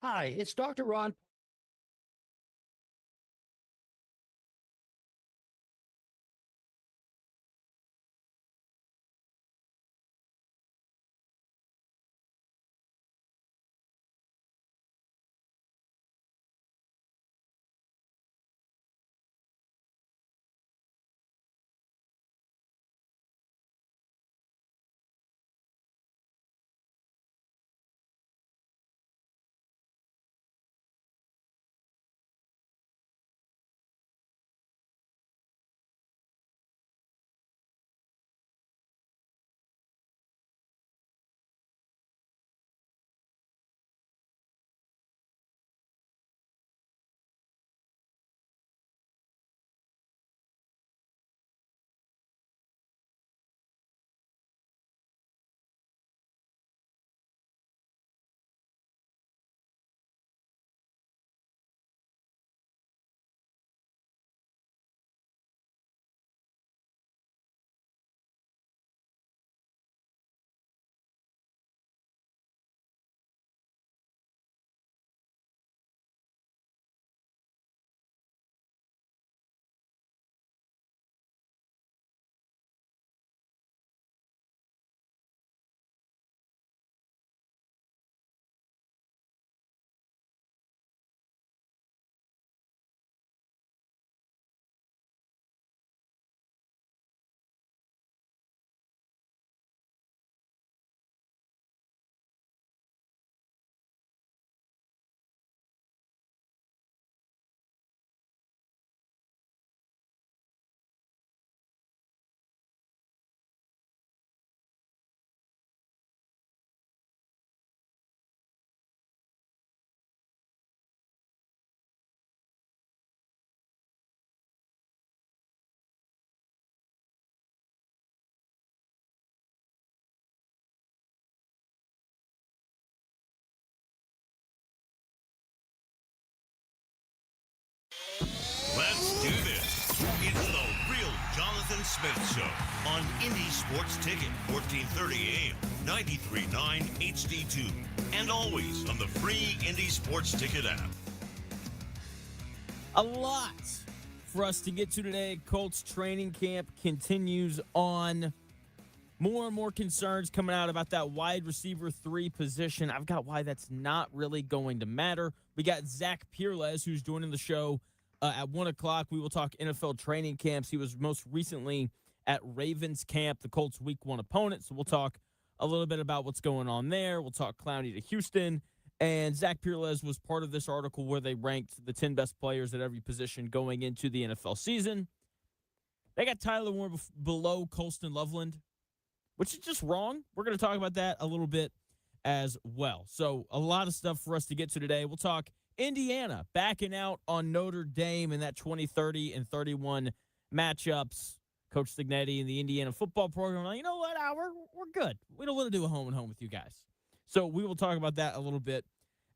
Hi, it's Dr. Ron. Let's do this. It's the Real Jonathan Smith Show on Indie Sports Ticket, 1430 AM, 93.9 HD2, and always on the free Indie Sports Ticket app. A lot for us to get to today. Colts training camp continues on. More and more concerns coming out about that wide receiver 3 position. I've got why that's not really going to matter. We got Zach Pereles, who's joining the show at 1 o'clock. We will talk NFL training camps. He was most recently at Ravens camp, the Colts week 1 opponent. So we'll talk a little bit about what's going on there. We'll talk Clowney to Houston. And Zach Pereles was part of this article where they ranked the 10 best players at every position going into the NFL season. They got Tyler Warren below Colston Loveland, which is just wrong. We're going to talk about that a little bit as well. So a lot of stuff for us to get to today. We'll talk Indiana backing out on Notre Dame in that 2030 and 31 matchups. Coach Signetti and the Indiana football program, like, you know what, we're good. We don't want to do a home and home with you guys. So we will talk about that a little bit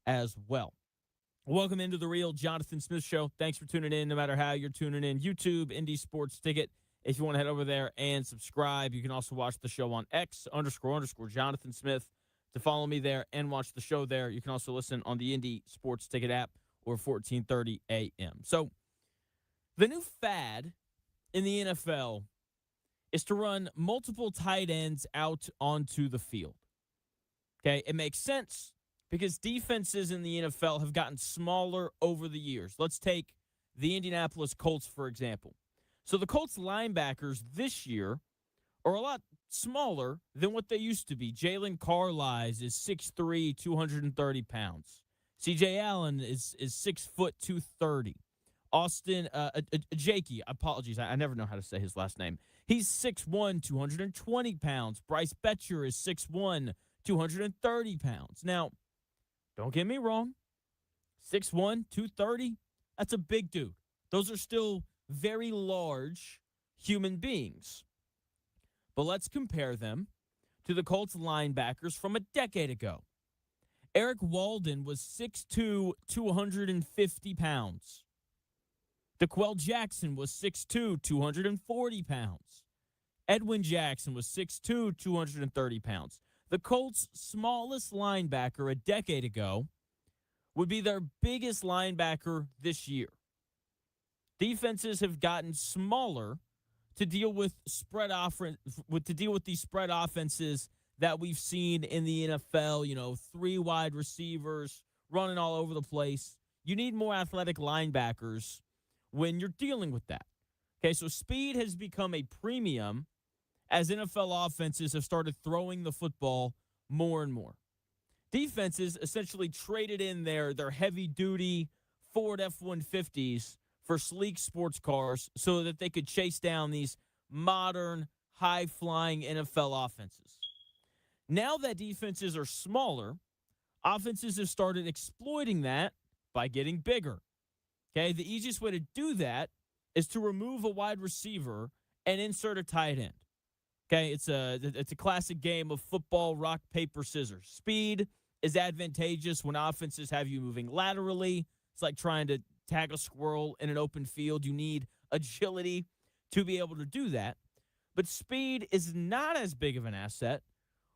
as well. Welcome into the Real Jonathan Smith Show. Thanks for tuning in, no matter how you're tuning in. YouTube, Indie Sports Ticket. If you want to head over there and subscribe, you can also watch the show on X__Jonathan Smith to follow me there and watch the show there. You can also listen on the Indie Sports Ticket app or 1430 AM. So the new fad in the NFL is to run multiple tight ends out onto the field. Okay, it makes sense because defenses in the NFL have gotten smaller over the years. Let's take the Indianapolis Colts, for example. So the Colts linebackers this year are a lot smaller than what they used to be. Jalen Carlisle is 6'3", 230 pounds. C.J. Allen is 6 foot 230. Austin Jakey, apologies, I never know how to say his last name. He's 6'1", 220 pounds. Bryce Betcher is 6'1", 230 pounds. Now, don't get me wrong, 6'1", 230, that's a big dude. Those are still very large human beings. But let's compare them to the Colts linebackers from a decade ago. Eric Walden was 6'2", 250 pounds. DeQuell Jackson was 6'2", 240 pounds. Edwin Jackson was 6'2", 230 pounds. The Colts' smallest linebacker a decade ago would be their biggest linebacker this year. Defenses have gotten smaller to deal with these spread offenses that we've seen in the NFL, 3 wide receivers running all over the place. You need more athletic linebackers when you're dealing with that. Okay, so speed has become a premium as NFL offenses have started throwing the football more and more. Defenses essentially traded in their heavy-duty Ford F-150s for sleek sports cars so that they could chase down these modern, high-flying NFL offenses. Now that defenses are smaller, offenses have started exploiting that by getting bigger. Okay, the easiest way to do that is to remove a wide receiver and insert a tight end. Okay, it's a classic game of football, rock, paper, scissors. Speed is advantageous when offenses have you moving laterally. It's like trying to tag a squirrel in an open field. You need agility to be able to do that. But speed is not as big of an asset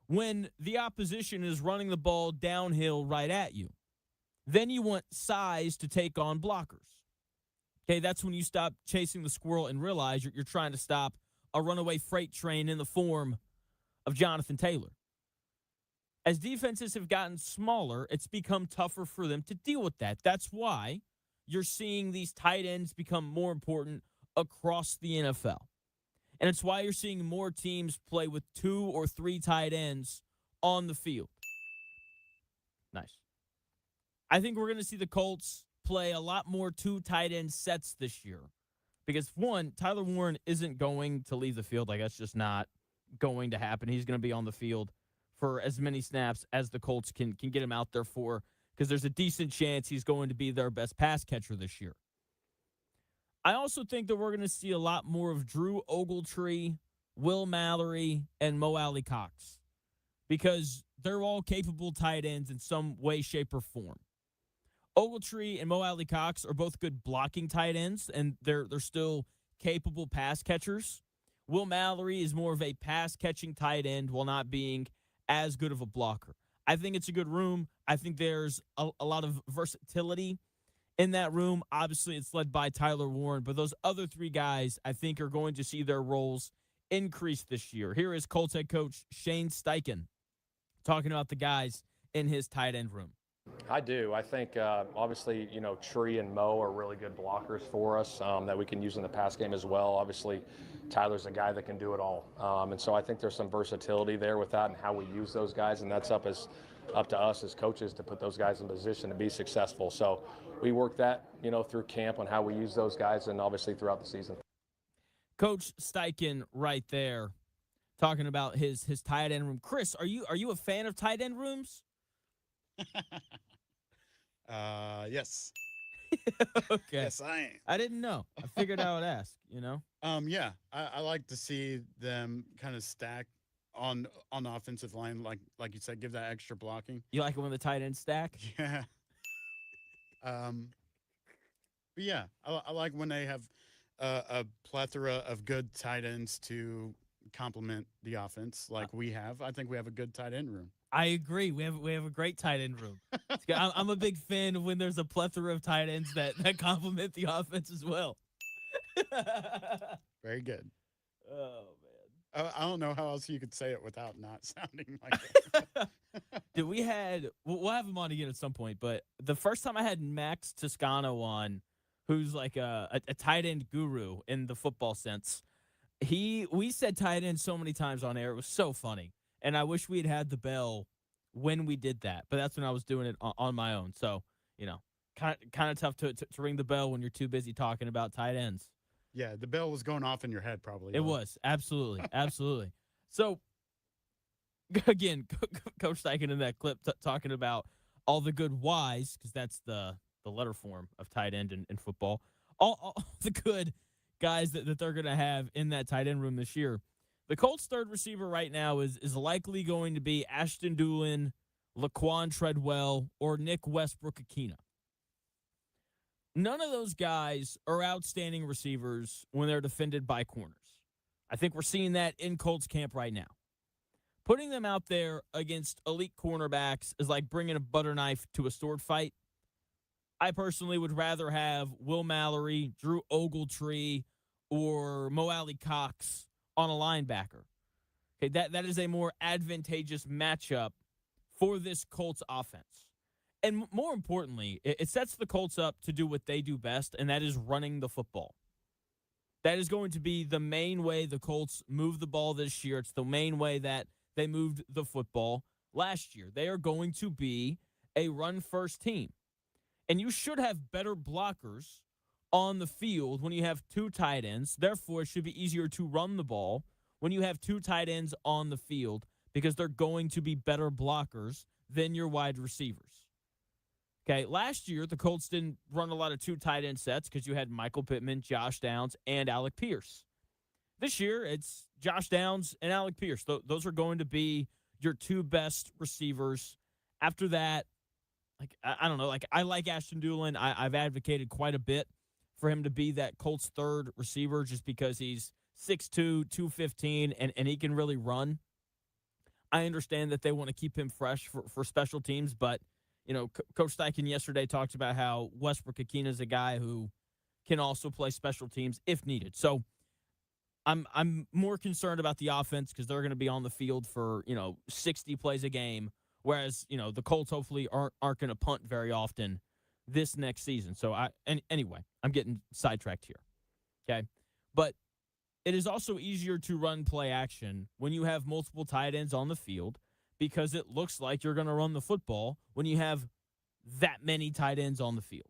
when the opposition is running the ball downhill right at you. Then you want size to take on blockers. Okay, that's when you stop chasing the squirrel and realize you're trying to stop a runaway freight train in the form of Jonathan Taylor. As defenses have gotten smaller, it's become tougher for them to deal with that. That's why you're seeing these tight ends become more important across the NFL. And it's why you're seeing more teams play with 2 or 3 tight ends on the field. Nice. I think we're going to see the Colts play a lot more 2 tight end sets this year. Because, one, Tyler Warren isn't going to leave the field. Like, that's just not going to happen. He's going to be on the field for as many snaps as the Colts can get him out there for, because there's a decent chance he's going to be their best pass catcher this year. I also think that we're going to see a lot more of Drew Ogletree, Will Mallory, and Mo Alley Cox, because they're all capable tight ends in some way, shape, or form. Ogletree and Mo Alley Cox are both good blocking tight ends, and they're still capable pass catchers. Will Mallory is more of a pass-catching tight end while not being as good of a blocker. I think it's a good room. I think there's a lot of versatility in that room. Obviously, it's led by Tyler Warren, but those other 3 guys, I think, are going to see their roles increase this year. Here is Colts head coach Shane Steichen talking about the guys in his tight end room. I do. I think, obviously, Tree and Mo are really good blockers for us that we can use in the pass game as well. Obviously, Tyler's a guy that can do it all. And so I think there's some versatility there with that and how we use those guys, and that's up to us as coaches to put those guys in position to be successful. So we work that, through camp on how we use those guys and obviously throughout the season. Coach Steichen right there talking about his tight end room. Chris, are you a fan of tight end rooms? Yes. Okay. Yes, I am. I didn't know. I figured I would ask, Yeah, I like to see them kind of stack on the offensive line, like you said, give that extra blocking. You like it when the tight ends stack? Yeah. But yeah, I like when they have a plethora of good tight ends to complement the offense like we have. I think we have a good tight end room. I agree. We have a great tight end room. I'm a big fan of when there's a plethora of tight ends that complement the offense as well. Very good. Oh, man. I don't know how else you could say it without not sounding like that. Dude, we'll have him on again at some point, but the first time I had Max Toscano on, who's like a tight end guru in the football sense, we said tight end so many times on air. It was so funny. And I wish we had the bell when we did that, but that's when I was doing it on my own. So, kind of tough to ring the bell when you're too busy talking about tight ends. Yeah, the bell was going off in your head probably. It was. Absolutely. Absolutely. So, again, Coach Steichen in that clip talking about all the good Y's, because that's the letter form of tight end in football, all the good guys that they're going to have in that tight end room this year. The Colts' third receiver right now is likely going to be Ashton Doolin, Laquan Treadwell, or Nick Westbrook-Akina. None of those guys are outstanding receivers when they're defended by corners. I think we're seeing that in Colts camp right now. Putting them out there against elite cornerbacks is like bringing a butter knife to a sword fight. I personally would rather have Will Mallory, Drew Ogletree, or Mo Alley Cox on a linebacker. Okay, that is a more advantageous matchup for this Colts offense. And more importantly, it sets the Colts up to do what they do best, and that is running the football. That is going to be the main way the Colts move the ball this year. It's the main way that they moved the football last year. They are going to be a run-first team. And you should have better blockers on the field when you have two tight ends. Therefore, it should be easier to run the ball when you have two tight ends on the field because they're going to be better blockers than your wide receivers. Okay, last year, the Colts didn't run a lot of two tight end sets because you had Michael Pittman, Josh Downs, and Alec Pierce. This year, it's Josh Downs and Alec Pierce. Those are going to be your two best receivers. After that, I don't know. I like Ashton Doolin. I've advocated quite a bit for him to be that Colts third receiver just because he's 6'2", 215, and he can really run. I understand that they want to keep him fresh for special teams, but Coach Steichen yesterday talked about how Westbrook Akina is a guy who can also play special teams if needed. So I'm more concerned about the offense because they're going to be on the field for 60 plays a game, whereas the Colts hopefully aren't going to punt very often this next season. So anyway, I'm getting sidetracked here. Okay, but it is also easier to run play action when you have multiple tight ends on the field, because it looks like you're going to run the football when you have that many tight ends on the field.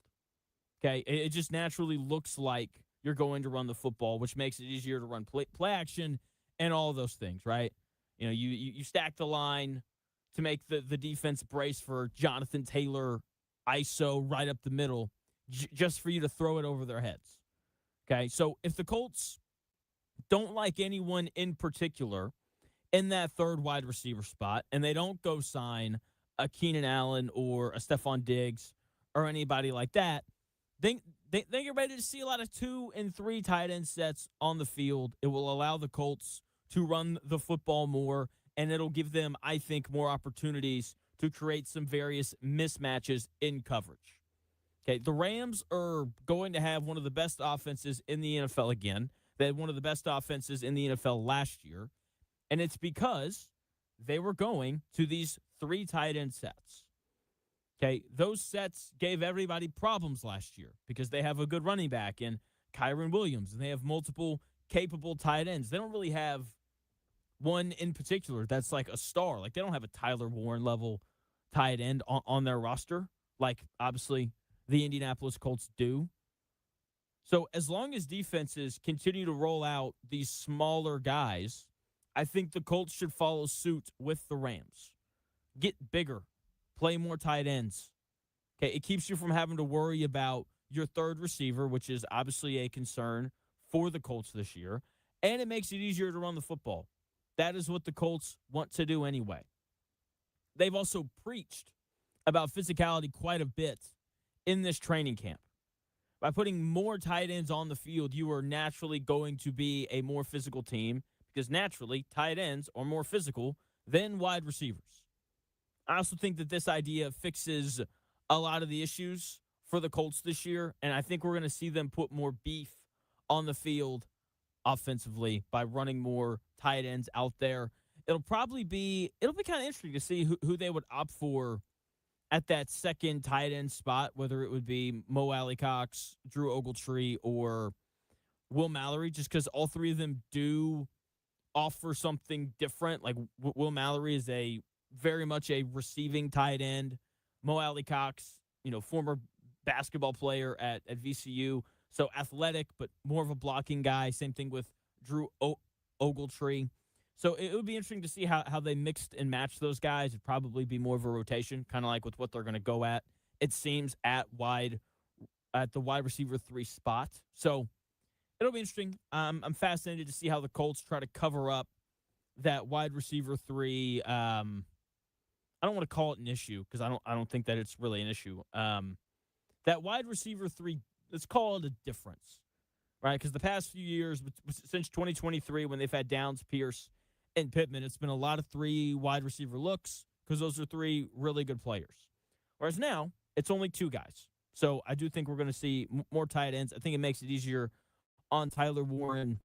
Okay, it just naturally looks like you're going to run the football, which makes it easier to run play action and all of those things, right? You stack the line to make the defense brace for Jonathan Taylor ISO right up the middle just for you to throw it over their heads. Okay, so if the Colts don't like anyone in particular in that third wide receiver spot, and they don't go sign a Keenan Allen or a Stephon Diggs or anybody like that, then you're ready to see a lot of 2 and 3 tight end sets on the field. It will allow the Colts to run the football more, and it'll give them, I think, more opportunities to create some various mismatches in coverage. Okay, the Rams are going to have one of the best offenses in the NFL again. They had one of the best offenses in the NFL last year. And it's because they were going to these 3 tight end sets. Okay, those sets gave everybody problems last year because they have a good running back in Kyron Williams, and they have multiple capable tight ends. They don't really have one in particular that's like a star. Like, they don't have a Tyler Warren level tight end on their roster, like obviously the Indianapolis Colts do. So as long as defenses continue to roll out these smaller guys, I think the Colts should follow suit with the Rams. Get bigger. Play more tight ends. Okay, it keeps you from having to worry about your third receiver, which is obviously a concern for the Colts this year, and it makes it easier to run the football. That is what the Colts want to do anyway. They've also preached about physicality quite a bit in this training camp. By putting more tight ends on the field, you are naturally going to be a more physical team, because naturally, tight ends are more physical than wide receivers. I also think that this idea fixes a lot of the issues for the Colts this year, and I think we're going to see them put more beef on the field offensively by running more tight ends out there. It'll be kind of interesting to see who they would opt for at that second tight end spot, whether it would be Mo Alley Cox, Drew Ogletree, or Will Mallory, just because all 3 of them do offer something different. Like, Will Mallory is very much a receiving tight end. Mo Alley Cox, former basketball player at VCU, so athletic but more of a blocking guy. Same thing with Drew Ogletree. So it would be interesting to see how they mixed and matched those guys. It'd probably be more of a rotation, kind of like with what they're going to go at, it seems, at the wide receiver 3 spot. So it'll be interesting. I'm fascinated to see how the Colts try to cover up that wide receiver 3. I don't want to call it an issue because I don't think that it's really an issue. That wide receiver 3, let's call it a difference, right? Because the past few years, since 2023, when they've had Downs, Pierce, and Pittman, it's been a lot of 3 wide receiver looks because those are 3 really good players. Whereas now, it's only 2 guys. So I do think we're going to see more tight ends. I think it makes it easier on Tyler Warren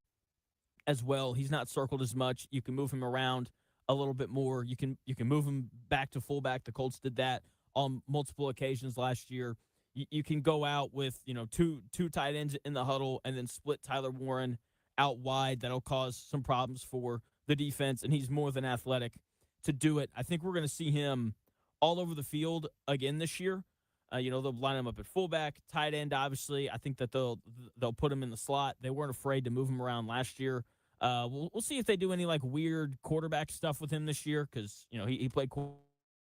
as well. He's not circled as much. You can move him around a little bit more. You can move him back to fullback. The Colts did that on multiple occasions last year. You can go out with two tight ends in the huddle and then split Tyler Warren out wide. That'll cause some problems for the defense, and he's more than athletic to do it. I think we're going to see him all over the field again this year. They'll line him up at fullback, tight end. Obviously, I think that they'll put him in the slot. They weren't afraid to move him around last year. We'll see if they do any like weird quarterback stuff with him this year because he played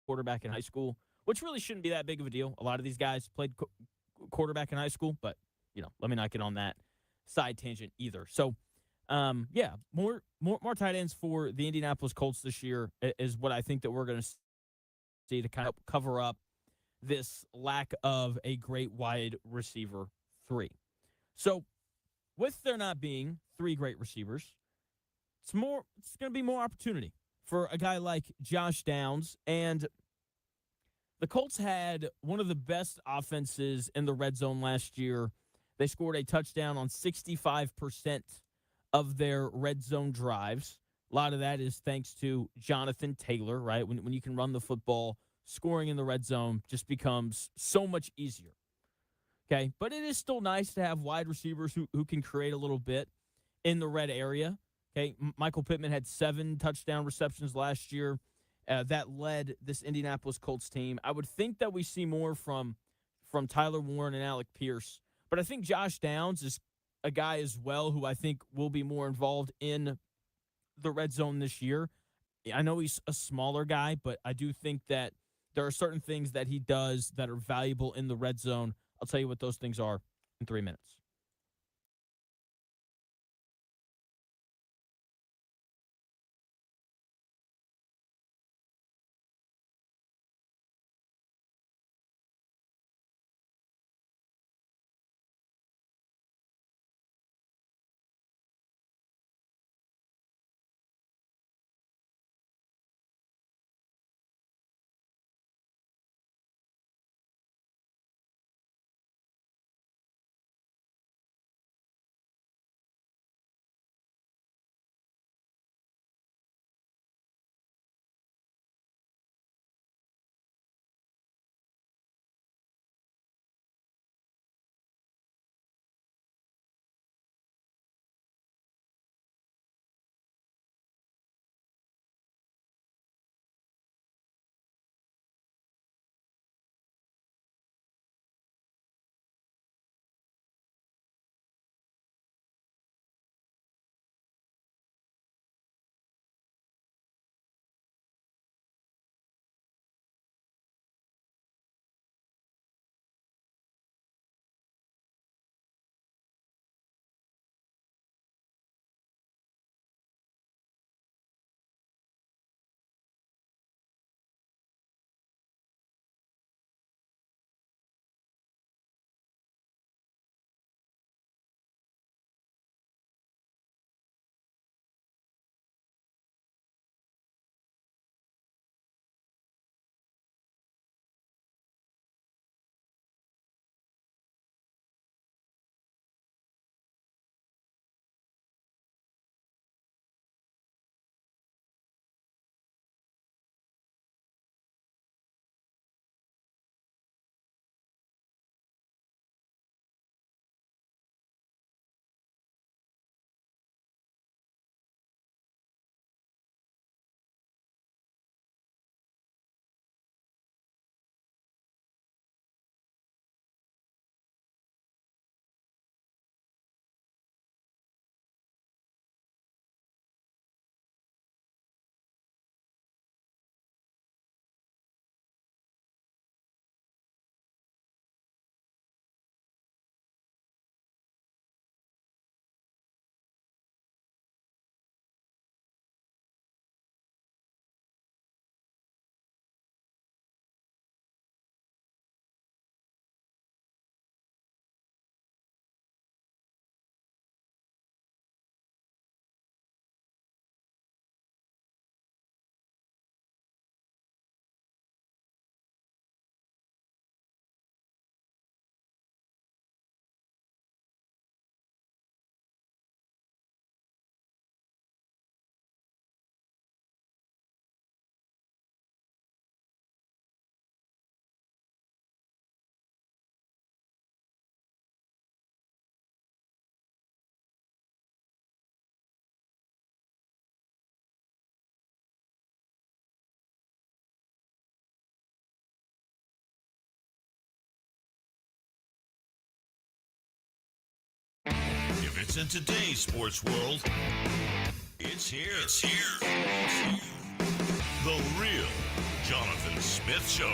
quarterback in high school, which really shouldn't be that big of a deal. A lot of these guys played quarterback in high school, but let me not get on that side tangent either. So, more tight ends for the Indianapolis Colts this year is what I think that we're going to see to kind of cover up this lack of a great wide receiver 3. So, with there not being 3 great receivers, it's going to be more opportunity for a guy like Josh Downs. And the Colts had one of the best offenses in the red zone last year. They scored a touchdown on 65% of their red zone drives. A lot of that is thanks to Jonathan Taylor, right? When you can run the football, scoring in the red zone just becomes so much easier. Okay, but it is still nice to have wide receivers who can create a little bit in the red area. Okay, Michael Pittman had 7 touchdown receptions last year. That led this Indianapolis Colts team. I would think that we see more from Tyler Warren and Alec Pierce, but I think Josh Downs is a guy as well who I think will be more involved in the red zone this year. I know he's a smaller guy, but I do think that there are certain things that he does that are valuable in the red zone. I'll tell you what those things are in 3 minutes. It's in today's sports world. It's here. The real Jonathan Smith Show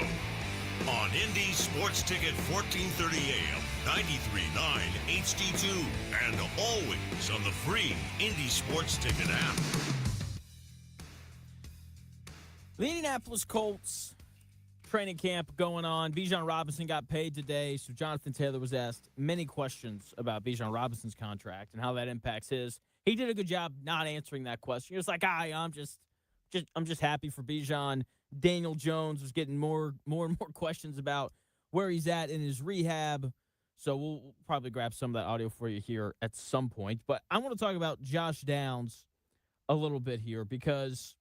on Indy Sports Ticket 1430 AM, 93.9 HD2, and always on the free Indy Sports Ticket app. The Indianapolis Colts training camp going on. Bijan Robinson got paid today, so Jonathan Taylor was asked many questions about Bijan Robinson's contract and how that impacts his. He did a good job not answering that question. He was like, I'm just happy for Bijan. Daniel Jones was getting more and more questions about where he's at in his rehab. So we'll probably grab some of that audio for you here at some point. But I want to talk about Josh Downs a little bit here because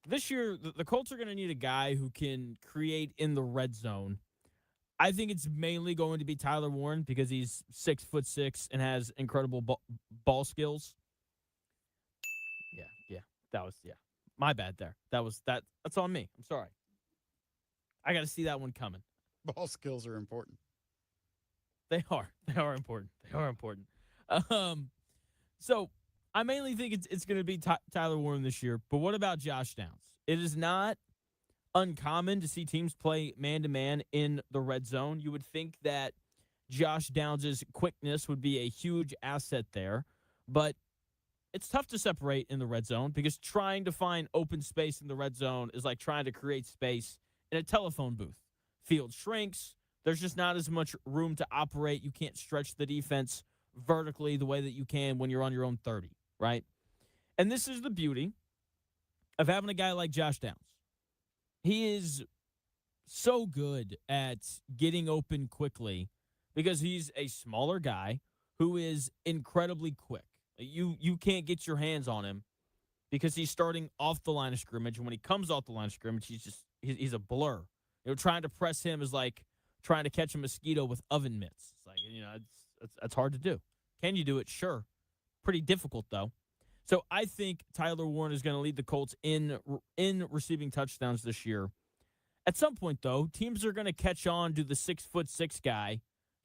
this year the Colts are going to need a guy who can create in the red zone. I think it's mainly going to be Tyler Warren because he's 6'6" and has incredible ball skills. Yeah. My bad there. That's on me. I'm sorry. I got to see that one coming. Ball skills are important. They are. They are important. So I mainly think it's going to be Tyler Warren this year. But what about Josh Downs? It is not uncommon to see teams play man-to-man in the red zone. You would think that Josh Downs' quickness would be a huge asset there. But it's tough to separate in the red zone because trying to find open space in the red zone is like trying to create space in a telephone booth. Field shrinks. There's just not as much room to operate. You can't stretch the defense vertically the way that you can when you're on your own 30, right? And this is the beauty of having a guy like Josh Downs. He is so good at getting open quickly because he's a smaller guy who is incredibly quick. You can't get your hands on him because he's starting off the line of scrimmage. And when he comes off the line of scrimmage, he's a blur. Trying to press him is like trying to catch a mosquito with oven mitts. It's like, it's hard to do. Can you do it? Sure. Pretty difficult, though. So I think Tyler Warren is going to lead the Colts in receiving touchdowns this year. At some point, though, teams are going to catch on to the 6'6" guy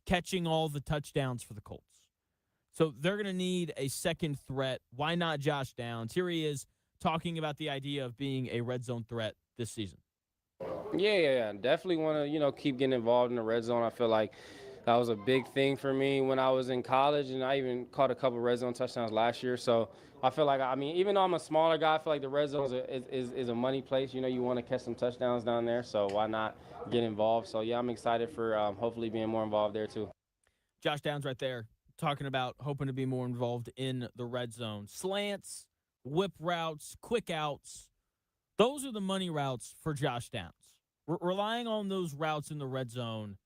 catching all the touchdowns for the Colts. So they're going to need a second threat. Why not Josh Downs? Here he is talking about the idea of being a red zone threat this season. Yeah. Definitely want to, keep getting involved in the red zone. I feel like that was a big thing for me when I was in college, and I even caught a couple red zone touchdowns last year. So I feel like, even though I'm a smaller guy, I feel like the red zone is a money place. You want to catch some touchdowns down there, so why not get involved? So, yeah, I'm excited for hopefully being more involved there too. Josh Downs right there talking about hoping to be more involved in the red zone. Slants, whip routes, quick outs, those are the money routes for Josh Downs. Relying on those routes in the red zone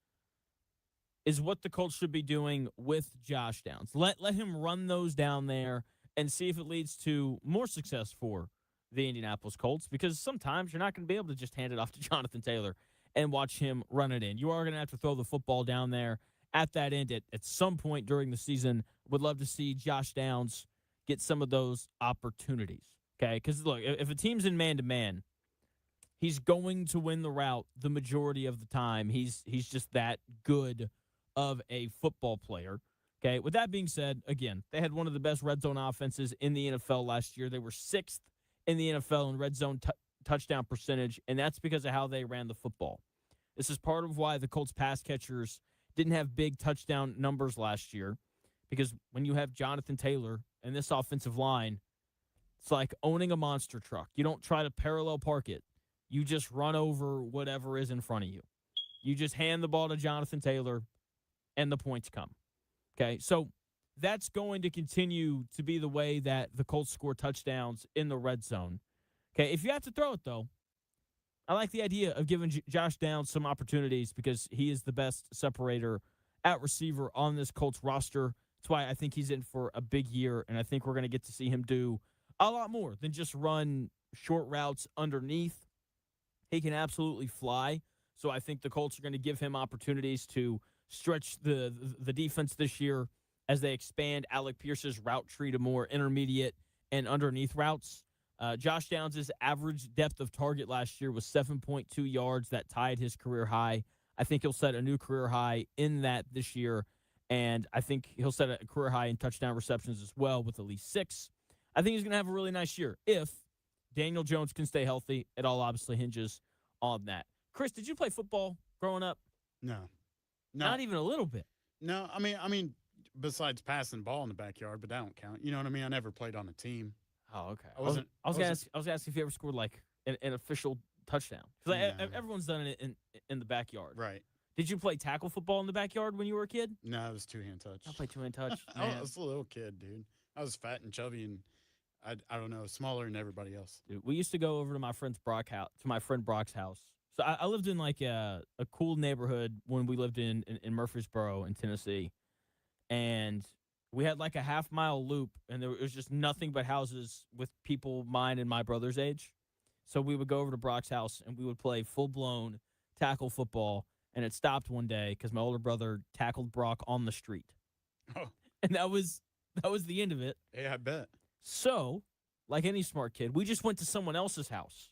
is what the Colts should be doing with Josh Downs. Let him run those down there and see if it leads to more success for the Indianapolis Colts, because sometimes you're not going to be able to just hand it off to Jonathan Taylor and watch him run it in. You are going to have to throw the football down there at that end at some point during the season. Would love to see Josh Downs get some of those opportunities, okay? Because, look, if a team's in man-to-man, he's going to win the route the majority of the time. He's just that good of a football player, okay? With that being said, again, they had one of the best red zone offenses in the NFL last year. They were 6th in the NFL in red zone touchdown percentage, and that's because of how they ran the football. This is part of why the Colts pass catchers didn't have big touchdown numbers last year, because when you have Jonathan Taylor and this offensive line, it's like owning a monster truck. You don't try to parallel park it. You just run over whatever is in front of you. You just hand the ball to Jonathan Taylor, and the points come. Okay, so that's going to continue to be the way that the Colts score touchdowns in the red zone. Okay, if you have to throw it, though, I like the idea of giving Josh Downs some opportunities because he is the best separator at receiver on this Colts roster. That's why I think he's in for a big year, and I think we're going to get to see him do a lot more than just run short routes underneath. He can absolutely fly, so I think the Colts are going to give him opportunities to stretch the defense this year as they expand Alec Pierce's route tree to more intermediate and underneath routes. Josh Downs' average depth of target last year was 7.2 yards. That tied his career high. I think he'll set a new career high in that this year. And I think he'll set a career high in touchdown receptions as well with at least 6. I think he's going to have a really nice year if Daniel Jones can stay healthy. It all obviously hinges on that. Chris, did you play football growing up? No. Not even a little bit. No, I mean, besides passing the ball in the backyard, but that don't count. You know what I mean? I never played on a team. Oh, okay. I wasn't. I was gonna ask if you ever scored like an official touchdown, because No. everyone's done it in the backyard. Right. Did you play tackle football in the backyard when you were a kid? No, it was two-hand touch. I played two-hand touch. I Man. was a little kid, dude. I was fat and chubby, and I don't know, smaller than everybody else. Dude, we used to go over to my friend Brock's house. So I lived in like a cool neighborhood when we lived in Murfreesboro in Tennessee, and we had like a half-mile loop, and there was just nothing but houses with people mine and my brother's age. So we would go over to Brock's house, and we would play full-blown tackle football, and it stopped one day because my older brother tackled Brock on the street. Oh. And that was the end of it. Yeah, I bet. So, like any smart kid, we just went to someone else's house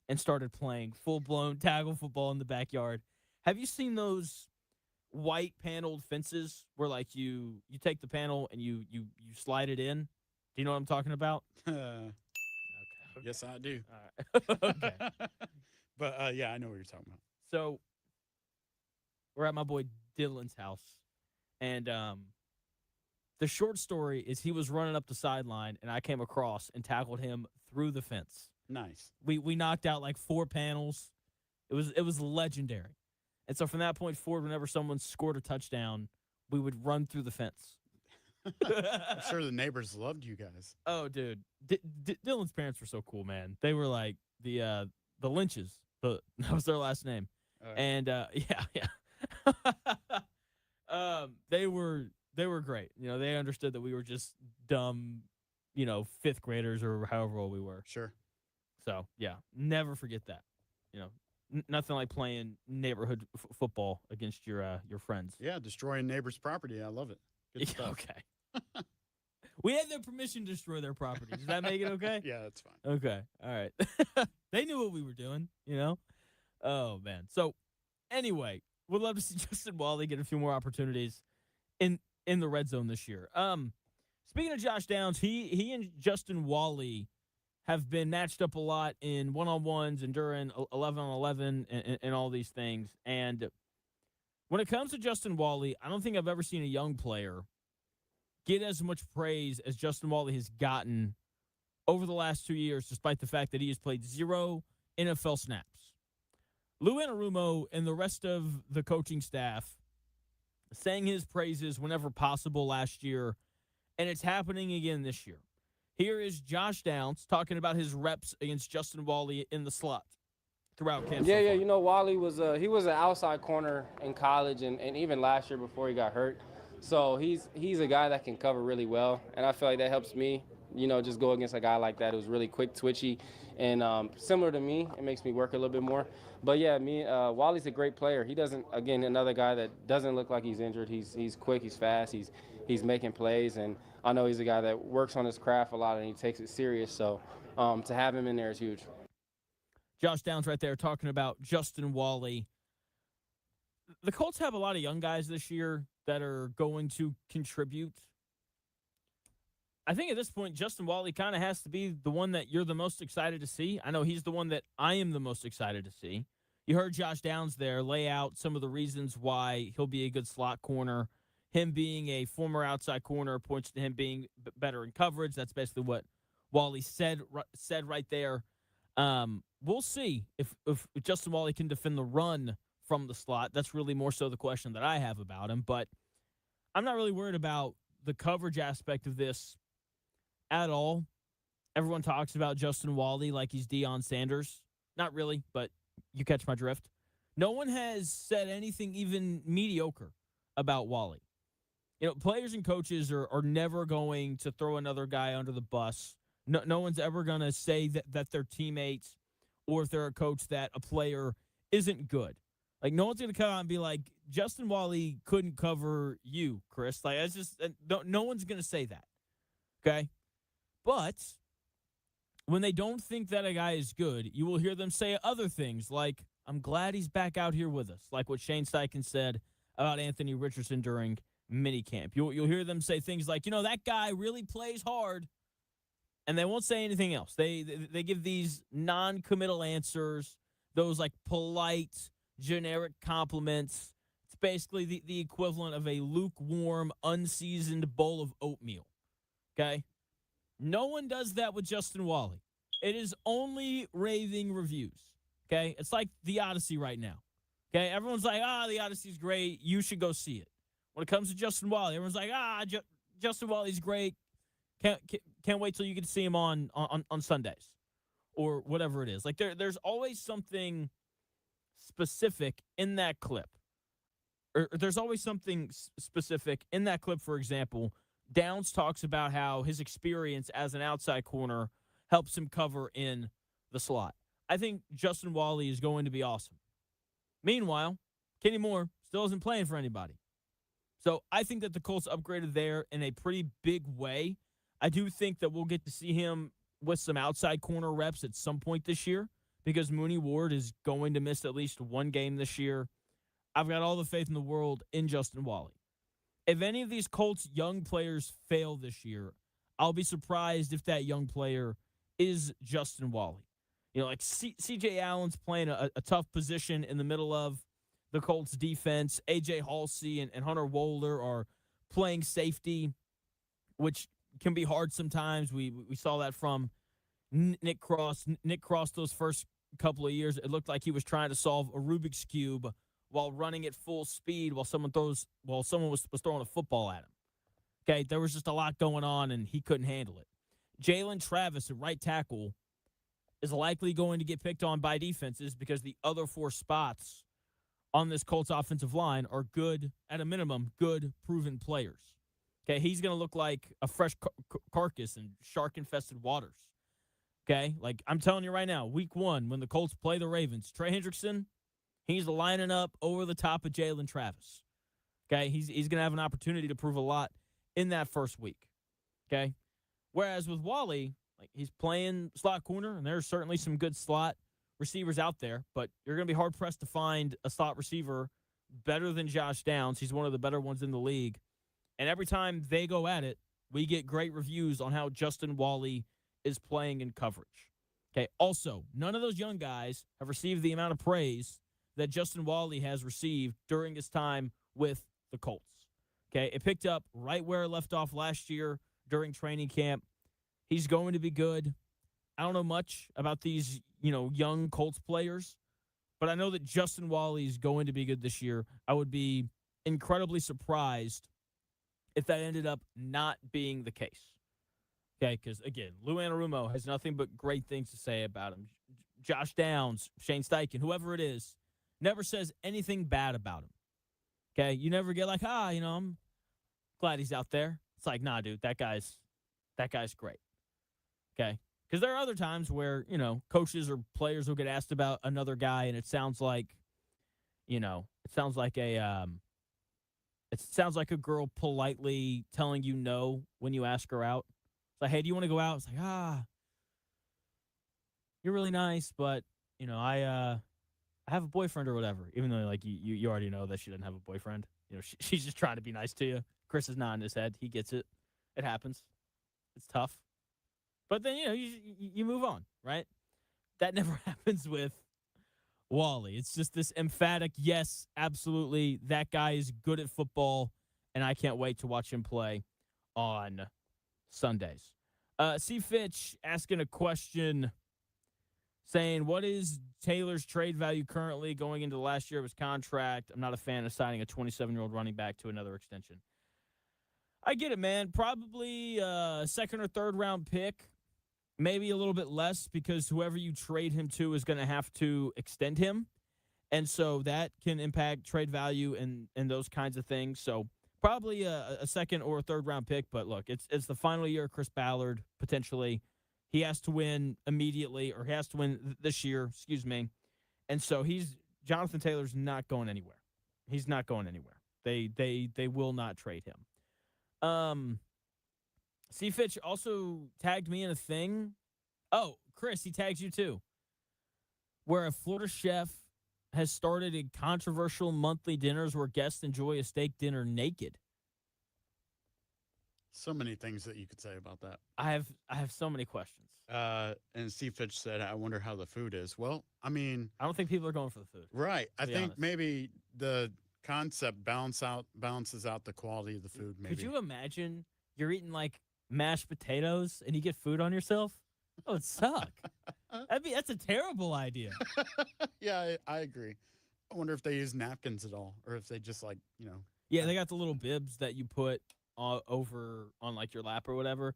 and started playing full-blown tackle football in the backyard. Have you seen those white paneled fences where like you take the panel and you slide it in? Do you know what I'm talking about? Okay. Yes, I do. All right. Okay. But yeah, I know what you're talking about. So we're at my boy Dylan's house, and the short story is he was running up the sideline, and I came across and tackled him through the fence. Nice. We knocked out like 4 panels. It was legendary. And so from that point forward, whenever someone scored a touchdown, we would run through the fence. I'm sure the neighbors loved you guys. Oh, dude, Dylan's parents were so cool, man. They were like the Lynches. That was their last name. And yeah. They were great. You know, they understood that we were just dumb, 5th graders or however old we were. Sure. So yeah, never forget that. Nothing like playing neighborhood football against your friends. Yeah, destroying neighbors' property. I love it. Good stuff. Okay. We had their permission to destroy their property. Does that make it okay? Yeah, that's fine. Okay. All right. They knew what we were doing, Oh, man. So, anyway, we'd love to see Justin Wally get a few more opportunities in the red zone this year. Speaking of Josh Downs, he and Justin Wally have been matched up a lot in one-on-ones and during 11-on-11 and all these things. And when it comes to Justin Wally, I don't think I've ever seen a young player get as much praise as Justin Wally has gotten over the last 2 years, despite the fact that he has played 0 NFL snaps. Lou Anarumo and the rest of the coaching staff sang his praises whenever possible last year, and it's happening again this year. Here is Josh Downs talking about his reps against Justin Wally in the slot throughout camp. Yeah. Wally was he was an outside corner in college and even last year before he got hurt. So he's a guy that can cover really well, and I feel like that helps me, just go against a guy like that who's really quick, twitchy, and similar to me. It makes me work a little bit more. But yeah, Wally's a great player. He doesn't, again, another guy that doesn't look like he's injured. He's quick, he's fast, he's making plays, and I know he's a guy that works on his craft a lot and he takes it serious. So to have him in there is huge. Josh Downs right there talking about Justin Wally. The Colts have a lot of young guys this year that are going to contribute. I think at this point, Justin Wally kind of has to be the one that you're the most excited to see. I know he's the one that I am the most excited to see. You heard Josh Downs there lay out some of the reasons why he'll be a good slot corner. Him being a former outside corner points to him being better in coverage. That's basically what Wally said right there. We'll see if Justin Wally can defend the run from the slot. That's really more so the question that I have about him. But I'm not really worried about the coverage aspect of this at all. Everyone talks about Justin Wally like he's Deion Sanders. Not really, but you catch my drift. No one has said anything even mediocre about Wally. Players and coaches are never going to throw another guy under the bus. No one's ever going to say that their teammates or if they're a coach that a player isn't good. Like, no one's going to come out and be like, Justin Wally couldn't cover you, Chris. Like, that's just no one's going to say that. Okay? But when they don't think that a guy is good, you will hear them say other things like, I'm glad he's back out here with us, like what Shane Steichen said about Anthony Richardson during mini camp. You'll hear them say things like, that guy really plays hard, and they won't say anything else. They give these non-committal answers, those like polite, generic compliments. It's basically the equivalent of a lukewarm, unseasoned bowl of oatmeal. Okay? No one does that with Justin Wally. It is only raving reviews. Okay? It's like the Odyssey right now. Okay? Everyone's like, the Odyssey's great. You should go see it. When it comes to Justin Wally, everyone's like, Justin Wally's great. Can't wait till you get to see him on Sundays or whatever it is. Like there's always something specific in that clip. Or there's always something specific in that clip. For example, Downs talks about how his experience as an outside corner helps him cover in the slot. I think Justin Wally is going to be awesome. Meanwhile, Kenny Moore still isn't playing for anybody. So I think that the Colts upgraded there in a pretty big way. I do think that we'll get to see him with some outside corner reps at some point this year because Mooney Ward is going to miss at least one game this year. I've got all the faith in the world in Justin Wally. If any of these Colts young players fail this year, I'll be surprised if that young player is Justin Wally. Like C.J. Allen's playing a tough position in the middle of the Colts defense. A.J. Halsey and Hunter Wohler are playing safety, which can be hard sometimes. We saw that from Nick Cross. Nick Cross, those first couple of years, it looked like he was trying to solve a Rubik's Cube while running at full speed while someone was throwing a football at him. Okay, there was just a lot going on, and he couldn't handle it. Jalen Travis at right tackle is likely going to get picked on by defenses because the other four spots on this Colts offensive line are good, at a minimum, good, proven players. Okay, he's going to look like a fresh carcass in shark-infested waters. Okay, like I'm telling you right now, week 1, when the Colts play the Ravens, Trey Hendrickson, he's lining up over the top of Jalen Travis. Okay, he's going to have an opportunity to prove a lot in that first week. Okay, whereas with Wally, like he's playing slot corner, and there's certainly some good slot receivers out there, but you're going to be hard-pressed to find a slot receiver better than Josh Downs. He's one of the better ones in the league. And every time they go at it, we get great reviews on how Justin Wally is playing in coverage. Okay, also, none of those young guys have received the amount of praise that Justin Wally has received during his time with the Colts. Okay, it picked up right where it left off last year during training camp. He's going to be good. I don't know much about these, young Colts players, but I know that Justin Wally is going to be good this year. I would be incredibly surprised if that ended up not being the case. Okay, because, again, Lou Anarumo has nothing but great things to say about him. Josh Downs, Shane Steichen, whoever it is, never says anything bad about him. Okay, you never get like, I'm glad he's out there. It's like, nah, dude, that guy's great. Okay, because there are other times where, coaches or players will get asked about another guy, and it sounds like a girl politely telling you no when you ask her out. It's like, hey, do you want to go out? It's like, you're really nice, but I have a boyfriend or whatever. Even though like you already know that she doesn't have a boyfriend. She's just trying to be nice to you. Chris is nodding his head. He gets it. It happens. It's tough. But then you move on, right? That never happens with Wally. It's just this emphatic, yes, absolutely, that guy is good at football, and I can't wait to watch him play on Sundays. C. Fitch asking a question saying, what is Taylor's trade value currently going into the last year of his contract? I'm not a fan of signing a 27-year-old running back to another extension. I get it, man. Probably a second or third round pick. Maybe a little bit less because whoever you trade him to is going to have to extend him. And so that can impact trade value and those kinds of things. So probably a second or a third round pick. But look, it's the final year of Chris Ballard, potentially. He has to win immediately, or he has to win this year, And so Jonathan Taylor's not going anywhere. He's not going anywhere. They will not trade him. C. Fitch also tagged me in a thing. Oh, Chris, he tags you too. Where a Florida chef has started a controversial monthly dinners where guests enjoy a steak dinner naked. So many things that you could say about that. I have so many questions. And Steve Fitch said, "I wonder how the food is." Well, I mean, I don't think people are going for the food. right. I To be think honest. maybe the concept balances out the quality of the food. Maybe. Could you imagine you're eating like mashed potatoes and you get food on yourself? Oh, it'd suck. That's a terrible idea. Yeah, I agree. I wonder if they use napkins at all, or if they just like Yeah, they got the little bibs that you put over on like your lap or whatever.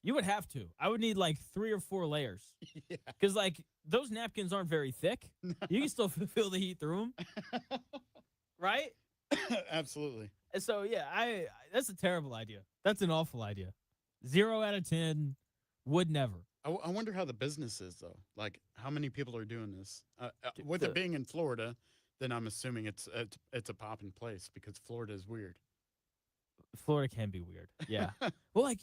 You would have to. I would need like 3 or 4 layers yeah. because like those napkins aren't very thick. You can still feel the heat through them, right? Absolutely. And so yeah, that's a terrible idea. That's an awful idea. 0 out of 10. Would never. I wonder how the business is though. Like how many people are doing this? With the- it being in Florida, then I'm assuming it's a poppin' place because Florida is weird. Florida can be weird. Yeah. Well, like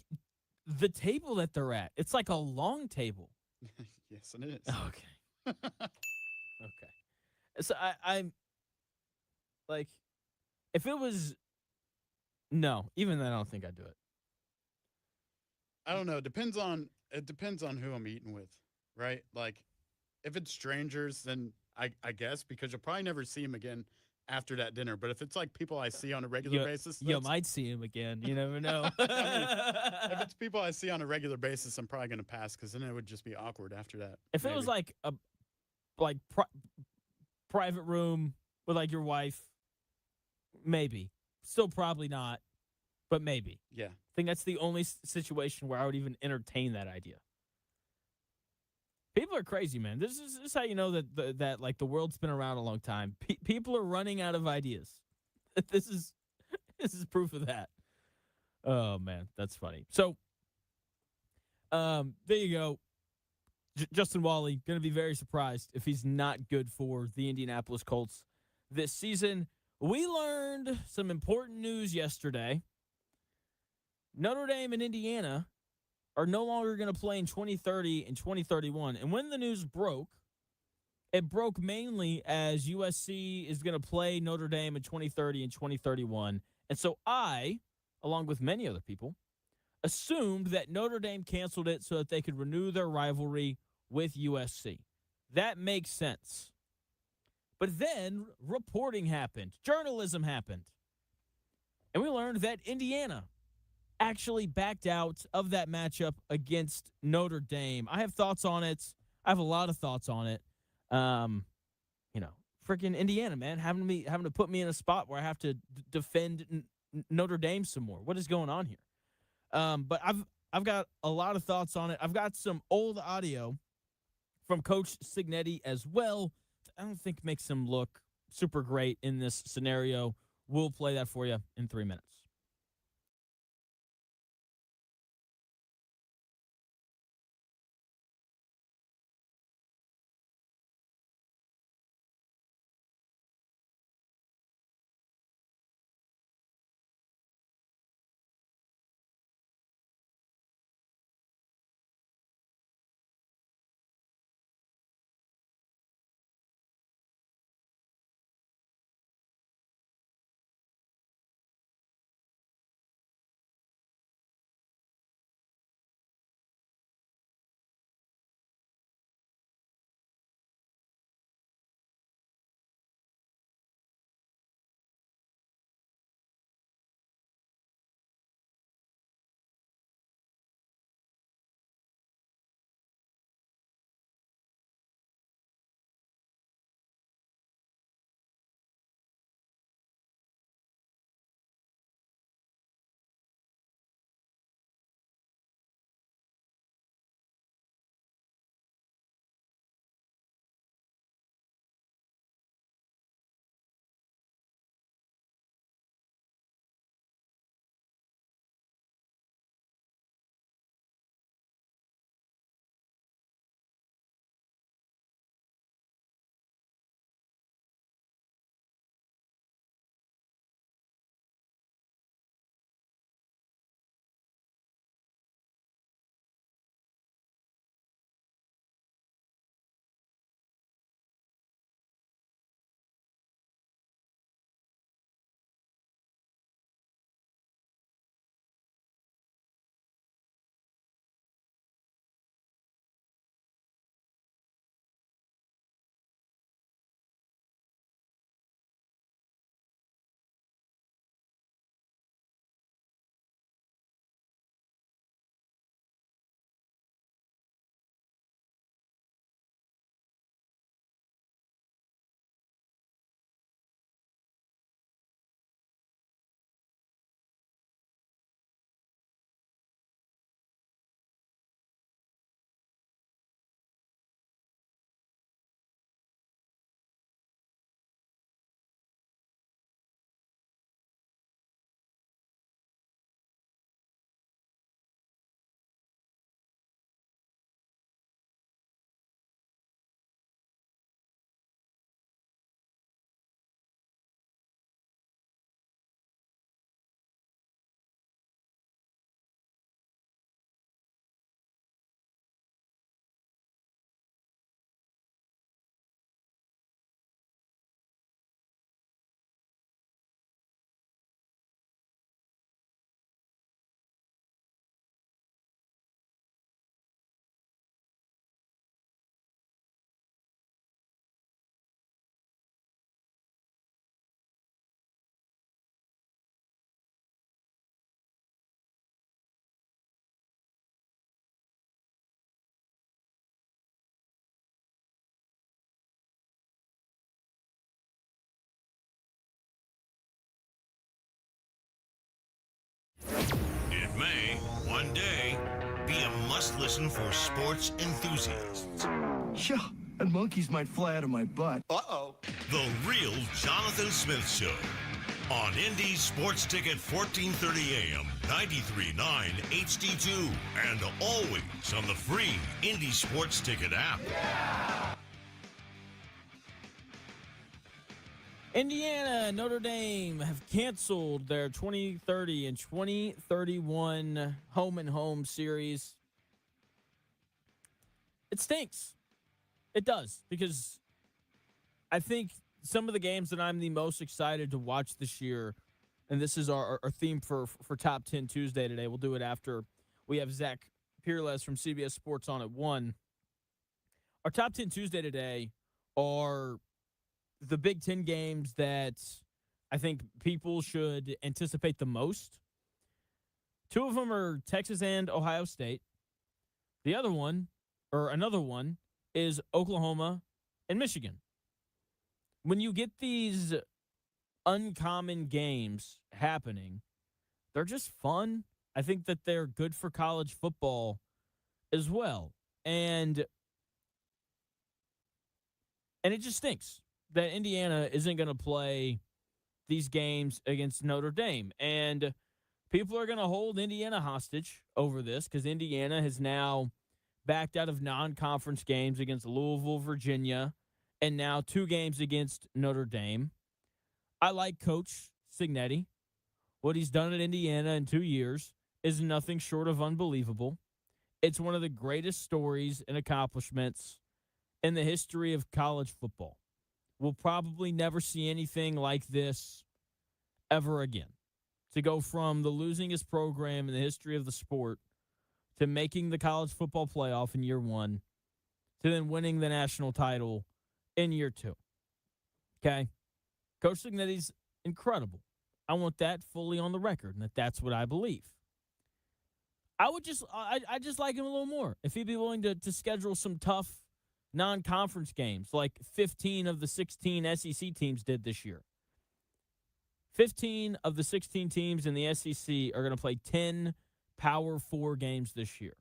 the table that they're at, it's like a long table. Yes, it is. Okay. Okay. So I'm like, if it was no, even then I don't think I'd do it. I don't know. It depends on who I'm eating with, right? Like if it's strangers, then I guess because you'll probably never see them again after that dinner. But if it's like people I see on a regular basis, You might see him again. You never know. if it's people I see on a regular basis, I'm probably going to pass because then it would just be awkward after that. If it was like a private room with like your wife, maybe. Still probably not, but maybe. yeah, I think that's the only situation where I would even entertain that idea. People are crazy, man. This is how you know that like the world's been around a long time. People are running out of ideas. This is proof of that. Oh man, that's funny. So, there you go. Justin Wally going to be very surprised if he's not good for the Indianapolis Colts this season. We learned some important news yesterday. Notre Dame and Indiana are no longer going to play in 2030 and 2031. And when the news broke, it broke mainly as USC is going to play Notre Dame in 2030 and 2031. And so I, along with many other people, assumed that Notre Dame canceled it so that they could renew their rivalry with USC. That makes sense. But then reporting happened. Journalism happened. And we learned that Indiana actually backed out of that matchup against Notre Dame. I have thoughts on it. I have a lot of thoughts on it. Freaking Indiana, man, having to put me in a spot where I have to defend Notre Dame some more. What is going on here? But I've got a lot of thoughts on it. I've got some old audio from Coach Signetti as well. I don't think makes him look super great in this scenario. We'll play that for you in 3 minutes. may, one day, be a must-listen for sports enthusiasts. Yeah, and monkeys might fly out of my butt. Uh-oh. The Real Jonathan Smith Show on Indy Sports Ticket 1430 AM, 93.9 HD2, and always on the free Indy Sports Ticket app. Indiana, Notre Dame have canceled their 2030 and 2031 home-and-home series. It stinks. It does, because I think some of the games that I'm the most excited to watch this year, and this is our theme for Top 10 Tuesday today. We'll do it after we have Zach Pereles from CBS Sports on at 1. Our Top 10 Tuesday today are the Big Ten games that I think people should anticipate the most. Two of them are Texas and Ohio State. The other one, or another one, is Oklahoma and Michigan. When you get these uncommon games happening, they're just fun. I think that they're good for college football as well. And it just stinks that Indiana isn't going to play these games against Notre Dame. And people are going to hold Indiana hostage over this because Indiana has now backed out of non-conference games against Louisville, Virginia, and now 2 games against Notre Dame. I like Coach Cignetti. What he's done at Indiana in 2 years is nothing short of unbelievable. It's one of the greatest stories and accomplishments in the history of college football. We'll probably never see anything like this ever again. To go from the losingest program in the history of the sport to making the college football playoff in year 1 to then winning the national title in year 2. Okay? Coach Cignetti's incredible. I want that fully on the record, and that's what I believe. I just like him a little more if he'd be willing to schedule some tough non-conference games like 15 of the 16 SEC teams did this year. 15 of the 16 teams in the SEC are going to play 10 Power 4 games this year.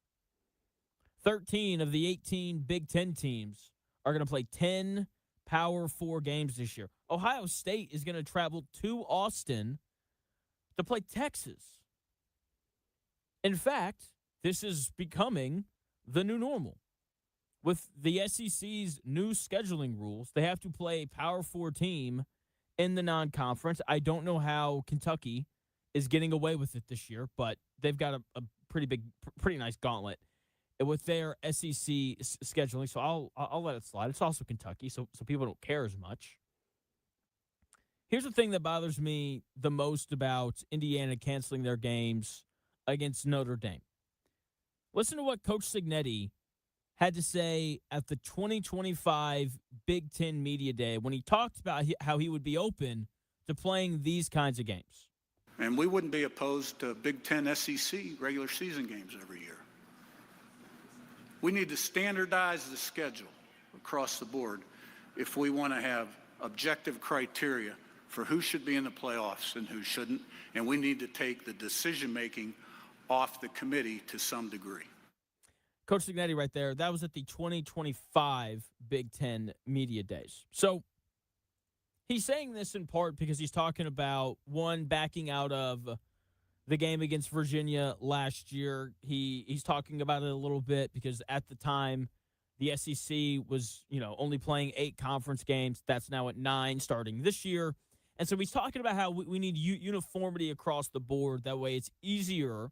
13 of the 18 Big Ten teams are going to play 10 Power 4 games this year. Ohio State is going to travel to Austin to play Texas. In fact, this is becoming the new normal. With the SEC's new scheduling rules, they have to play a Power 4 team in the non-conference. I don't know how Kentucky is getting away with it this year, but they've got a pretty nice gauntlet with their SEC scheduling. So I'll let it slide. It's also Kentucky, so people don't care as much. Here's the thing that bothers me the most about Indiana canceling their games against Notre Dame. Listen to what Coach Cignetti had to say at the 2025 Big Ten Media Day when he talked about how he would be open to playing these kinds of games. And we wouldn't be opposed to Big Ten SEC regular season games every year. We need to standardize the schedule across the board if we want to have objective criteria for who should be in the playoffs and who shouldn't. And we need to take the decision-making off the committee to some degree. Coach Cignetti right there, that was at the 2025 Big Ten Media Days. So he's saying this in part because he's talking about, one, backing out of the game against Virginia last year. He's talking about it a little bit because at the time the SEC was, only playing 8 conference games. That's now at 9 starting this year. And so he's talking about how we need uniformity across the board. That way it's easier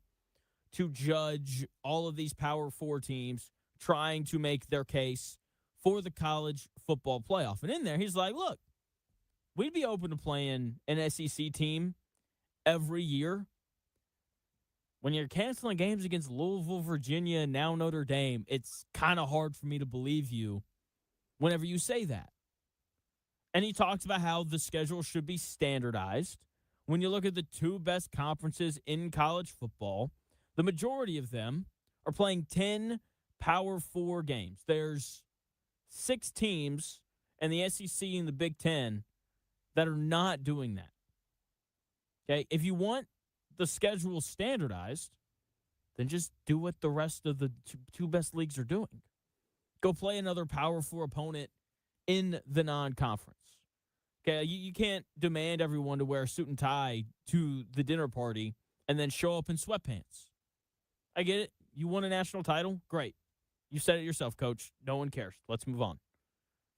to judge all of these Power 4 teams trying to make their case for the college football playoff. And in there, he's like, look, we'd be open to playing an SEC team every year. When you're canceling games against Louisville, Virginia, and now Notre Dame, it's kind of hard for me to believe you whenever you say that. And he talks about how the schedule should be standardized. When you look at the 2 best conferences in college football, the majority of them are playing 10 Power 4 games. There's 6 teams in the SEC and the Big Ten that are not doing that. Okay, if you want the schedule standardized, then just do what the rest of the two best leagues are doing. Go play another Power 4 opponent in the non-conference. Okay, you can't demand everyone to wear a suit and tie to the dinner party and then show up in sweatpants. I get it. You won a national title. Great. You said it yourself, coach. No one cares. Let's move on.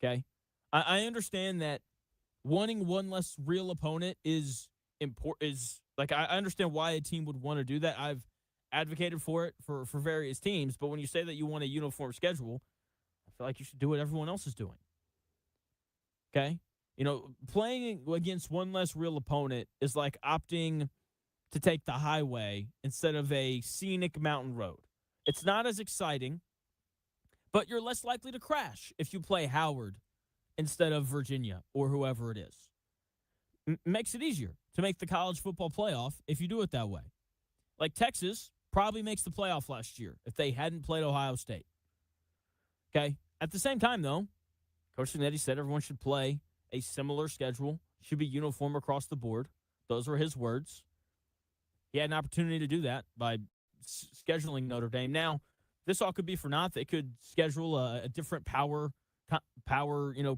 Okay? I understand that wanting one less real opponent is important. I understand why a team would want to do that. I've advocated for it for various teams, but when you say that you want a uniform schedule, I feel like you should do what everyone else is doing. Okay? Playing against one less real opponent is like opting to take the highway instead of a scenic mountain road. It's not as exciting, but you're less likely to crash if you play Howard instead of Virginia or whoever it is. Makes it easier to make the college football playoff if you do it that way. Like Texas probably makes the playoff last year if they hadn't played Ohio State. Okay? At the same time, though, Coach Cinetti said everyone should play a similar schedule, should be uniform across the board. Those were his words. He had an opportunity to do that by scheduling Notre Dame. Now, this all could be for naught. They could schedule a different power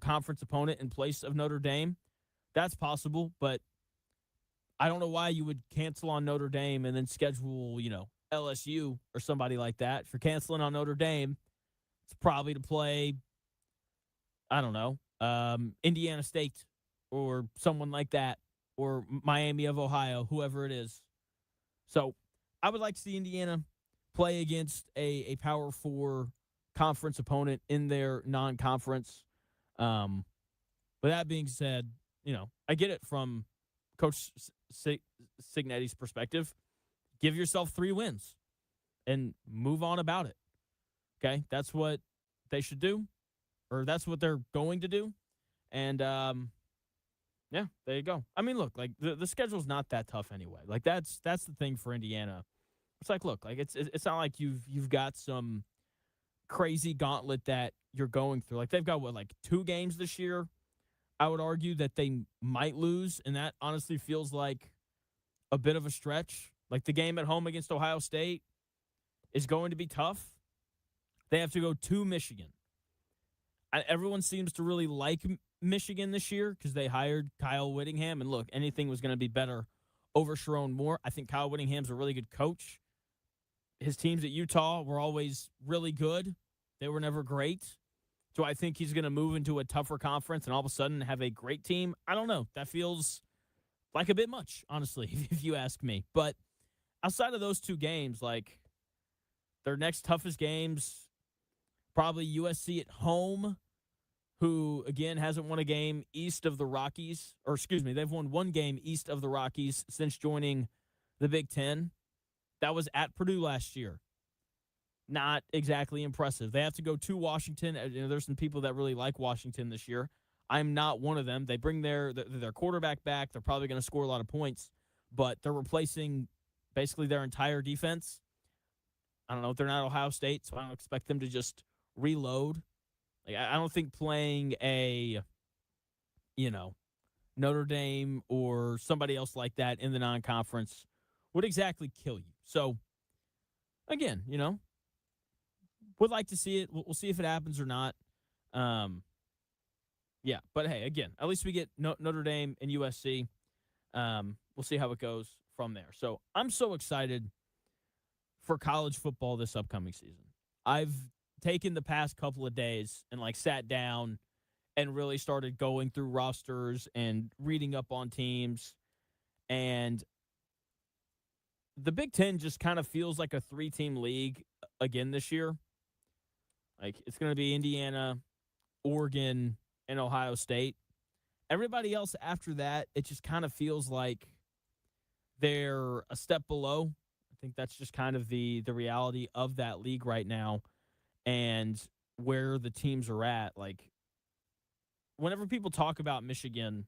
conference opponent in place of Notre Dame. That's possible, but I don't know why you would cancel on Notre Dame and then schedule, LSU or somebody like that. If you're canceling on Notre Dame, it's probably to play, I don't know, Indiana State or someone like that, or Miami of Ohio, whoever it is. So I would like to see Indiana play against a Power 4 conference opponent in their non-conference. But that being said, I get it from Coach Cignetti's perspective. Give yourself 3 wins and move on about it. Okay? That's what they should do, or that's what they're going to do. And, yeah, there you go. I mean, look, like the schedule's not that tough anyway. Like that's the thing for Indiana. It's like, look, like it's not like you've got some crazy gauntlet that you're going through. Like they've got 2 games this year. I would argue that they might lose, and that honestly feels like a bit of a stretch. Like the game at home against Ohio State is going to be tough. They have to go to Michigan. Everyone seems to really like Michigan this year because they hired Kyle Whittingham. And look, anything was going to be better over Sharon Moore. I think Kyle Whittingham's a really good coach. His teams at Utah were always really good. They were never great. Do I think he's going to move into a tougher conference and all of a sudden have a great team? I don't know. That feels like a bit much, honestly, if you ask me. But outside of those 2 games, like their next toughest games, probably USC at home, who, again, hasn't won a game east of the Rockies. Or, excuse me, they've won 1 game east of the Rockies since joining the Big Ten. That was at Purdue last year. Not exactly impressive. They have to go to Washington. There's some people that really like Washington this year. I'm not one of them. They bring their quarterback back. They're probably going to score a lot of points, but they're replacing basically their entire defense. I don't know. They're not Ohio State, so I don't expect them to just reload. Like I don't think playing a, Notre Dame or somebody else like that in the non-conference would exactly kill you. So, again, would like to see it. We'll see if it happens or not. Yeah, but hey, again, at least we get Notre Dame and USC. We'll see how it goes from there. So I'm so excited for college football this upcoming season. I've taken the past couple of days and sat down and really started going through rosters and reading up on teams. And the Big Ten just kind of feels like a 3-team league again this year. Like it's going to be Indiana, Oregon, and Ohio State. Everybody else after that, it just kind of feels like they're a step below. I think that's just kind of the reality of that league right now and where the teams are at. Like whenever people talk about Michigan,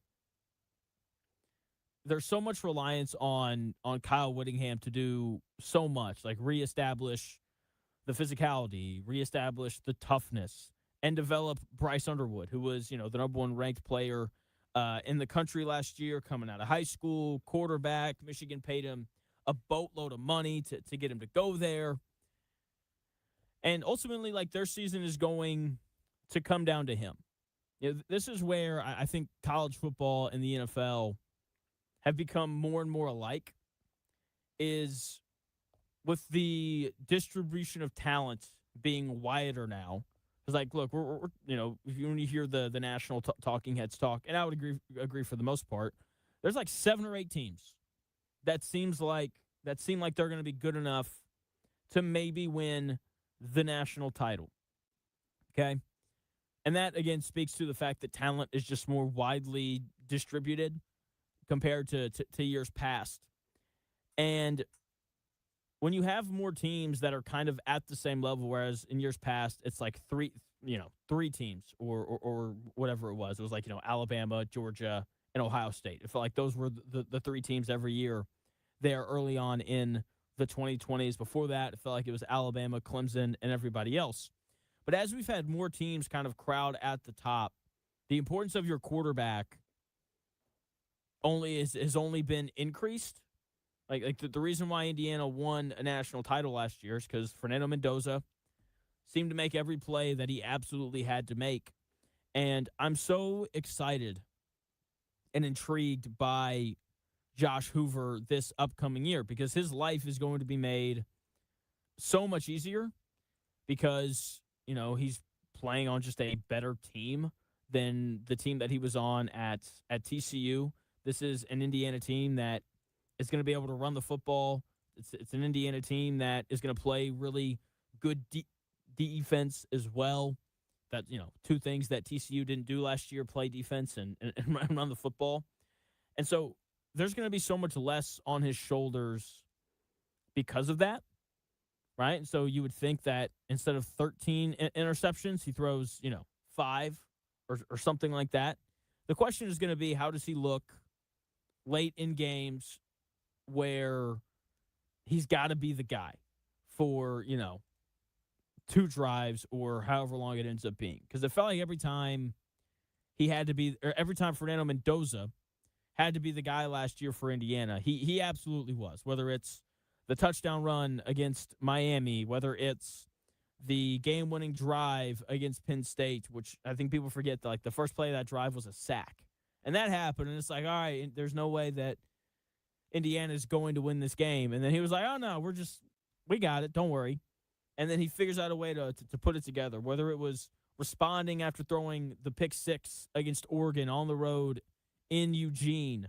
there's so much reliance on Kyle Whittingham to do so much, like reestablish the physicality, reestablish the toughness, and develop Bryce Underwood, who was, the number 1 ranked player in the country last year, coming out of high school, quarterback. Michigan paid him a boatload of money to get him to go there. And ultimately, like, their season is going to come down to him. You know, this is where I think college football and the NFL have become more and more alike, is with the distribution of talent being wider now. It's like, look, we're you know, when you hear the national talking heads talk, and I would agree for the most part, there's like 7 or 8 teams that seem like they're going to be good enough to maybe win the national title. Okay? And that, again, speaks to the fact that talent is just more widely distributed compared to years past. And when you have more teams that are kind of at the same level, whereas in years past, it's like 3 teams or whatever it was. It was like, Alabama, Georgia, and Ohio State. It felt like those were the 3 teams every year there early on in the 2020s. Before that, it felt like it was Alabama, Clemson, and everybody else. But as we've had more teams kind of crowd at the top, the importance of your quarterback has only been increased. Like the reason why Indiana won a national title last year is because Fernando Mendoza seemed to make every play that he absolutely had to make. And I'm so excited and intrigued by Josh Hoover this upcoming year because his life is going to be made so much easier because, he's playing on just a better team than the team that he was on at TCU. This is an Indiana team that is going to be able to run the football. It's an Indiana team that is going to play really good defense as well. That, 2 things that TCU didn't do last year, play defense and run the football. And so there's going to be so much less on his shoulders because of that, right? So you would think that instead of 13 interceptions, he throws, 5 or something like that. The question is going to be, how does he look late in games where he's got to be the guy for, 2 drives or however long it ends up being. Because it felt like every time Fernando Mendoza had to be the guy last year for Indiana, he absolutely was. Whether it's the touchdown run against Miami, whether it's the game-winning drive against Penn State, which I think people forget that, like, the first play of that drive was a sack. And that happened, and it's like, all right, there's no way that Indiana is going to win this game. And then he was like, oh, no, we got it, don't worry. And then he figures out a way to put it together, whether it was responding after throwing the pick 6 against Oregon on the road in Eugene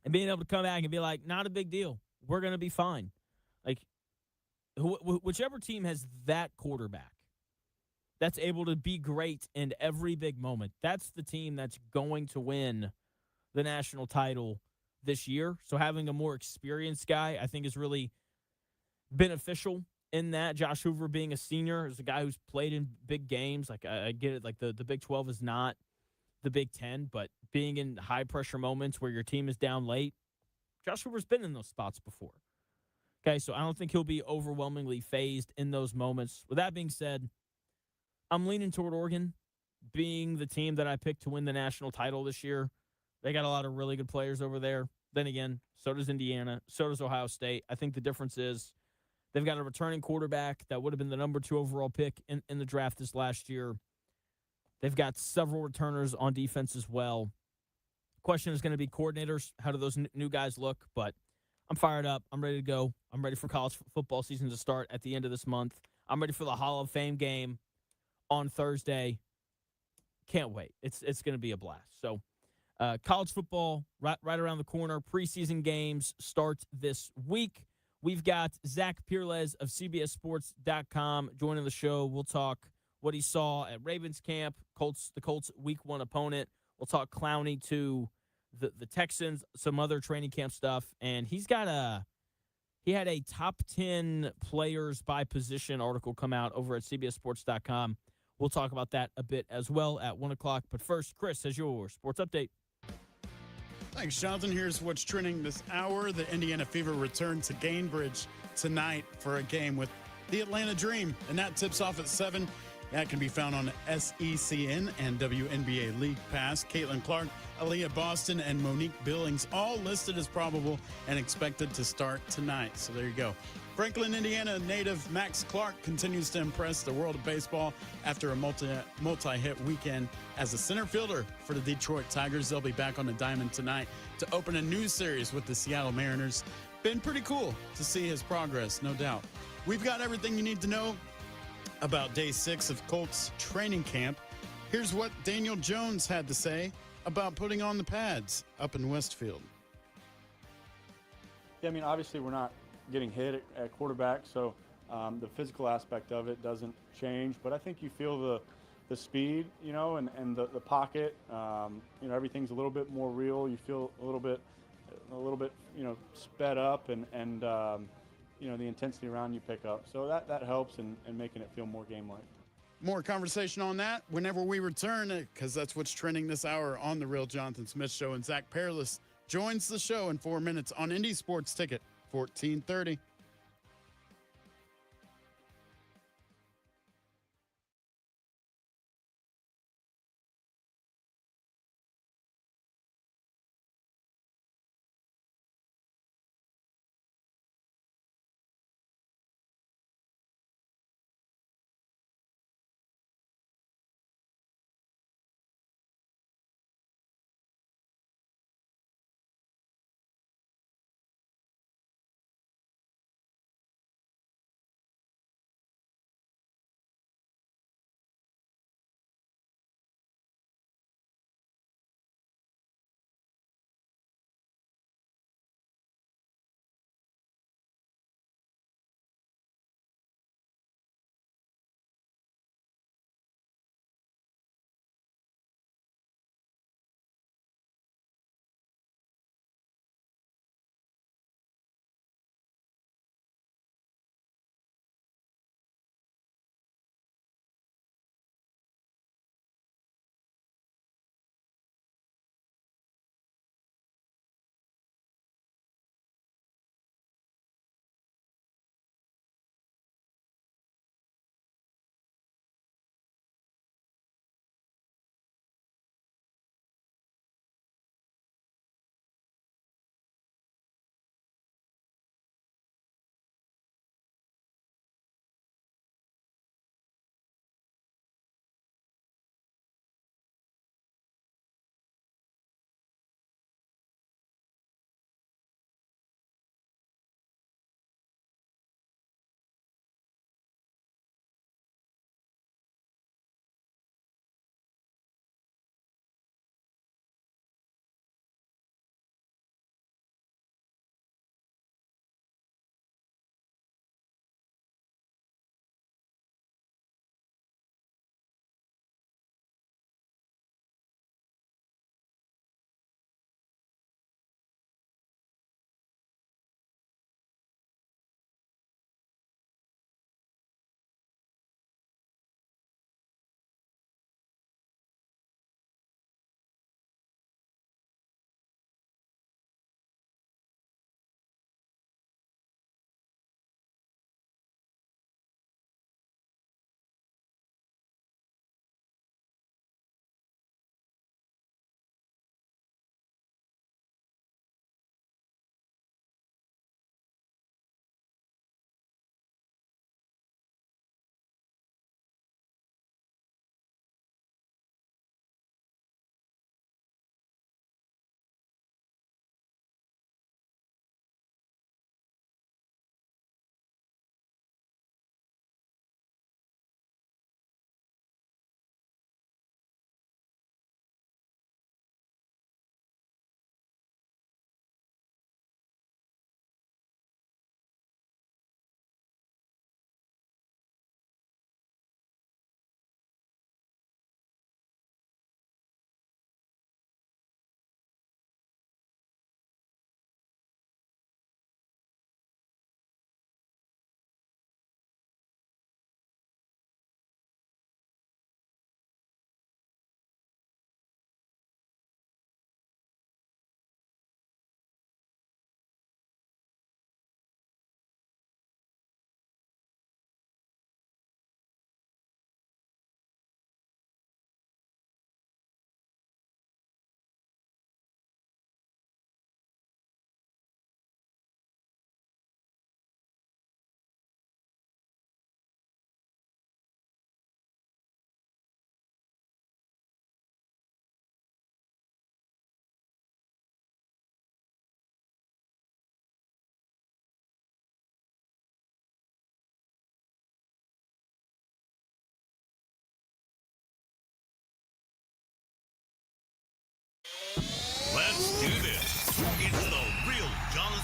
and being able to come back and be like, not a big deal. We're going to be fine. Like, whichever team has that quarterback that's able to be great in every big moment, that's the team that's going to win the national title this year. So having a more experienced guy, I think, is really beneficial in that. Josh Hoover being a senior is a guy who's played in big games. Like, I get it. Like, the Big 12 is not the Big 10, but being in high-pressure moments where your team is down late, Josh Hoover's been in those spots before. Okay, so I don't think he'll be overwhelmingly phased in those moments. With that being said, I'm leaning toward Oregon being the team that I picked to win the national title this year. They got a lot of really good players over there. Then again, so does Indiana, so does Ohio State. I think the difference is they've got a returning quarterback that would have been the number 2 overall pick in the draft this last year. They've got several returners on defense as well. Question is going to be coordinators. How do those new guys look? But I'm fired up. I'm ready to go. I'm ready for college football season to start at the end of this month. I'm ready for the Hall of Fame game on Thursday. Can't wait. It's going to be a blast. So college football right around the corner. Preseason games start this week. We've got Zach Pereles of CBSSports.com joining the show. We'll talk what he saw at Ravens camp, the Colts Week 1 opponent. We'll talk Clowney to the Texans, some other training camp stuff, and he had a top 10 players by position article come out over at CBSSports.com. We'll talk about that a bit as well at 1 o'clock. But first, Chris has your sports update. Thanks, Jonathan. Here's what's trending this hour. The Indiana Fever return to Gainbridge tonight for a game with the Atlanta Dream, and that tips off at 7. That can be found on SECN and WNBA League Pass. Caitlin Clark, Aaliyah Boston, and Monique Billings all listed as probable and expected to start tonight. So there you go. Franklin, Indiana native Max Clark continues to impress the world of baseball after a multi-hit weekend as a center fielder for the Detroit Tigers. They'll be back on the diamond tonight to open a new series with the Seattle Mariners. Been pretty cool to see his progress, no doubt. We've got everything you need to know about day 6 of Colts training camp. Here's what Daniel Jones had to say about putting on the pads up in Westfield. Yeah, I mean, obviously we're not getting hit at quarterback, so the physical aspect of it doesn't change. But I think you feel the speed, and the pocket. Everything's a little bit more real. You feel a little bit, sped up, and the intensity around you pick up. So that helps in making it feel more game-like. More conversation on that whenever we return, because that's what's trending this hour on The Real Jonathan Smith Show. And Zach Pereles joins the show in 4 minutes on Indy Sports Ticket, 1430.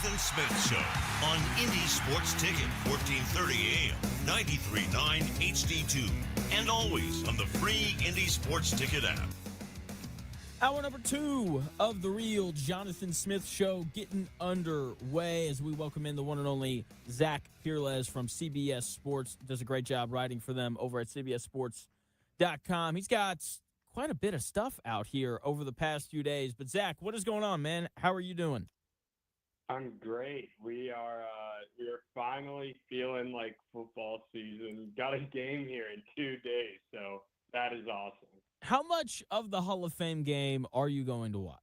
Jonathan Smith Show on Indy Sports Ticket, 1430 AM, 93.9 HD2, and always on the free Indy Sports Ticket app. Hour number 2 of the real Jonathan Smith Show getting underway as we welcome in the one and only Zach Pereles from CBS Sports. Does a great job writing for them over at CBSSports.com. He's got quite a bit of stuff out here over the past few days. But, Zach, what is going on, man? How are you doing? I'm great. We are finally feeling like football season. Got a game here in 2 days, so that is awesome. How much of the Hall of Fame game are you going to watch?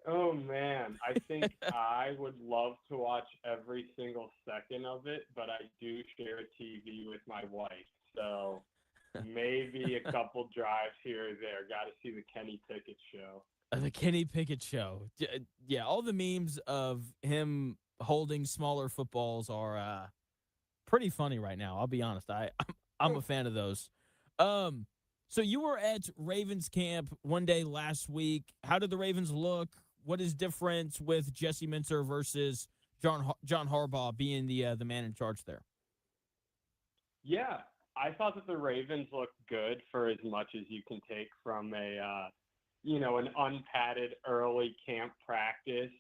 Oh, man. I think I would love to watch every single second of it, but I do share a TV with my wife. So maybe a couple drives here or there. Got to see the Kenny Pickett show. The Kenny Pickett show. Yeah, all the memes of him holding smaller footballs are pretty funny right now. I'll be honest. I'm a fan of those. So you were at Ravens camp one day last week. How did the Ravens look? What is different with Jesse Minter versus John Harbaugh being the man in charge there? Yeah, I thought that the Ravens looked good for as much as you can take from an unpadded early camp practice.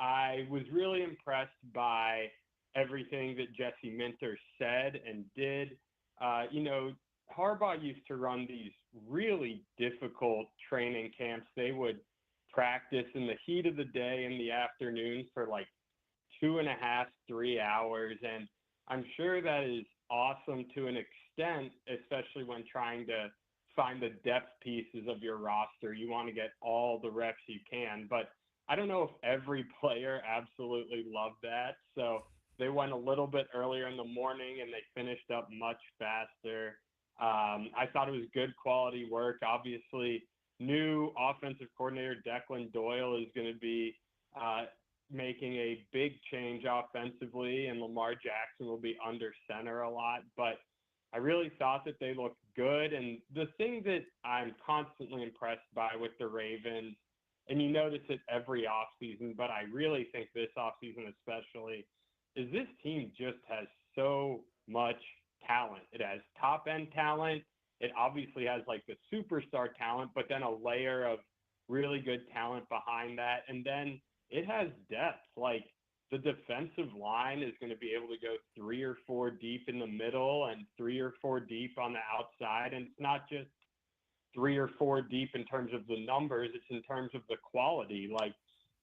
I was really impressed by everything that Jesse Minter said and did. Harbaugh used to run these really difficult training camps. They would practice in the heat of the day in the afternoon for like 2.5, 3 hours. And I'm sure that is awesome to an extent, especially when trying to find the depth pieces of your roster. You want to get all the reps you can, but I don't know if every player absolutely loved that. So they went a little bit earlier in the morning and they finished up much faster. I thought it was good quality work. Obviously, new offensive coordinator Declan Doyle is going to be making a big change offensively, and Lamar Jackson will be under center a lot. But I really thought that they looked good. And the thing that I'm constantly impressed by with the Ravens, and you notice it every offseason, but I really think this offseason especially, is this team just has so much talent. It has top-end talent. It obviously has like the superstar talent, but then a layer of really good talent behind that. And then it has depth. Like the defensive line is going to be able to go 3 or 4 deep in the middle and 3 or 4 deep on the outside. And it's not just 3 or 4 deep in terms of the numbers. It's in terms of the quality. Like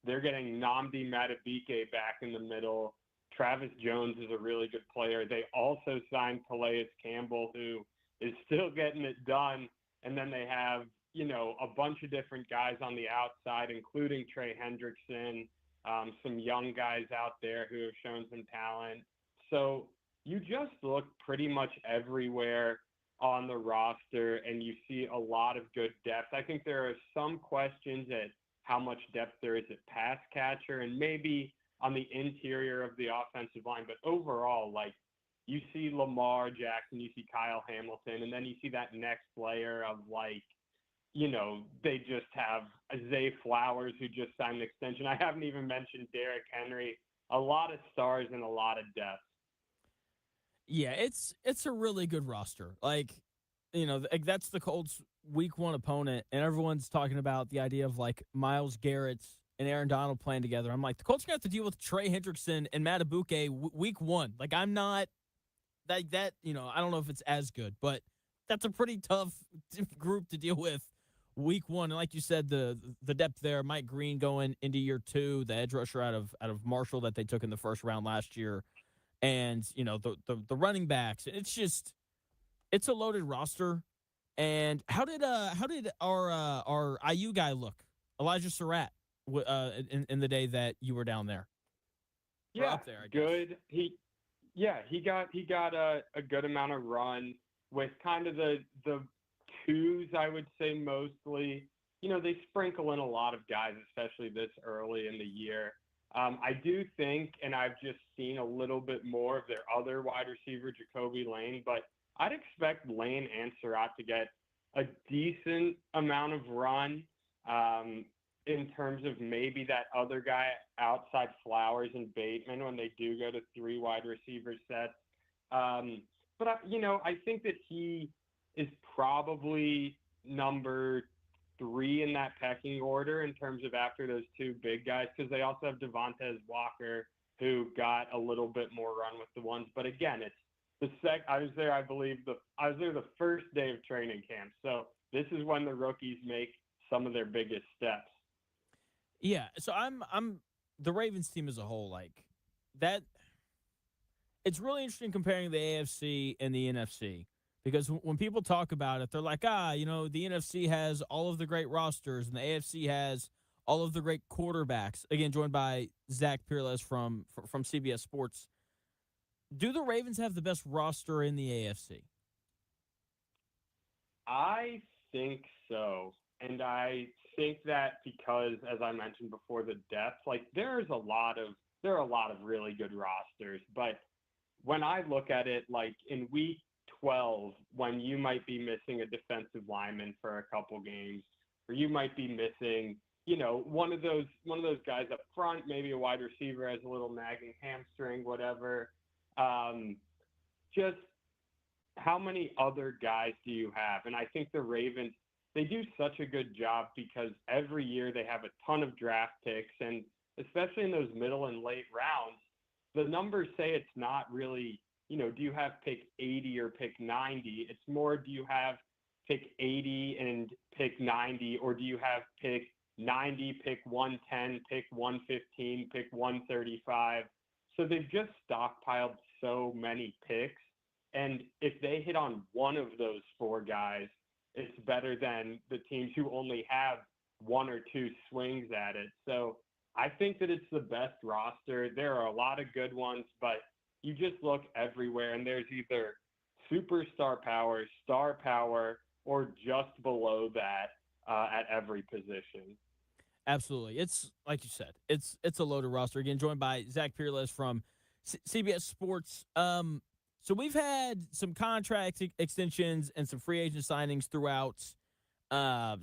they're getting Nnamdi Madubuike back in the middle. Travis Jones is a really good player. They also signed Calais Campbell, who is still getting it done. And then they have, a bunch of different guys on the outside, including Trey Hendrickson, some young guys out there who have shown some talent. So you just look pretty much everywhere on the roster, and you see a lot of good depth. I think there are some questions at how much depth there is at pass catcher and maybe on the interior of the offensive line. But overall, like, you see Lamar Jackson, you see Kyle Hamilton, and then you see that next layer of, like, they just have Zay Flowers, who just signed an extension. I haven't even mentioned Derrick Henry. A lot of stars and a lot of depth. Yeah, it's a really good roster. Like, that's the Colts' week 1 opponent, and everyone's talking about the idea of, like, Myles Garrett and Aaron Donald playing together. I'm like, the Colts are going to have to deal with Trey Hendrickson and Madubuike week 1. Like, I'm not like that, I don't know if it's as good, but that's a pretty tough group to deal with week 1. And like you said, the depth there, Mike Green going into year 2, the edge rusher out of Marshall that they took in the first round last year. And, the running backs, it's a loaded roster. And how did our IU guy look? Elijah Surratt. In the day that you were down there? Yeah, up there, I guess. Good. He got a good amount of run with kind of the twos, I would say mostly. They sprinkle in a lot of guys, especially this early in the year. I do think, and I've just seen a little bit more of their other wide receiver, Jacoby Lane, but I'd expect Lane and Surratt to get a decent amount of run. in terms of maybe that other guy outside Flowers and Bateman when they do go to 3 wide receiver sets. But I think that he is probably number 3 in that pecking order in terms of after those 2 big guys, because they also have Devontae Walker, who got a little bit more run with the ones. But again, it's I was there, I believe I was there the first day of training camp. So this is when the rookies make some of their biggest steps. Yeah, so I'm the Ravens team as a whole, like that. It's really interesting comparing the AFC and the NFC, because when people talk about it, they're like, the NFC has all of the great rosters and the AFC has all of the great quarterbacks. Again, joined by Zach Pereles from CBS Sports. Do the Ravens have the best roster in the AFC? I think so. And I think that because, as I mentioned before, the depth, like there are a lot of really good rosters. But when I look at it, like in week 12, when you might be missing a defensive lineman for a couple games, or you might be missing, one of those guys up front, maybe a wide receiver has a little nagging hamstring, whatever. Just how many other guys do you have? And I think the Ravens, they do such a good job because every year they have a ton of draft picks, and especially in those middle and late rounds, the numbers say it's not really, do you have pick 80 or pick 90? It's more, do you have pick 80 and pick 90, or do you have pick 90, pick 110, pick 115, pick 135? So they've just stockpiled so many picks. And if they hit on one of those 4 guys, it's better than the teams who only have 1 or 2 swings at it. So I think that it's the best roster. There are a lot of good ones, but you just look everywhere and there's either superstar power, star power, or just below that at every position. Absolutely. It's like you said, it's a loaded roster. Again, joined by Zach Pereles from CBS Sports. So we've had some contract extensions and some free agent signings throughout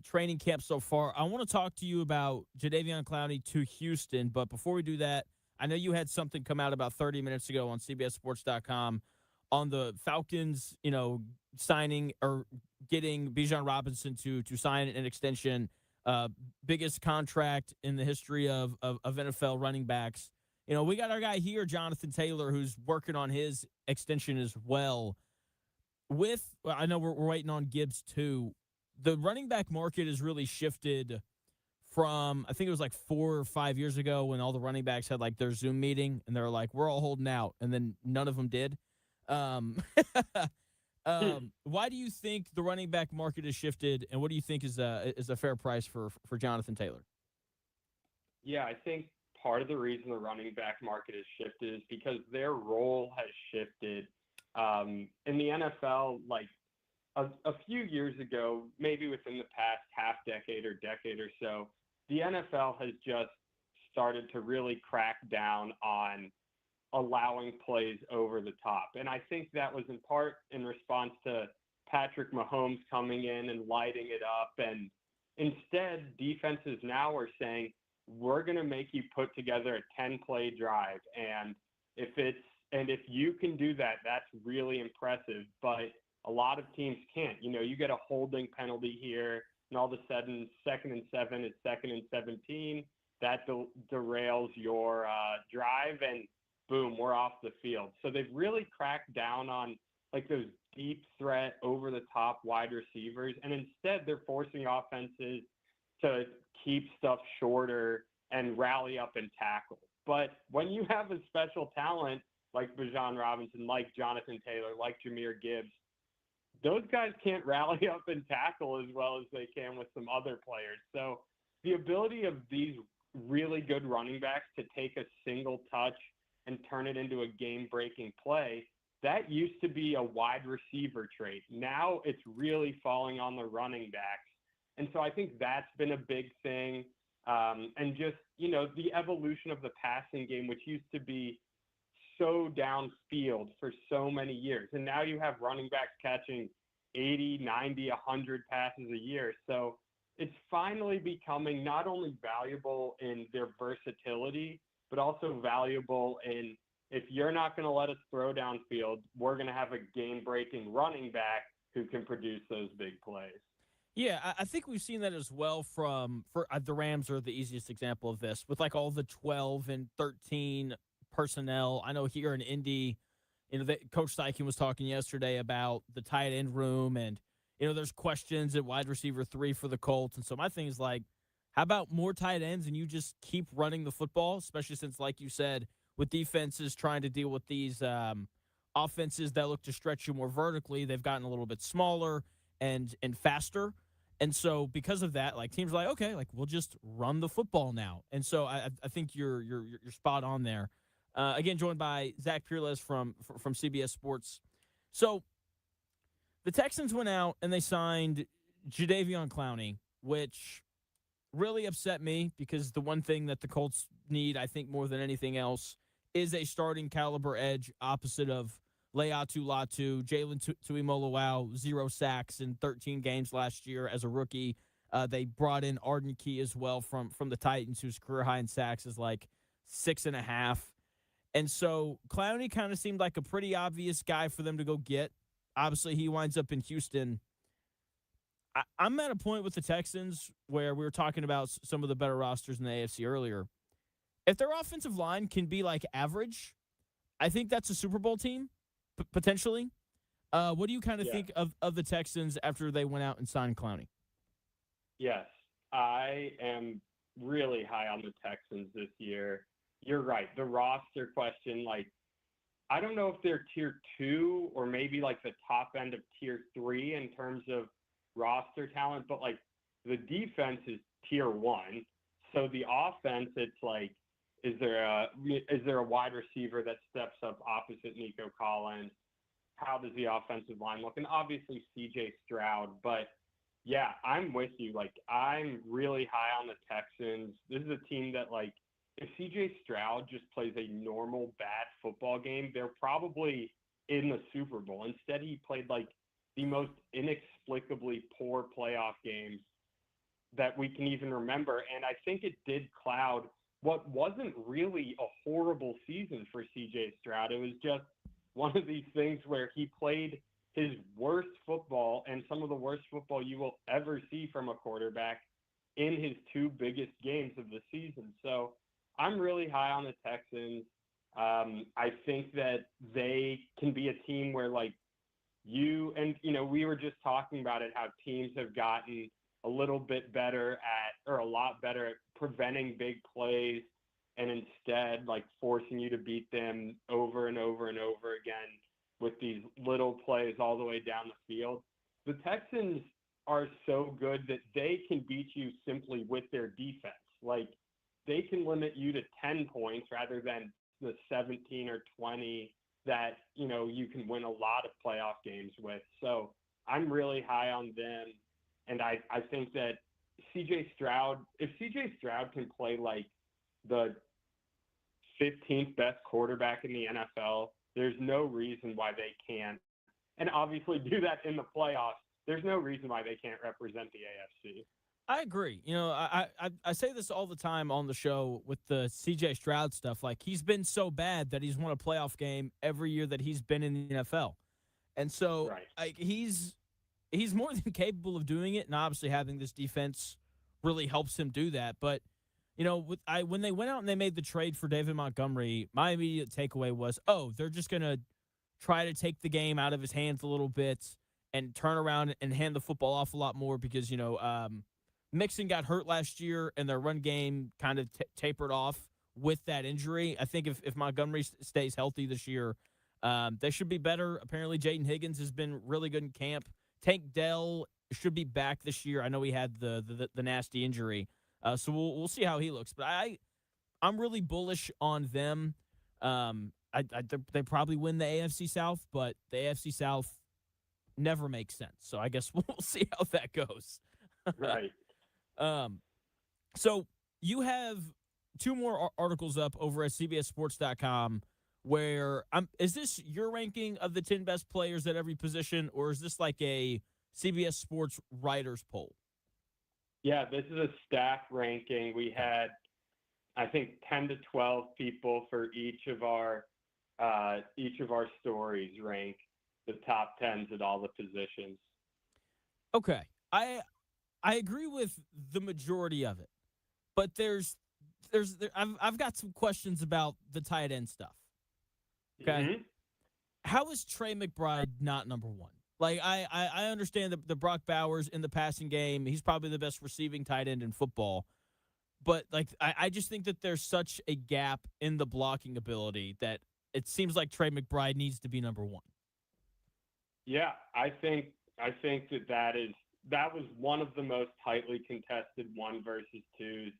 training camp so far. I want to talk to you about Jadeveon Clowney to Houston, but before we do that, I know you had something come out about 30 minutes ago on CBSSports.com on the Falcons, signing or getting Bijan Robinson to sign an extension. Biggest contract in the history of NFL running backs. We got our guy here, Jonathan Taylor, who's working on his extension as well. I know we're waiting on Gibbs too. The running back market has really shifted from, I think it was like 4 or 5 years ago when all the running backs had like their Zoom meeting and they're like, we're all holding out, and then none of them did. Why do you think the running back market has shifted, and what do you think is a fair price for Jonathan Taylor? Yeah, I think part of the reason the running back market has shifted is because their role has shifted. In the NFL, like a few years ago, maybe within the past half decade or decade or so, the NFL has just started to really crack down on allowing plays over the top. And I think that was in part in response to Patrick Mahomes coming in and lighting it up. And instead, defenses now are saying, we're going to make you put together a 10-play drive. And if you can do that, that's really impressive. But a lot of teams can't. You get a holding penalty here, and all of a sudden, 2nd and 7 is 2nd and 17. That derails your drive, and boom, we're off the field. So they've really cracked down on like those deep threat, over-the-top wide receivers, and instead they're forcing offenses to keep stuff shorter and rally up and tackle. But when you have a special talent like Bijan Robinson, like Jonathan Taylor, like Jahmyr Gibbs, those guys can't rally up and tackle as well as they can with some other players. So the ability of these really good running backs to take a single touch and turn it into a game-breaking play, that used to be a wide receiver trait. Now it's really falling on the running backs. And so I think that's been a big thing. And just, the evolution of the passing game, which used to be so downfield for so many years. And now you have running backs catching 80, 90, 100 passes a year. So it's finally becoming not only valuable in their versatility, but also valuable in if you're not going to let us throw downfield, we're going to have a game-breaking running back who can produce those big plays. Yeah, I think we've seen that as well for the Rams are the easiest example of this with like all the 12 and 13 personnel. I know here in Indy, Coach Steichen was talking yesterday about the tight end room, and there's questions at wide receiver 3 for the Colts. And so my thing is like, how about more tight ends and you just keep running the football, especially since, like you said, with defenses trying to deal with these offenses that look to stretch you more vertically, they've gotten a little bit smaller and faster. And so because of that, like teams are like, okay, like we'll just run the football now. And so I think you're spot on there. Again, joined by Zach Pereles from CBS Sports. So the Texans went out and they signed Jadeveon Clowney, which really upset me because the one thing that the Colts need, I think, more than anything else, is a starting caliber edge opposite of Leatu Latu. Jalen Tuimoloau, 0 sacks in 13 games last year as a rookie. They brought in Arden Key as well from the Titans, whose career high in sacks is like 6.5. And so Clowney kind of seemed like a pretty obvious guy for them to go get. Obviously, he winds up in Houston. I'm at a point with the Texans where we were talking about some of the better rosters in the AFC earlier. If their offensive line can be like average, I think that's a Super Bowl team, potentially. What do you kind of think of the Texans after they went out and signed Clowney? Yes, I am really high on the Texans this year. You're right. The roster question, like, I don't know if they're tier 2 or maybe like the top end of tier 3 in terms of roster talent, but like the defense is tier 1. So the offense, it's like, is there a wide receiver that steps up opposite Nico Collins? How does the offensive line look? And obviously CJ Stroud, but yeah, I'm with you. Like, I'm really high on the Texans. This is a team that, like, if CJ Stroud just plays a normal bad football game, they're probably in the Super Bowl. Instead, he played like the most inexplicably poor playoff games that we can even remember. And I think it did cloud what wasn't really a horrible season for CJ Stroud. It was just one of these things where he played his worst football and some of the worst football you will ever see from a quarterback in his 2 biggest games of the season. So I'm really high on the Texans. I think that they can be a team where, like, we were just talking about it, how teams have gotten a little bit better or a lot better at preventing big plays and instead, like, forcing you to beat them over and over and over again with these little plays all the way down the field. The Texans are so good that they can beat you simply with their defense. Like, they can limit you to 10 points rather than the 17 or 20 that, you can win a lot of playoff games with. So I'm really high on them. And I think that if CJ Stroud can play like the 15th best quarterback in the NFL, there's no reason why they can't. And obviously do that in the playoffs. There's no reason why they can't represent the AFC. I agree. I say this all the time on the show with the CJ Stroud stuff. Like, he's been so bad that he's won a playoff game every year that he's been in the NFL. And so he's more than capable of doing it. And obviously having this defense really helps him do that. But, when they went out and they made the trade for David Montgomery, my immediate takeaway was, they're just going to try to take the game out of his hands a little bit and turn around and hand the football off a lot more because, Mixon got hurt last year, and their run game kind of tapered off with that injury. I think if Montgomery stays healthy this year, they should be better. Apparently, Jaden Higgins has been really good in camp. Tank Dell should be back this year. I know he had the nasty injury, so we'll see how he looks. But I'm really bullish on them. They probably win the AFC South, but the AFC South never makes sense. So I guess we'll see how that goes. Right. So you have 2 more articles up over at CBSSports.com where is this your ranking of the 10 best players at every position, or is this like a CBS Sports writers poll? Yeah, this is a staff ranking. We had, I think, 10 to 12 people for each of our stories rank the top 10s at all the positions. Okay. I agree with the majority of it, but I've got some questions about the tight end stuff. Okay. Mm-hmm. How is Trey McBride not number one? Like, I understand the Brock Bowers in the passing game. He's probably the best receiving tight end in football. But, like, I just think that there's such a gap in the blocking ability that it seems like Trey McBride needs to be number one. Yeah, I think that was one of the most tightly contested 1 versus 2s.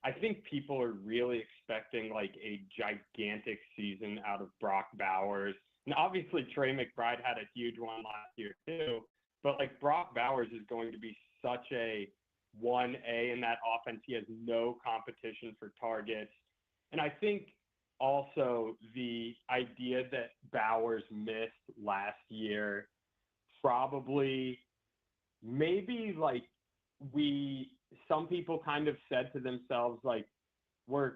I think people are really expecting like a gigantic season out of Brock Bowers. And obviously Trey McBride had a huge one last year too, but like Brock Bowers is going to be such a 1A in that offense. He has no competition for targets. And I think also the idea that Bowers missed last year probably maybe like some people kind of said to themselves like we're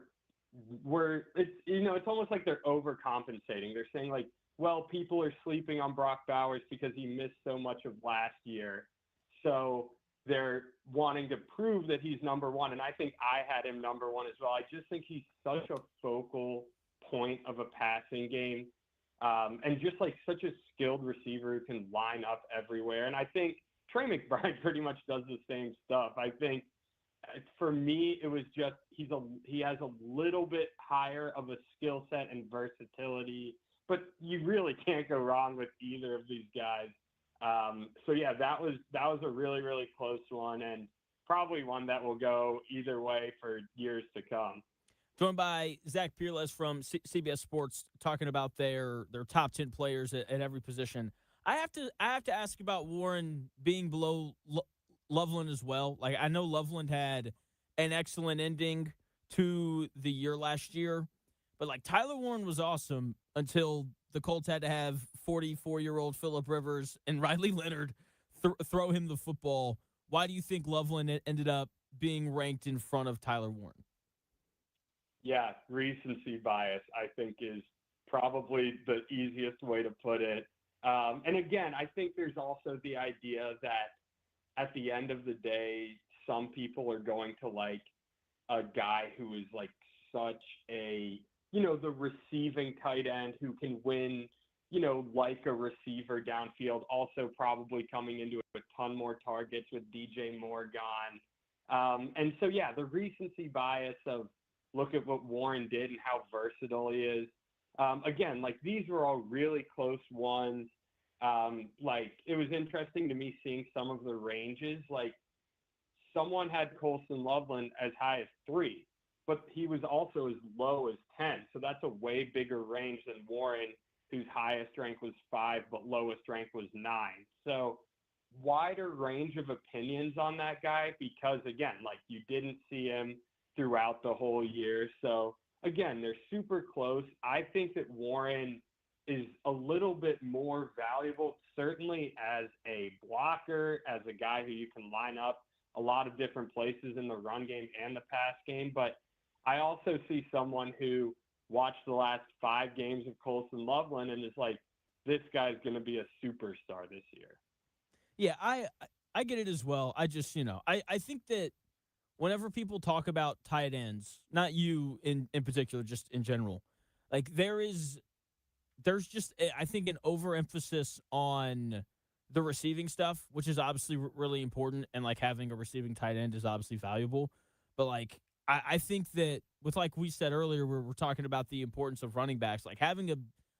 it's almost like they're overcompensating. They're saying like, well, people are sleeping on Brock Bowers because he missed so much of last year, so they're wanting to prove that he's number one. And I think I had him number one as well. I just think he's such a focal point of a passing game, and just like such a skilled receiver who can line up everywhere. And I think Trey McBride pretty much does the same stuff. I think for me, it was just he has a little bit higher of a skill set and versatility, but you really can't go wrong with either of these guys. So yeah, that was a really, really close one, and probably one that will go either way for years to come. Joined by Zach Pereles from CBS Sports, talking about their top 10 players at every position. I have to ask about Warren being below Loveland as well. Like, I know Loveland had an excellent ending to the year last year, but like Tyler Warren was awesome until the Colts had to have 44-year-old Phillip Rivers and Riley Leonard throw him the football. Why do you think Loveland ended up being ranked in front of Tyler Warren? Yeah, recency bias, I think, is probably the easiest way to put it. And again, I think there's also the idea that at the end of the day, some people are going to like a guy who is like such a, the receiving tight end who can win, like a receiver downfield, also probably coming into a ton more targets with DJ Moore gone. And so, yeah, the recency bias of look at what Warren did and how versatile he is. Again, like these were all really close ones. Like it was interesting to me seeing some of the ranges. Like someone had Colston Loveland as high as 3, but he was also as low as 10. So that's a way bigger range than Warren, whose highest rank was 5, but lowest rank was 9. So wider range of opinions on that guy because, again, like you didn't see him throughout the whole year. So, again, they're super close. I think that Warren is a little bit more valuable, certainly as a blocker, as a guy who you can line up a lot of different places in the run game and the pass game. But I also see someone who watched the last 5 games of Colston Loveland and is like, this guy's going to be a superstar this year. Yeah, I get it as well. I just, I think that whenever people talk about tight ends, not you in particular, just in general, like there's just, I think, an overemphasis on the receiving stuff, which is obviously really important. And like having a receiving tight end is obviously valuable. But like, I think that with, like we said earlier, we're talking about the importance of running backs, like having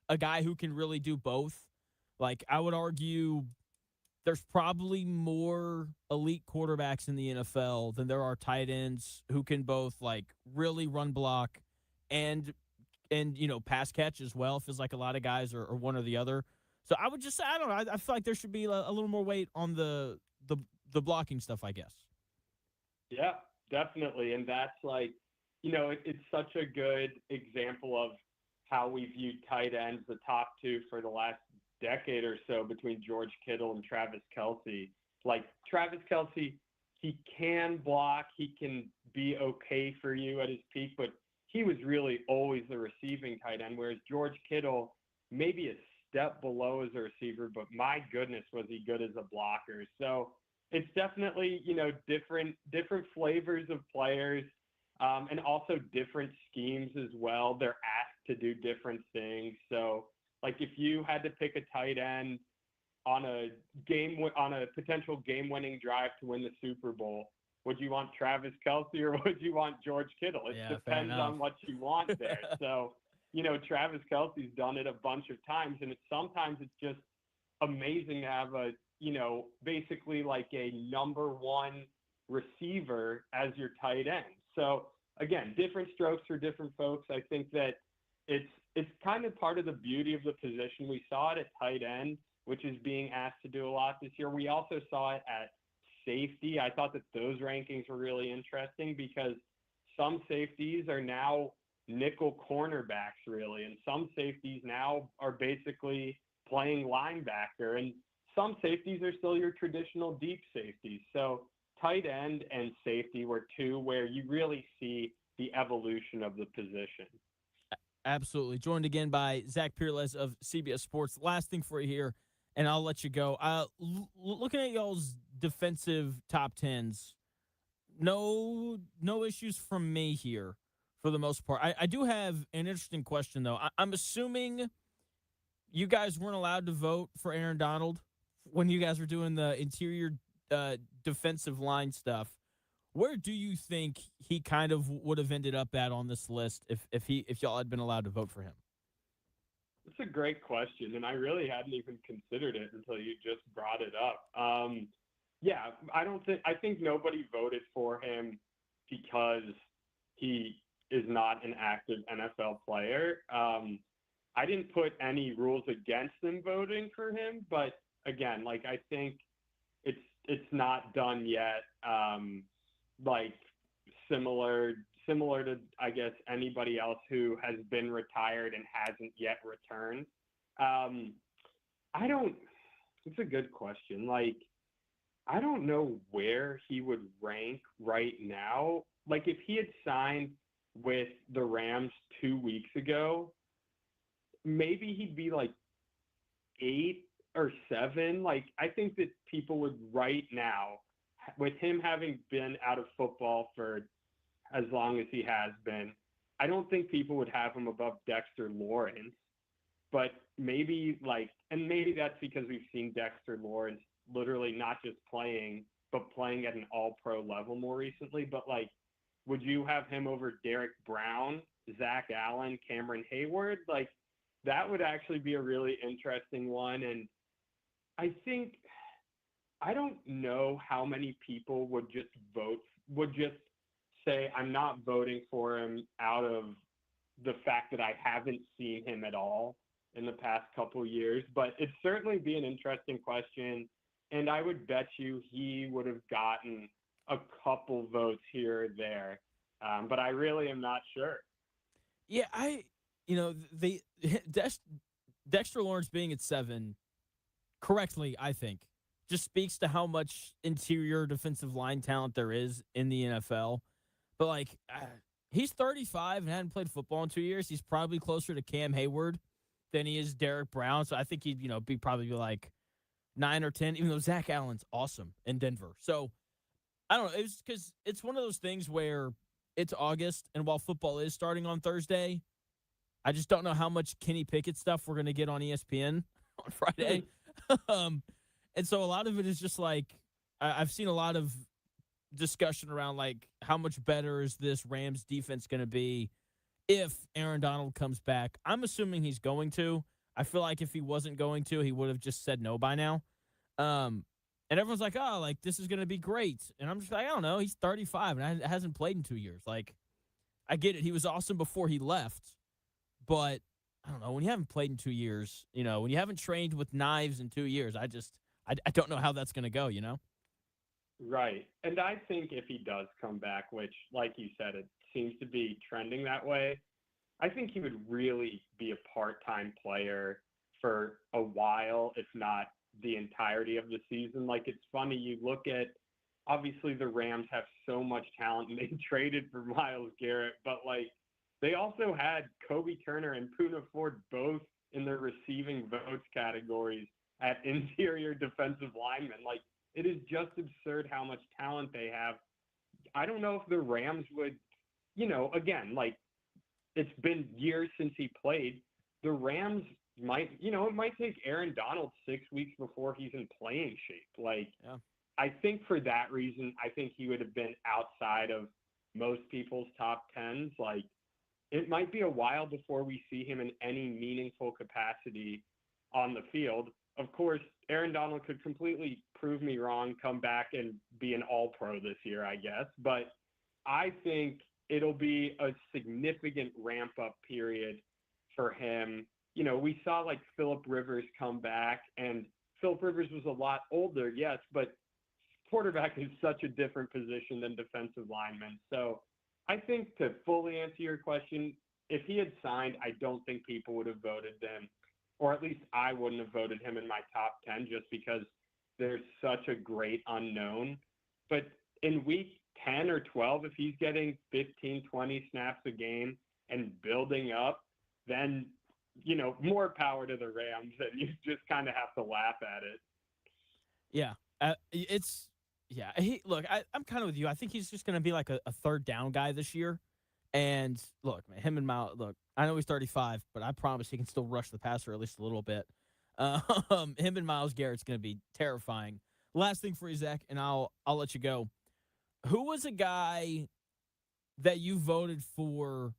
a guy who can really do both. Like I would argue there's probably more elite quarterbacks in the NFL than there are tight ends who can both like really run block and pass catch as well. It feels like a lot of guys are one or the other. So I would just say, I don't know. I feel like there should be a little more weight on the blocking stuff, I guess. Yeah, definitely. And that's like, it's such a good example of how we viewed tight ends, the top 2 for the last decade or so between George Kittle and Travis Kelce. Like Travis Kelce he can block. He can be okay for you at his peak, but he was really always the receiving tight end, whereas George Kittle, maybe a step below as a receiver, but my goodness, was he good as a blocker. So it's definitely, different flavors of players, and also different schemes as well. They're asked to do different things. So like if you had to pick a tight end on a potential game-winning drive to win the Super Bowl, would you want Travis Kelce or would you want George Kittle? It depends on what you want there. So, Travis Kelce's done it a bunch of times, and sometimes it's just amazing to have basically like a number one receiver as your tight end. So again, different strokes for different folks. I think that it's kind of part of the beauty of the position. We saw it at tight end, which is being asked to do a lot this year. We also saw it at safety. I thought that those rankings were really interesting because some safeties are now nickel cornerbacks, really, and some safeties now are basically playing linebacker, and some safeties are still your traditional deep safeties. So tight end and safety were two where you really see the evolution of the position. Absolutely. Joined again by Zach Pereles of CBS Sports. Last thing for you here, and I'll let you go. Looking at y'all's defensive top tens, no issues from me here for the most part. I do have an interesting question, though. I'm assuming you guys weren't allowed to vote for Aaron Donald when you guys were doing the interior defensive line stuff. Where do you think he kind of would have ended up at on this list if y'all had been allowed to vote for him? It's a great question, and I really hadn't even considered it until you just brought it up. I think nobody voted for him because he is not an active NFL player. I didn't put any rules against them voting for him, but again, I think it's not done yet. Similar to, I guess, anybody else who has been retired and hasn't yet returned. It's a good question. I don't know where he would rank right now. If he had signed with the Rams 2 weeks ago, maybe he'd be 8 or 7. I think that people would right now, with him having been out of football for as long as he has been, I don't think people would have him above Dexter Lawrence. But maybe and maybe that's because we've seen Dexter Lawrence literally not just playing, but playing at an all-pro level more recently. But would you have him over Derek Brown, Zach Allen, Cameron Hayward? That would actually be a really interesting one. And I don't know how many people would just say, I'm not voting for him out of the fact that I haven't seen him at all in the past couple of years, but it'd certainly be an interesting question. And I would bet you he would have gotten a couple votes here or there. But I really am not sure. Yeah, Dexter Lawrence being at 7 correctly, I think, just speaks to how much interior defensive line talent there is in the NFL. But he's 35 and hadn't played football in 2 years. He's probably closer to Cam Hayward than he is Derek Brown. So I think he'd, be probably 9 or 10, even though Zach Allen's awesome in Denver. So I don't know. It's because it's one of those things where it's August, and while football is starting on Thursday, I just don't know how much Kenny Pickett stuff we're going to get on ESPN on Friday. And so a lot of it is just I've seen a lot of discussion around how much better is this Rams defense going to be if Aaron Donald comes back. I'm assuming he's going to. I feel like if he wasn't going to, he would have just said no by now. And everyone's this is going to be great. And I'm just I don't know. He's 35 and hasn't played in 2 years. I get it. He was awesome before he left. But I don't know. When you haven't played in 2 years, when you haven't trained with knives in 2 years, I don't know how that's going to go, Right. And I think if he does come back, which, like you said, it seems to be trending that way, I think he would really be a part-time player for a while, if not the entirety of the season. It's funny, you look at obviously the Rams have so much talent and they traded for Myles Garrett, but like they also had Kobe Turner and Poona Ford both in their receiving votes categories at interior defensive linemen. Like it is just absurd how much talent they have. I don't know if the Rams would, again, like it's been years since he played. The Rams might, it might take Aaron Donald 6 weeks before he's in playing shape. Like, Yeah. I think for that reason, I think he would have been outside of most people's top 10s. Like, it might be a while before we see him in any meaningful capacity on the field. Of course, Aaron Donald could completely prove me wrong, come back and be an all-pro this year, I guess. But I think it'll be a significant ramp-up period for him. We saw like Phillip Rivers come back, and Phillip Rivers was a lot older, yes, but quarterback is such a different position than defensive lineman. So I think to fully answer your question, if he had signed, I don't think people would have voted him, or at least I wouldn't have voted him in my top 10 just because there's such a great unknown. But in week 10 or 12, if he's getting 15, 20 snaps a game and building up, then, more power to the Rams, and you just kind of have to laugh at it. Yeah. I'm kind of with you. I think he's just going to be like a third down guy this year. And look, man, him and Miles, I know he's 35, but I promise he can still rush the passer at least a little bit. Him and Myles Garrett's going to be terrifying. Last thing for you, Zach, and I'll let you go. Who was a guy that you voted for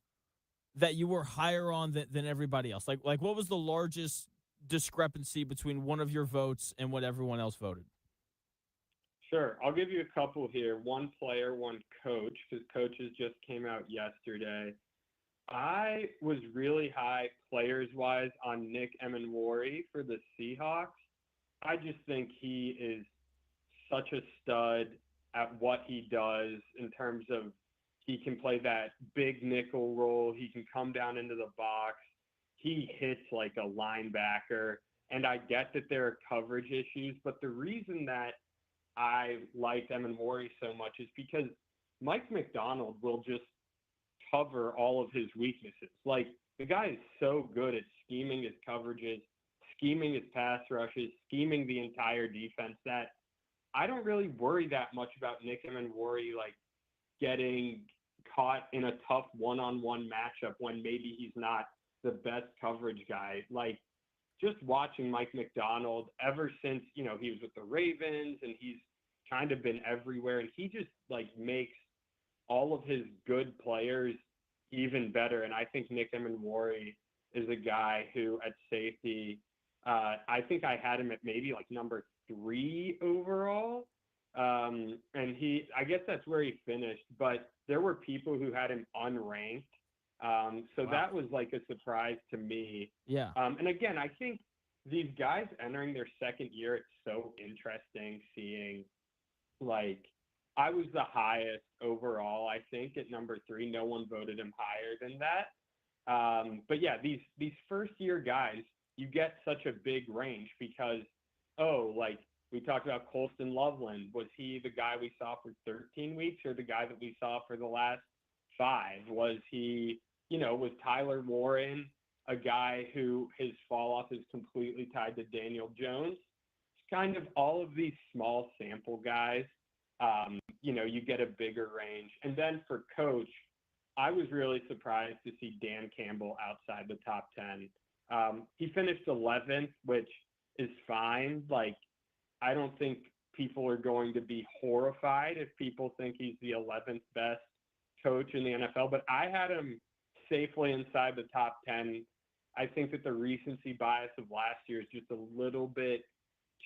that you were higher on than everybody else? Like what was the largest discrepancy between one of your votes and what everyone else voted? Sure. I'll give you a couple here. One player, one coach, because coaches just came out yesterday. I was really high players-wise on Nick Emenwari for the Seahawks. I just think he is such a stud at what he does in terms of he can play that big nickel role. He can come down into the box. He hits like a linebacker. And I get that there are coverage issues, but the reason that I liked Emenwari so much is because Mike McDonald will just cover all of his weaknesses. Like, the guy is so good at scheming his coverages, scheming his pass rushes, scheming the entire defense that I don't really worry that much about Nick Emenwari, like, getting caught in a tough one-on-one matchup when maybe he's not the best coverage guy. Like, just watching Mike McDonald ever since, he was with the Ravens and he's kind of been everywhere, and he just like makes all of his good players even better. And I think Nick Emenwari is a guy who at safety, I think I had him at maybe like number 3 overall. And I guess that's where he finished, but there were people who had him unranked. So wow. That was like a surprise to me. Yeah. And again, I think these guys entering their second year, it's so interesting seeing, like, I was the highest overall, I think, at number 3. No one voted him higher than that. But yeah, these first year guys, you get such a big range because, like we talked about Colston Loveland. Was he the guy we saw for 13 weeks or the guy that we saw for the last 5? Was he, was Tyler Warren a guy who his fall off is completely tied to Daniel Jones? It's kind of all of these small sample guys, you get a bigger range. And then for coach, I was really surprised to see Dan Campbell outside the top 10. He finished 11th, which is fine. Like, I don't think people are going to be horrified if people think he's the 11th best coach in the NFL, but I had him safely inside the top 10. I think that the recency bias of last year is just a little bit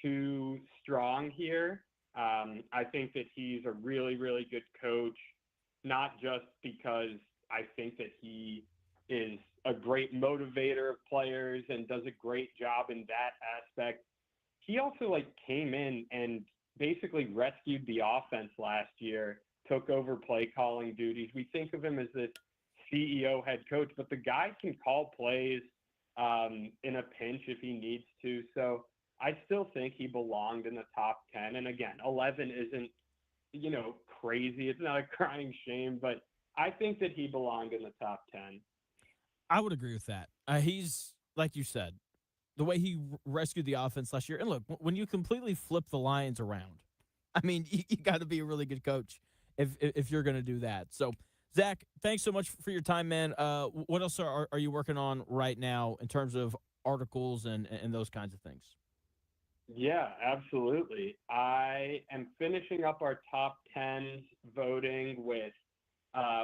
too strong here. I think that he's a really, really good coach, not just because I think that he is a great motivator of players and does a great job in that aspect. He also came in and basically rescued the offense last year, took over play calling duties. We think of him as this CEO head coach, but the guy can call plays in a pinch if he needs to. So I still think he belonged in the top 10. And again, 11 isn't crazy. It's not a crying shame, but I think that he belonged in the top 10. I would agree with that. He's, like you said, the way he rescued the offense last year. And look, when you completely flip the Lions around, I mean, you got to be a really good coach if you're going to do that. So, Zach, thanks so much for your time, man. What else are you working on right now in terms of articles and those kinds of things? Yeah, absolutely. I am finishing up our top 10 voting with,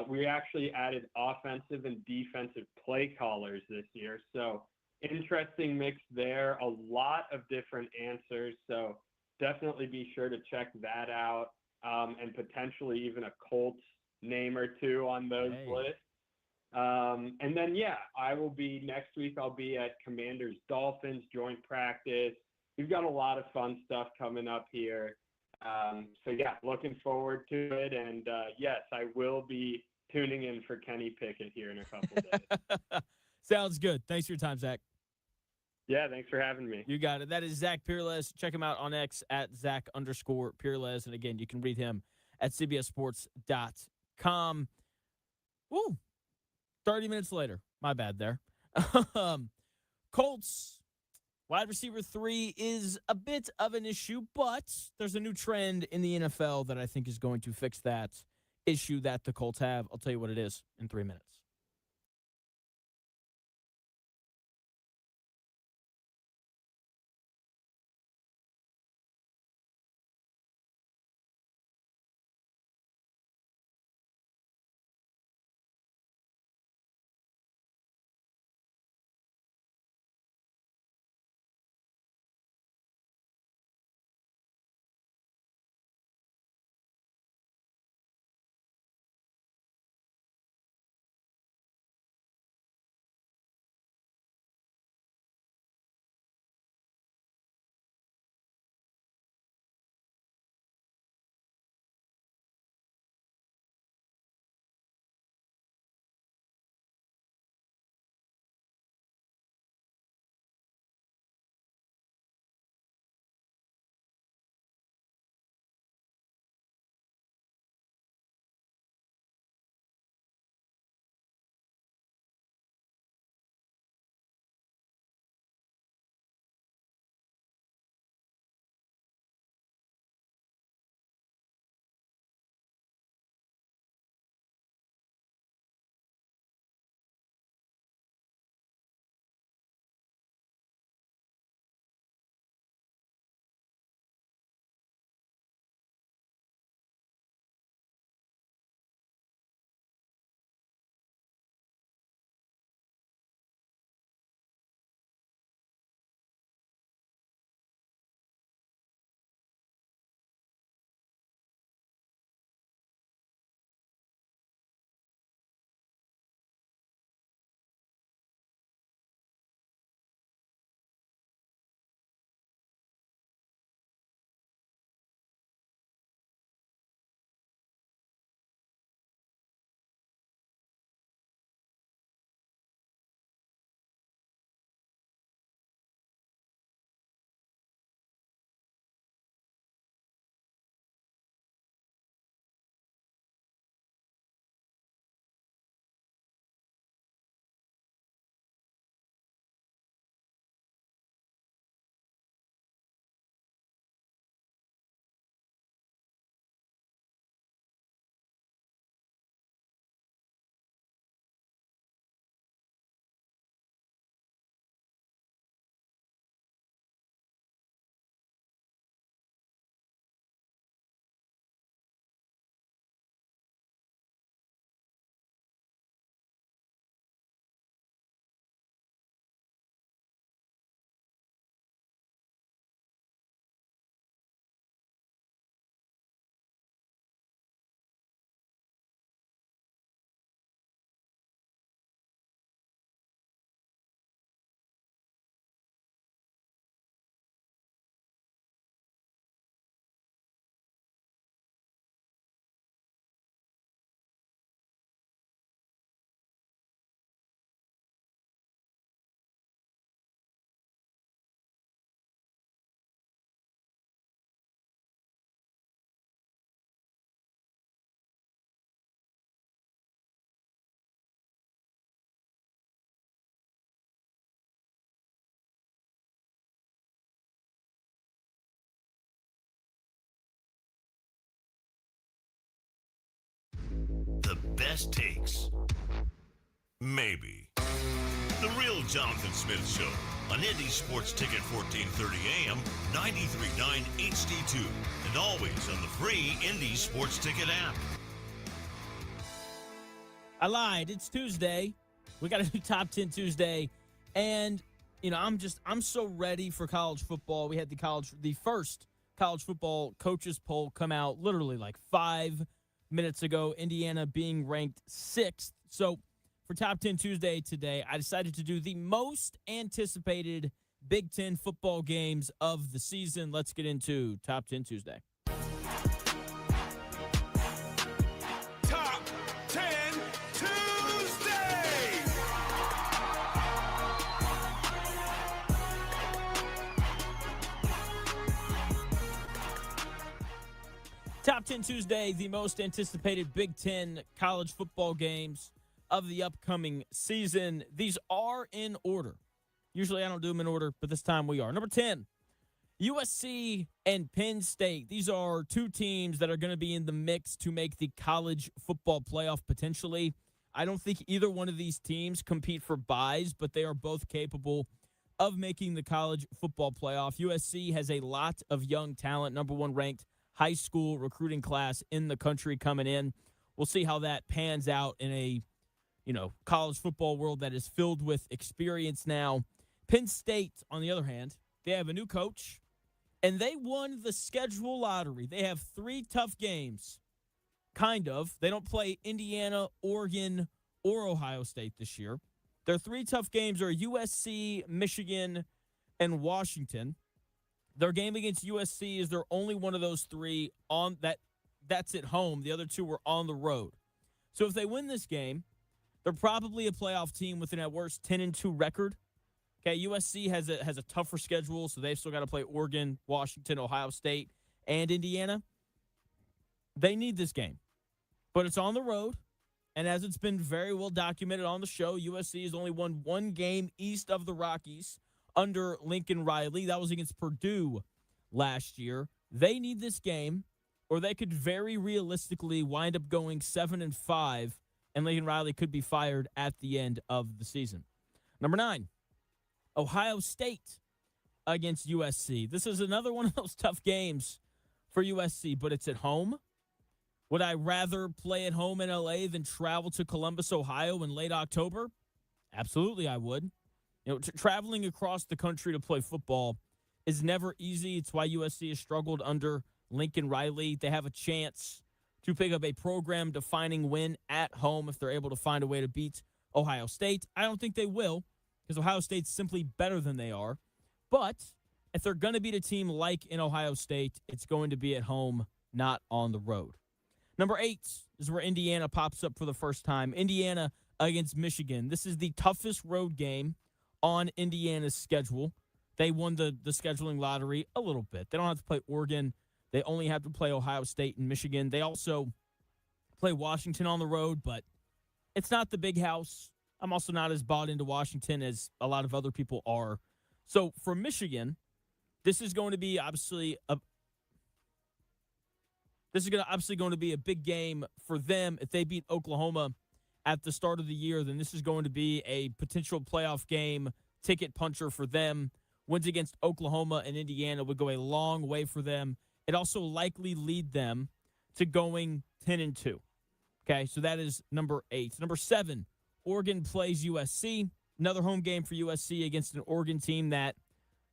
we actually added offensive and defensive play callers this year. So interesting mix there, a lot of different answers. So definitely be sure to check that out, and potentially even a Colts name or two on those lists. And then, I will be next week. I'll be at Commanders Dolphins joint practice. We've got a lot of fun stuff coming up here. Looking forward to it. And yes, I will be tuning in for Kenny Pickett here in a couple days. Sounds good. Thanks for your time, Zach. Yeah, thanks for having me. You got it. That is Zach Pereles. Check him out on X at Zach_Pereles. And again, you can read him at CBSSports.com. Woo. 30 minutes later. My bad there. Colts wide receiver 3 is a bit of an issue, but there's a new trend in the NFL that I think is going to fix that issue that the Colts have. I'll tell you what it is in 3 minutes. best takes. Maybe. The Real Jonathan Smith Show on Indy Sports Ticket 1430 AM, 93.9 HD2, and always on the free Indy Sports Ticket app. I lied. It's Tuesday. We got to do Top 10 Tuesday. And, I'm so ready for college football. We had the first college football coaches poll come out literally like 5 minutes ago, Indiana being ranked 6th. So for Top 10 Tuesday today, I decided to do the most anticipated Big Ten football games of the season. Let's get into Top 10 Tuesday. Top 10 Tuesday! Top 10 Tuesday, the most anticipated Big Ten college football games of the upcoming season. These are in order. Usually I don't do them in order, but this time we are. Number 10, USC and Penn State. These are two teams that are going to be in the mix to make the college football playoff potentially. I don't think either one of these teams compete for byes, but they are both capable of making the college football playoff. USC has a lot of young talent, number one ranked high school recruiting class in the country coming in. We'll see how that pans out in a, college football world that is filled with experience now. Penn State, on the other hand, they have a new coach, and they won the schedule lottery. They have 3 tough games, kind of. They don't play Indiana, Oregon, or Ohio State this year. Their 3 tough games are USC, Michigan, and Washington. Their game against USC is their only one of those 3 on that's at home. The other 2 were on the road. So if they win this game, they're probably a playoff team with an at worst 10-2 record. Okay, USC has a tougher schedule, so they've still got to play Oregon, Washington, Ohio State, and Indiana. They need this game, but it's on the road, and as it's been very well documented on the show, USC has only won 1 game east of the Rockies under Lincoln Riley. That was against Purdue last year. They need this game, or they could very realistically wind up going 7-5, and Lincoln Riley could be fired at the end of the season. Number 9, Ohio State against USC. This is another one of those tough games for USC, but it's at home. Would I rather play at home in LA than travel to Columbus, Ohio in late October? Absolutely, I would. Traveling across the country to play football is never easy. It's why USC has struggled under Lincoln Riley. They have a chance to pick up a program-defining win at home if they're able to find a way to beat Ohio State. I don't think they will, because Ohio State's simply better than they are. But if they're going to beat a team like in Ohio State, it's going to be at home, not on the road. Number 8 is where Indiana pops up for the first time. Indiana against Michigan. This is the toughest road game on Indiana's schedule. They won the scheduling lottery a little bit. They don't have to play Oregon. They only have to play Ohio State and Michigan. They also play Washington on the road, but it's not the big house. I'm also not as bought into Washington as a lot of other people are. So for Michigan, this is going to be obviously a big game for them. If they beat Oklahoma at the start of the year, then this is going to be a potential playoff game, ticket puncher for them. Wins against Oklahoma and Indiana would go a long way for them. It also likely lead them to going 10-2. Okay, so that is number 8. Number 7, Oregon plays USC. Another home game for USC against an Oregon team that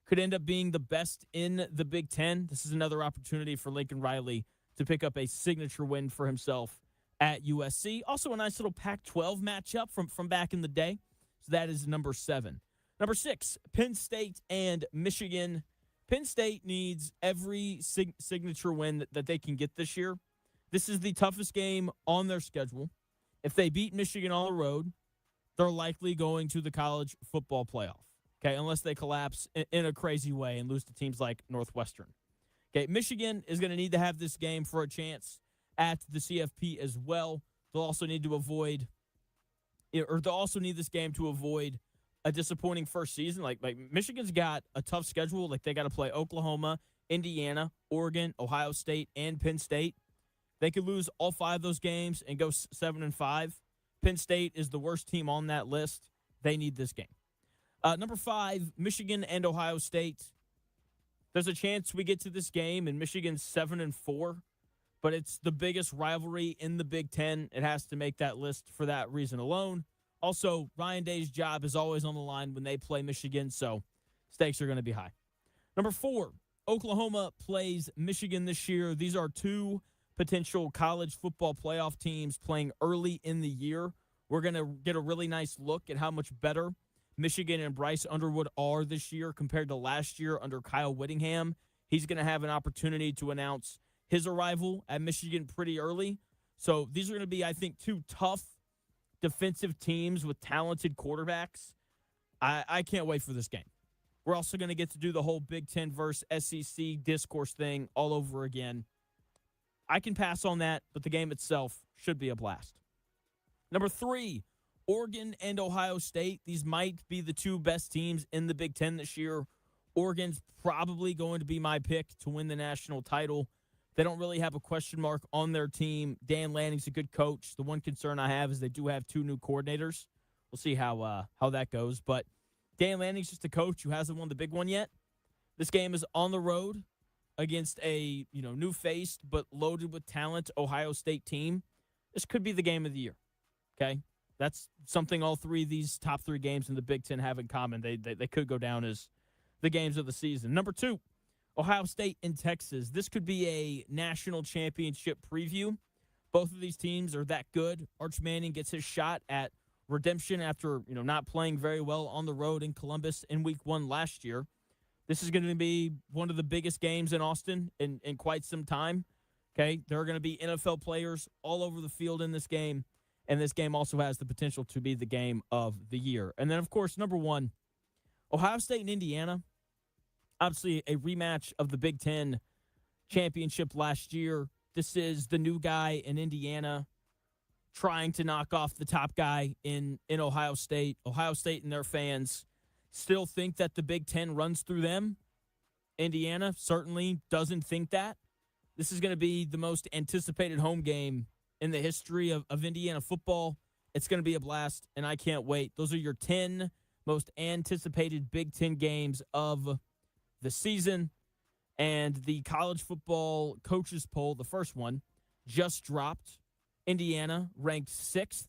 could end up being the best in the Big Ten. This is another opportunity for Lincoln Riley to pick up a signature win for himself at USC. Also a nice little Pac-12 matchup from back in the day. So that is number 7. Number 6, Penn State and Michigan. Penn State needs every signature win that they can get this year. This is the toughest game on their schedule. If they beat Michigan on the road, they're likely going to the college football playoff, okay, unless they collapse in a crazy way and lose to teams like Northwestern. Okay, Michigan is going to need to have this game for a chance at the CFP as well. They'll also need this game to avoid a disappointing first season. Like Michigan's got a tough schedule. Like they got to play Oklahoma, Indiana, Oregon, Ohio State, and Penn State. They could lose all 5 of those games and go 7-5. Penn State is the worst team on that list. They need this game. Number 5, Michigan and Ohio State. There's a chance we get to this game and Michigan's 7-4, but it's the biggest rivalry in the Big Ten. It has to make that list for that reason alone. Also, Ryan Day's job is always on the line when they play Michigan, so stakes are going to be high. Number 4, Oklahoma plays Michigan this year. These are 2 potential college football playoff teams playing early in the year. We're going to get a really nice look at how much better Michigan and Bryce Underwood are this year compared to last year under Kyle Whittingham. He's going to have an opportunity to announce his arrival at Michigan pretty early. So these are going to be, I think, 2 tough defensive teams with talented quarterbacks. I can't wait for this game. We're also going to get to do the whole Big Ten versus SEC discourse thing all over again. I can pass on that, but the game itself should be a blast. Number 3, Oregon and Ohio State. These might be the 2 best teams in the Big Ten this year. Oregon's probably going to be my pick to win the national title. They don't really have a question mark on their team. Dan Lanning's a good coach. The one concern I have is they do have 2 new coordinators. We'll see how that goes. But Dan Lanning's just a coach who hasn't won the big one yet. This game is on the road against a new-faced but loaded with talent Ohio State team. This could be the game of the year. Okay, that's something all 3 of these top 3 games in the Big Ten have in common. They could go down as the games of the season. Number 2, Ohio State and Texas. This could be a national championship preview. Both of these teams are that good. Arch Manning gets his shot at redemption after not playing very well on the road in Columbus in week 1 last year. This is going to be one of the biggest games in Austin in quite some time. Okay, there are going to be NFL players all over the field in this game, and this game also has the potential to be the game of the year. And then, of course, number 1, Ohio State and Indiana. Obviously, a rematch of the Big Ten championship last year. This is the new guy in Indiana trying to knock off the top guy in Ohio State. Ohio State and their fans still think that the Big Ten runs through them. Indiana certainly doesn't think that. This is going to be the most anticipated home game in the history of Indiana football. It's going to be a blast, and I can't wait. Those are your 10 most anticipated Big Ten games of the season. And the college football coaches poll, the first one, just dropped. Indiana ranked 6th.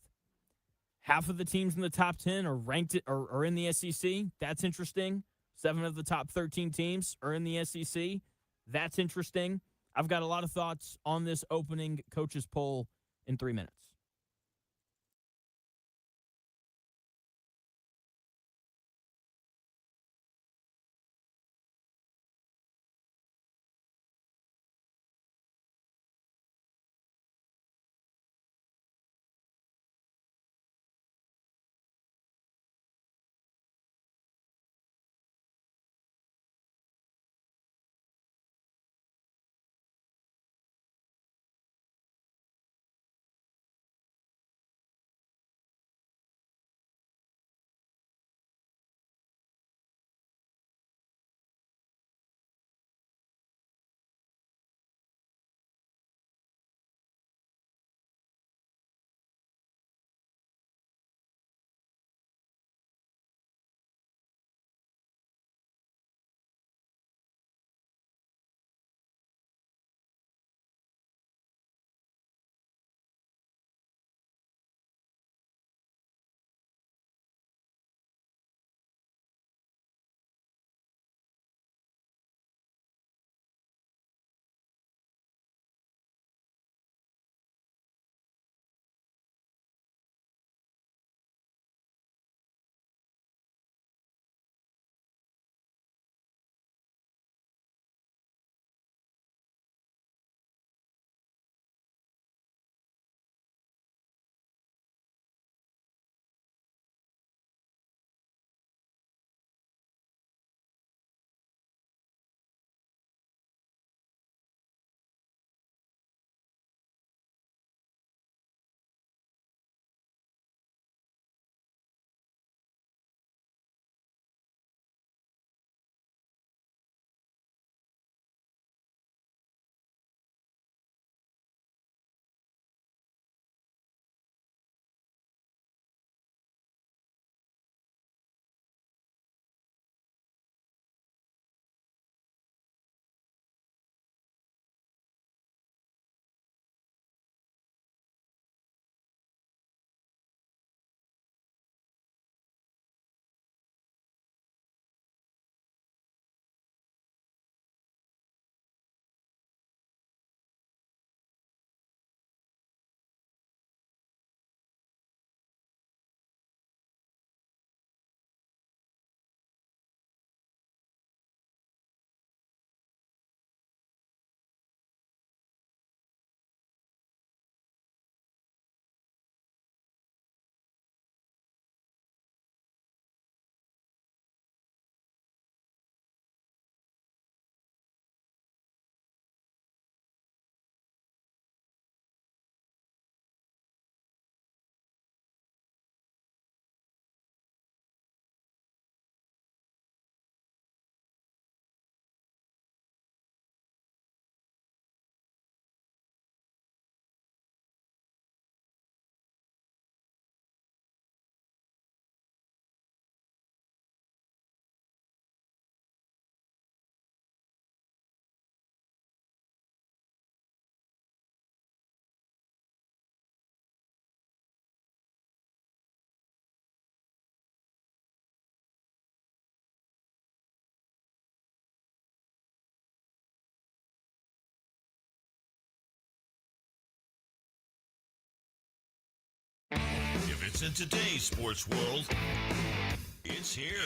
Half of the teams in the top 10 are ranked are in the SEC. That's interesting. 7 of the top 13 teams are in the SEC. That's interesting. I've got a lot of thoughts on this opening coaches poll in 3 minutes. highlights in today's sports world. It's here.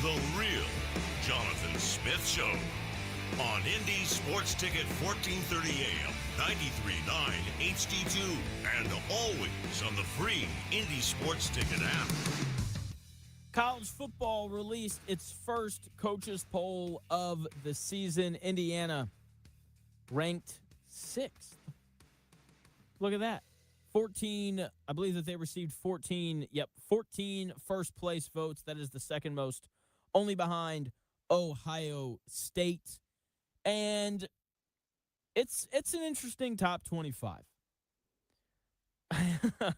The real Jonathan Smith Show on Indy Sports Ticket 1430 AM, 93.9 HD2, and always on the free Indy Sports Ticket app. College football released its first coaches poll of the season. Indiana ranked 6th. Look at that. 14, I believe that they received 14 first place votes. That is the second most, only behind Ohio State. And it's an interesting top 25. I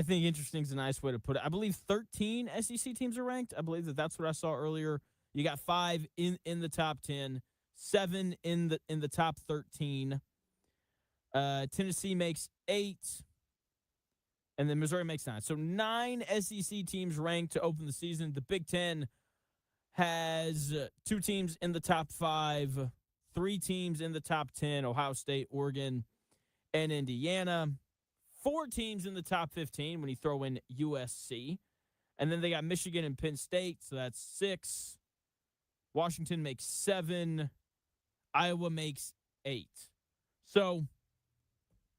think interesting is a nice way to put it. I believe 13 SEC teams are ranked. I believe that's what I saw earlier. You got 5 in the top 10, 7 in the top 13. Tennessee makes 8, and then Missouri makes 9. So 9 SEC teams ranked to open the season. The Big Ten has 2 teams in the top 5, 3 teams in the top 10, Ohio State, Oregon, and Indiana. 4 teams in the top 15 when you throw in USC. And then they got Michigan and Penn State, so that's 6. Washington makes 7. Iowa makes 8. So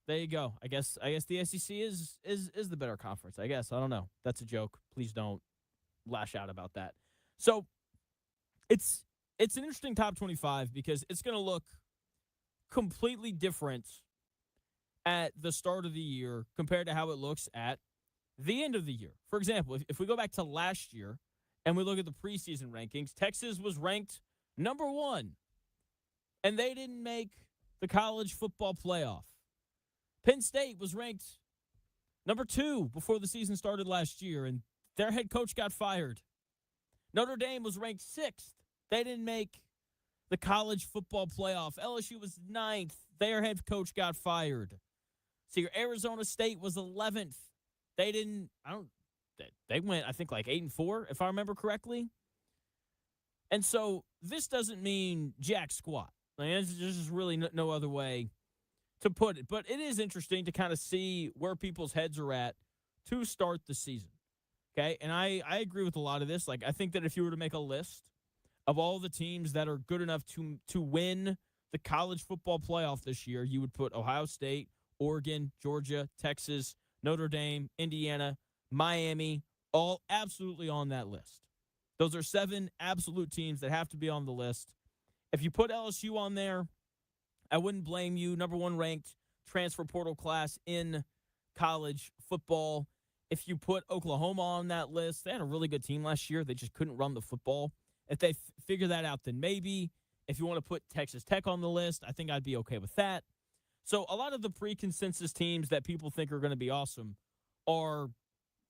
there you go. I guess the SEC is the better conference. I guess. I don't know. That's a joke. Please don't lash out about that. So it's an interesting top 25 because it's going to look completely different at the start of the year compared to how it looks at the end of the year. For example, if we go back to last year and we look at the preseason rankings, Texas was ranked number 1, and they didn't make the college football playoff. Penn State was ranked number 2 before the season started last year, and their head coach got fired. Notre Dame was ranked 6th. They didn't make the college football playoff. LSU was 9th. Their head coach got fired. See, Arizona State was 11th. They went, I think, like 8-4, if I remember correctly. And so this doesn't mean jack squat. There's just really no other way to put it. But it is interesting to kind of see where people's heads are at to start the season. Okay? And I agree with a lot of this. Like, I think that if you were to make a list of all the teams that are good enough to win the college football playoff this year, you would put Ohio State, Oregon, Georgia, Texas, Notre Dame, Indiana, Miami, all absolutely on that list. Those are 7 absolute teams that have to be on the list. If you put LSU on there, I wouldn't blame you. Number 1 ranked transfer portal class in college football. If you put Oklahoma on that list, they had a really good team last year. They just couldn't run the football. If they figure that out, then maybe. If you want to put Texas Tech on the list, I think I'd be okay with that. So a lot of the pre-consensus teams that people think are going to be awesome are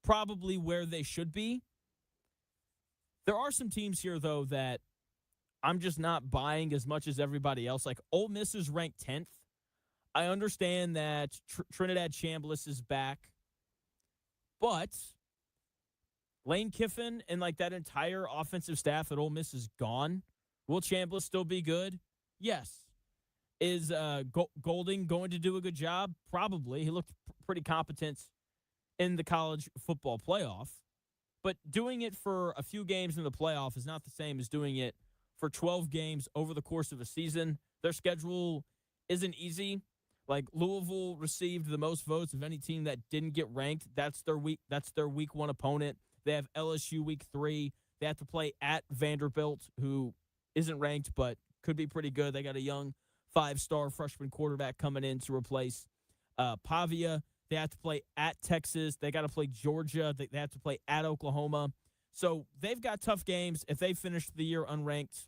probably where they should be. There are some teams here, though, that I'm just not buying as much as everybody else. Like, Ole Miss is ranked 10th. I understand that Trinidad Chambliss is back. But Lane Kiffin and, like, that entire offensive staff at Ole Miss is gone. Will Chambliss still be good? Yes. Is Golding going to do a good job? Probably. He looked pretty competent in the college football playoff. But doing it for a few games in the playoff is not the same as doing it for 12 games over the course of a season. Their schedule isn't easy. Like, Louisville received the most votes of any team that didn't get ranked. That's their week 1 opponent. They have LSU week 3. They have to play at Vanderbilt, who isn't ranked but could be pretty good. They got a young 5-star freshman quarterback coming in to replace Pavia. They have to play at Texas. They got to play Georgia. They have to play at Oklahoma. So they've got tough games. If they finish the year unranked,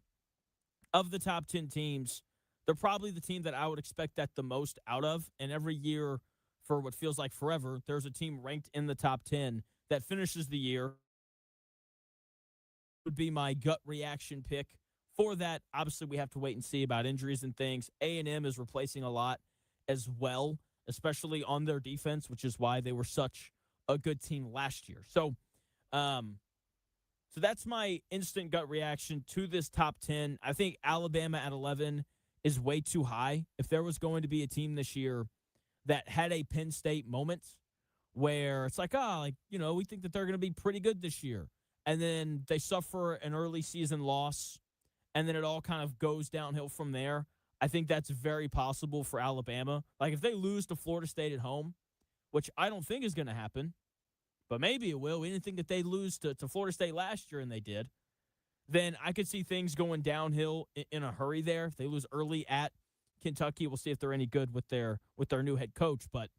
of the top 10 teams, they're probably the team that I would expect that the most out of. And every year, for what feels like forever, there's a team ranked in the top 10 that finishes the year. Would be my gut reaction pick. For that, obviously, we have to wait and see about injuries and things. A&M is replacing a lot as well, especially on their defense, which is why they were such a good team last year. So that's my instant gut reaction to this top 10. I think Alabama at 11 is way too high. If there was going to be a team this year that had a Penn State moment where it's like, we think that they're going to be pretty good this year. And then they suffer an early season loss, and then it all kind of goes downhill from there. I think that's very possible for Alabama. Like, if they lose to Florida State at home, which I don't think is going to happen, but maybe it will. We didn't think that they'd lose to Florida State last year, and they did. Then I could see things going downhill in a hurry there. If they lose early at Kentucky, we'll see if they're any good with their new head coach. But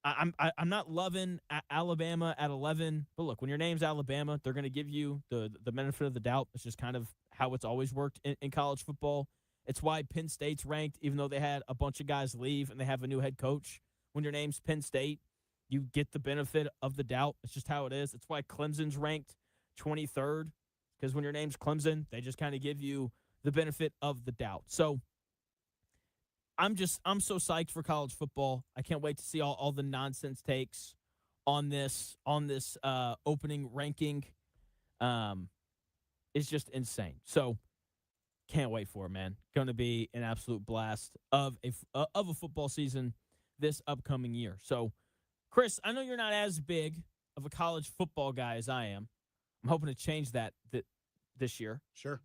I'm not loving Alabama at 11. But look, when your name's Alabama, they're going to give you the benefit of the doubt. It's just kind of how it's always worked in college football. It's why Penn State's ranked, even though they had a bunch of guys leave and they have a new head coach. When your name's Penn State, you get the benefit of the doubt. It's just how it is. It's why Clemson's ranked 23rd, because when your name's Clemson, they just kind of give you the benefit of the doubt. So I'm so psyched for college football. I can't wait to see all the nonsense takes on this opening ranking. It's just insane. So can't wait for it, man. Going to be an absolute blast of a football season this upcoming year. So, Chris, I know you're not as big of a college football guy as I am. I'm hoping to change that this year. Sure.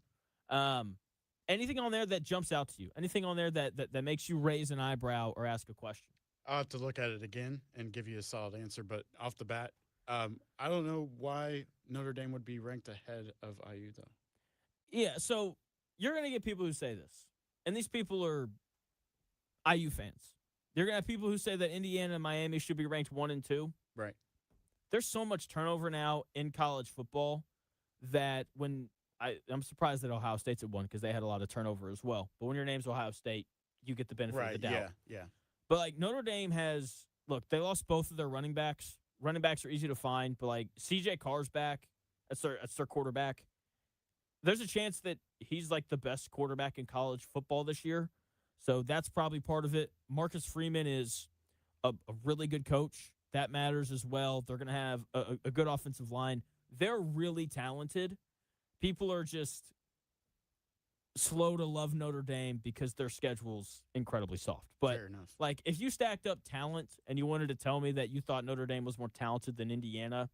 Anything on there that jumps out to you? Anything on there that makes you raise an eyebrow or ask a question? I'll have to look at it again and give you a solid answer. But off the bat, I don't know why Notre Dame would be ranked ahead of IU, though. Yeah, so you're going to get people who say this, and these people are IU fans. You're going to have people who say that Indiana and Miami should be ranked 1 and 2. Right. There's so much turnover now in college football that when I'm surprised that Ohio State's at 1 because they had a lot of turnover as well. But when your name's Ohio State, you get the benefit of the doubt. Yeah. But, like, Notre Dame they lost both of their running backs. Running backs are easy to find, but, like, C.J. Carr's back. That's their quarterback. There's a chance that he's, like, the best quarterback in college football this year. So that's probably part of it. Marcus Freeman is a really good coach. That matters as well. They're going to have a good offensive line. They're really talented. People are just slow to love Notre Dame because their schedule's incredibly soft. But, fair enough. like, if you stacked up talent and you wanted to tell me that you thought Notre Dame was more talented than Indiana,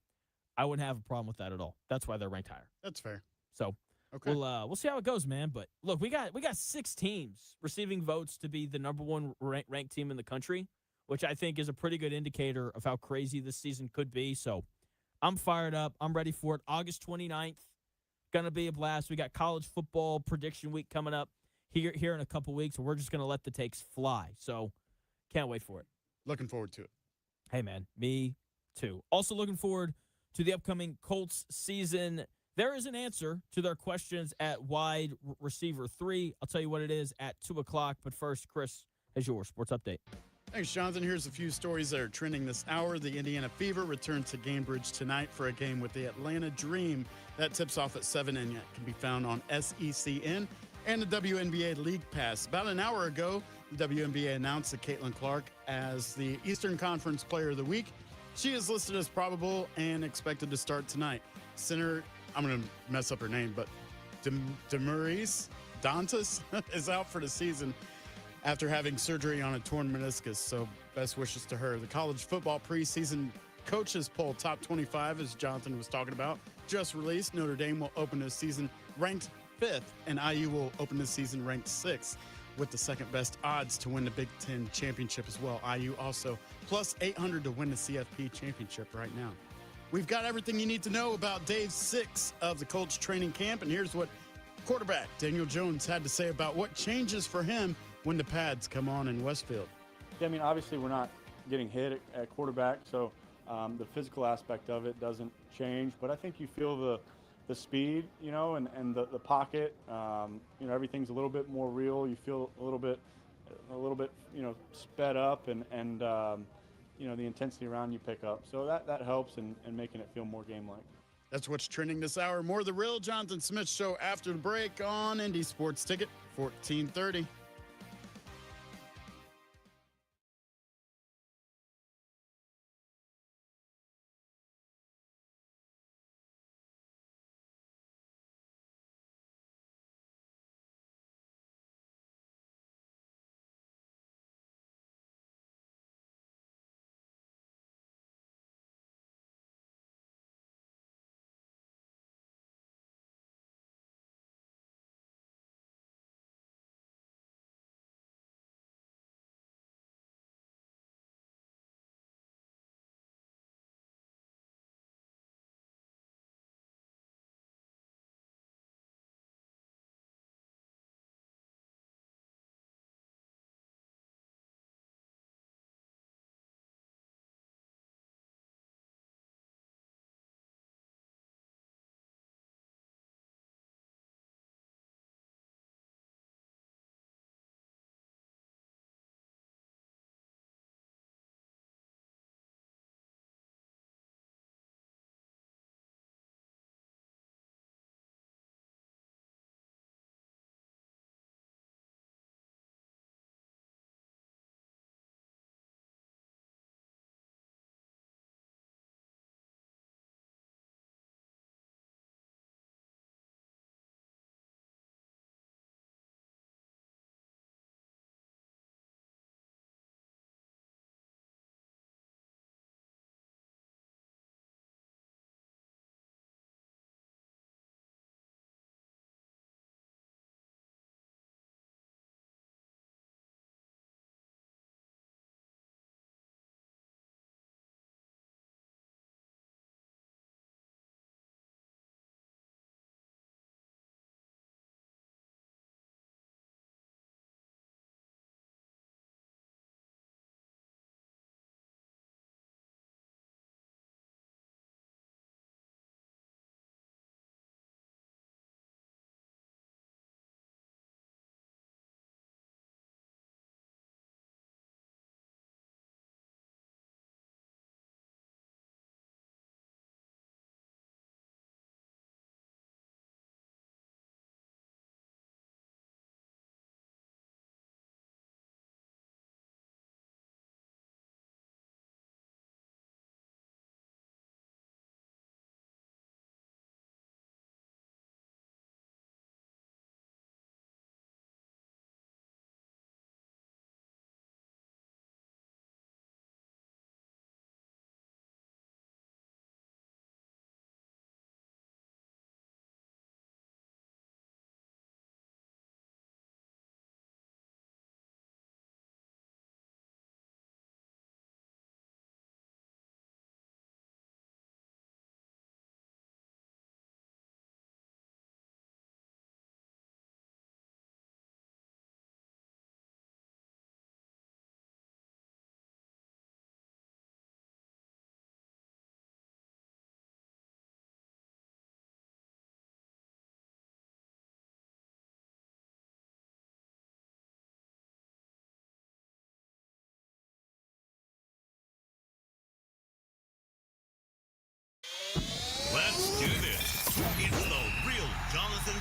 I wouldn't have a problem with that at all. That's why they're ranked higher. That's fair. So Okay. we'll see how it goes, man. But look, we got 6 teams receiving votes to be the number 1 ranked team in the country, which I think is a pretty good indicator of how crazy this season could be. So I'm fired up. I'm ready for it. August 29th, gonna be a blast. We got college football prediction week coming up here in a couple weeks. We're just gonna let the takes fly. So can't wait for it. Looking forward to it. Hey, man, me too. Also looking forward to the upcoming Colts season. There is an answer to their questions at wide receiver 3. I'll tell you what it is at 2 o'clock. But first, Chris, has your sports update. Thanks, Jonathan. Here's a few stories that are trending this hour. The Indiana Fever return to Cambridge tonight for a game with the Atlanta Dream. That tips off at 7 and yet can be found on SECN and the WNBA League Pass. About an hour ago, the WNBA announced that Caitlin Clark as the Eastern Conference Player of the Week. She is listed as probable and expected to start tonight. Center, I'm going to mess up her name, but Demarise Dantas is out for the season after having surgery on a torn meniscus, so best wishes to her. The college football preseason coaches poll top 25, as Jonathan was talking about, just released. Notre Dame will open the season ranked 5th, and IU will open the season ranked 6th, with the second best odds to win the Big Ten championship as well. IU also plus 800 to win the CFP championship right now. We've got everything you need to know about day 6 of the Colts training camp, and here's what quarterback Daniel Jones had to say about what changes for him when the pads come on in Westfield. Yeah, I mean, obviously we're not getting hit at quarterback, so the physical aspect of it doesn't change. But I think you feel the speed, and the pocket. Everything's a little bit more real. You feel a little bit, sped up, and the intensity around you pick up. So that helps in making it feel more game-like. That's what's trending this hour. More of the Real Jonathan Smith Show after the break on Indy Sports Ticket, 1430.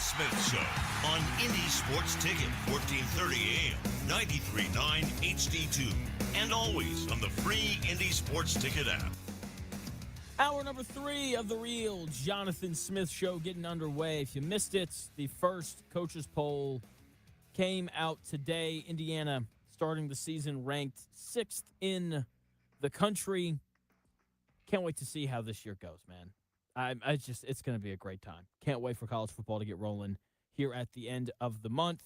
Smith Show on Indy Sports Ticket, 1430 AM, 93.9 HD2, and always on the free Indy Sports Ticket app. Hour number 3 of the real Jonathan Smith Show getting underway. If you missed it, the first coaches poll came out today. Indiana starting the season ranked 6th in the country. Can't wait to see how this year goes, man. It's going to be a great time. Can't wait for college football to get rolling here at the end of the month.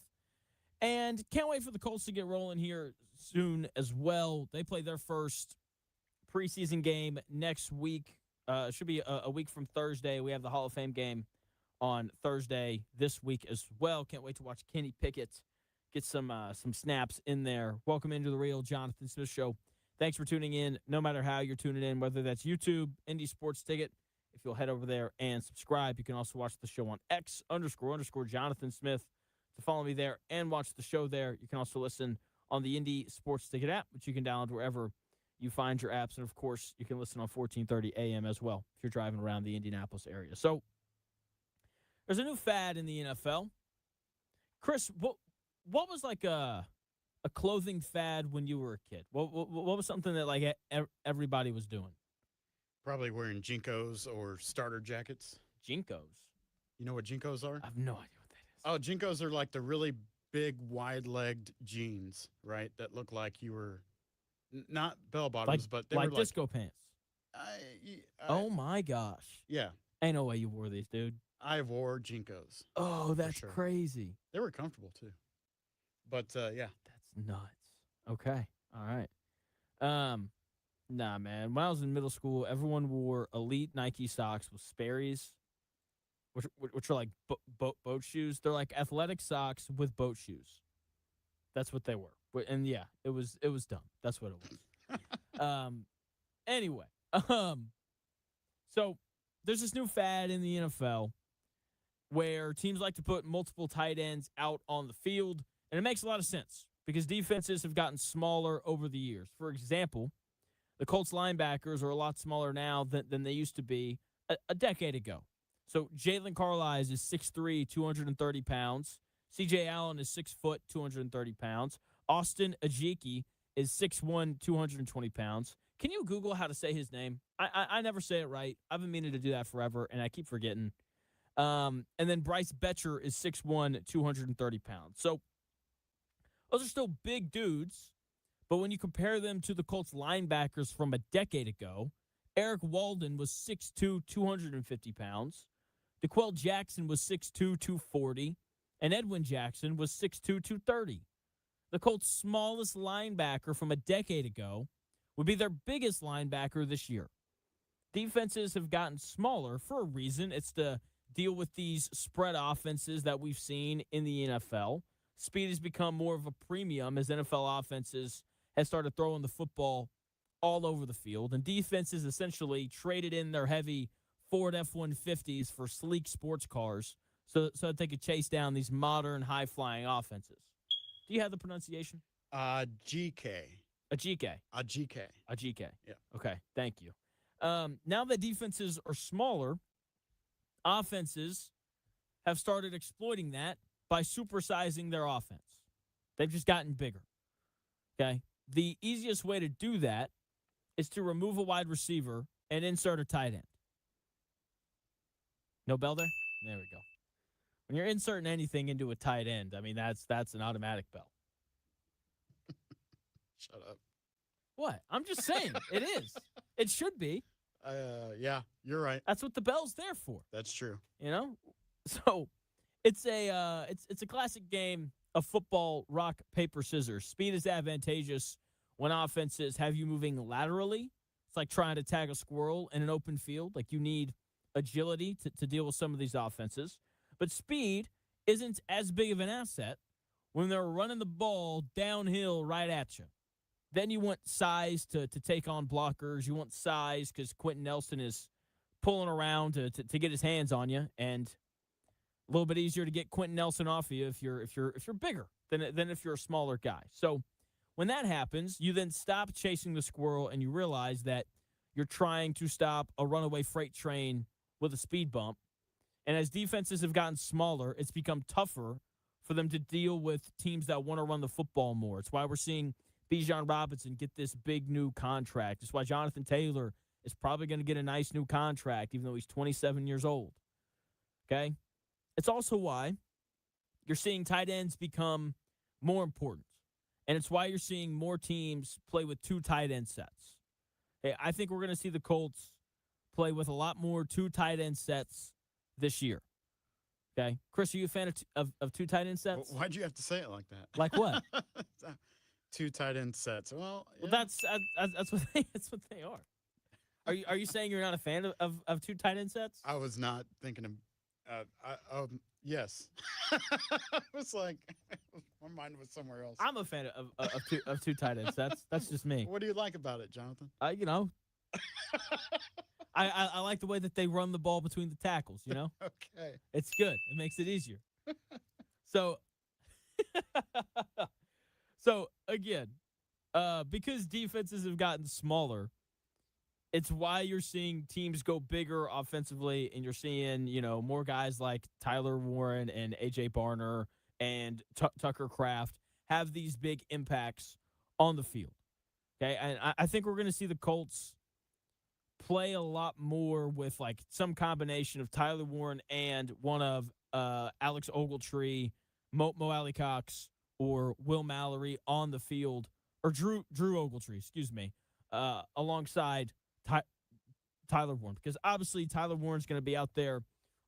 And can't wait for the Colts to get rolling here soon as well. They play their first preseason game next week. Should be a week from Thursday. We have the Hall of Fame game on Thursday this week as well. Can't wait to watch Kenny Pickett get some snaps in there. Welcome into the real Jonathan Smith Show. Thanks for tuning in, no matter how you're tuning in, whether that's YouTube, Indy Sports Ticket. If you'll head over there and subscribe, you can also watch the show on X__Jonathan Smith to follow me there and watch the show there. You can also listen on the Indy Sports Ticket app, which you can download wherever you find your apps. And, of course, you can listen on 1430 AM as well if you're driving around the Indianapolis area. So there's a new fad in the NFL. Chris, what was like a clothing fad when you were a kid? What was something that like everybody was doing? Probably wearing Jinkos or starter jackets. Jinkos? You know what Jinkos are? I have no idea what that is. Oh, Jinkos are like the really big, wide-legged jeans, right? That look like you were not bell bottoms, but they like were disco pants. Oh my gosh! Yeah, ain't no way you wore these, dude. I wore Jinkos. Oh, that's sure. crazy. They were comfortable too, but yeah, that's nuts. Okay, all right. Nah, man. When I was in middle school, everyone wore elite Nike socks with Sperry's, which are like boat shoes. They're like athletic socks with boat shoes. That's what they were. And yeah, it was dumb. That's what it was. Anyway, so there's this new fad in the NFL where teams like to put multiple tight ends out on the field, and it makes a lot of sense because defenses have gotten smaller over the years. For example, the Colts linebackers are a lot smaller now than they used to be a decade ago. So Jalen Carlisle is 6'3", 230 pounds. C.J. Allen is 6 foot, 230 pounds. Austin Ajiki is 6'1", 220 pounds. Can you Google how to say his name? I never say it right. I've been meaning to do that forever, and I keep forgetting. And then Bryce Betcher is 6'1", 230 pounds. So those are still big dudes, but when you compare them to the Colts linebackers from a decade ago, Eric Walden was 6'2", 250 pounds. DeQuell Jackson was 6'2", 240. And Edwin Jackson was 6'2", 230. The Colts' smallest linebacker from a decade ago would be their biggest linebacker this year. Defenses have gotten smaller for a reason. It's to deal with these spread offenses that we've seen in the NFL. Speed has become more of a premium as NFL offenses have started throwing the football all over the field. And defenses essentially traded in their heavy Ford F-150s for sleek sports cars so that they could chase down these modern, high-flying offenses. Do you have the pronunciation? GK. Ajike. Ajike. Ajike. Yeah. Okay, thank you. Now that defenses are smaller, offenses have started exploiting that by supersizing their offense. They've just gotten bigger. Okay? The easiest way to do that is to remove a wide receiver and insert a tight end. No bell there? There we go. When you're inserting anything into a tight end, I mean, that's an automatic bell. Shut up. What? I'm just saying. It is. It should be. Yeah, you're right. That's what the bell's there for. That's true. You know? So it's a classic game of football, rock, paper, scissors. Speed is advantageous when offenses have you moving laterally. It's like trying to tag a squirrel in an open field. Like you need agility to deal with some of these offenses. But speed isn't as big of an asset when they're running the ball downhill right at you. Then you want size to take on blockers. You want size because Quentin Nelson is pulling around to get his hands on you, and a little bit easier to get Quentin Nelson off of you if you're bigger than if you're a smaller guy. So when that happens, you then stop chasing the squirrel and you realize that you're trying to stop a runaway freight train with a speed bump. And as defenses have gotten smaller, it's become tougher for them to deal with teams that want to run the football more. It's why we're seeing Bijan Robinson get this big new contract. It's why Jonathan Taylor is probably going to get a nice new contract, even though he's 27 years old. Okay? It's also why you're seeing tight ends become more important. And it's why you're seeing more teams play with 2 tight end sets. Hey, I think we're going to see the Colts play with a lot more 2 tight end sets this year. Okay? Chris, are you a fan of 2 tight end sets? Why'd you have to say it like that? Like what? 2 tight end sets. Well, yeah. That's what they are. Are you saying you're not a fan of 2 tight end sets? I was not thinking of. Yes. I was like, my mind was somewhere else. I'm a fan of two tight ends. That's just me. What do you like about it, Jonathan? I like the way that they run the ball between the tackles. Okay. It's good. It makes it easier. So, again, because defenses have gotten smaller, it's why you're seeing teams go bigger offensively, and you're seeing, more guys like Tyler Warren and A.J. Barner and Tucker Kraft have these big impacts on the field. Okay, and I think we're going to see the Colts play a lot more with, like, some combination of Tyler Warren and one of Alex Ogletree, Mo Alley-Cox, or Will Mallory on the field, or Drew Ogletree, excuse me, alongside Tyler Warren, because obviously Tyler Warren's going to be out there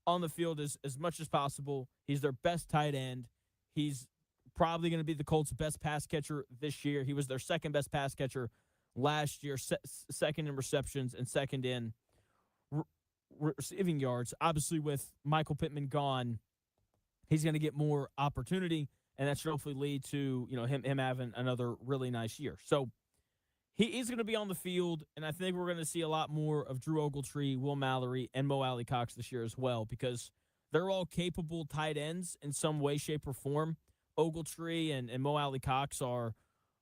on the field as much as possible. He's their best tight end. He's probably going to be the Colts' best pass catcher this year. He was their second best pass catcher last year, second in receptions and second in receiving yards. Obviously, with Michael Pittman gone, he's going to get more opportunity, and that should hopefully lead to him having another really nice year. So he's going to be on the field, and I think we're going to see a lot more of Drew Ogletree, Will Mallory, and Mo Alley-Cox this year as well, because they're all capable tight ends in some way, shape, or form. Ogletree and Mo Alley-Cox are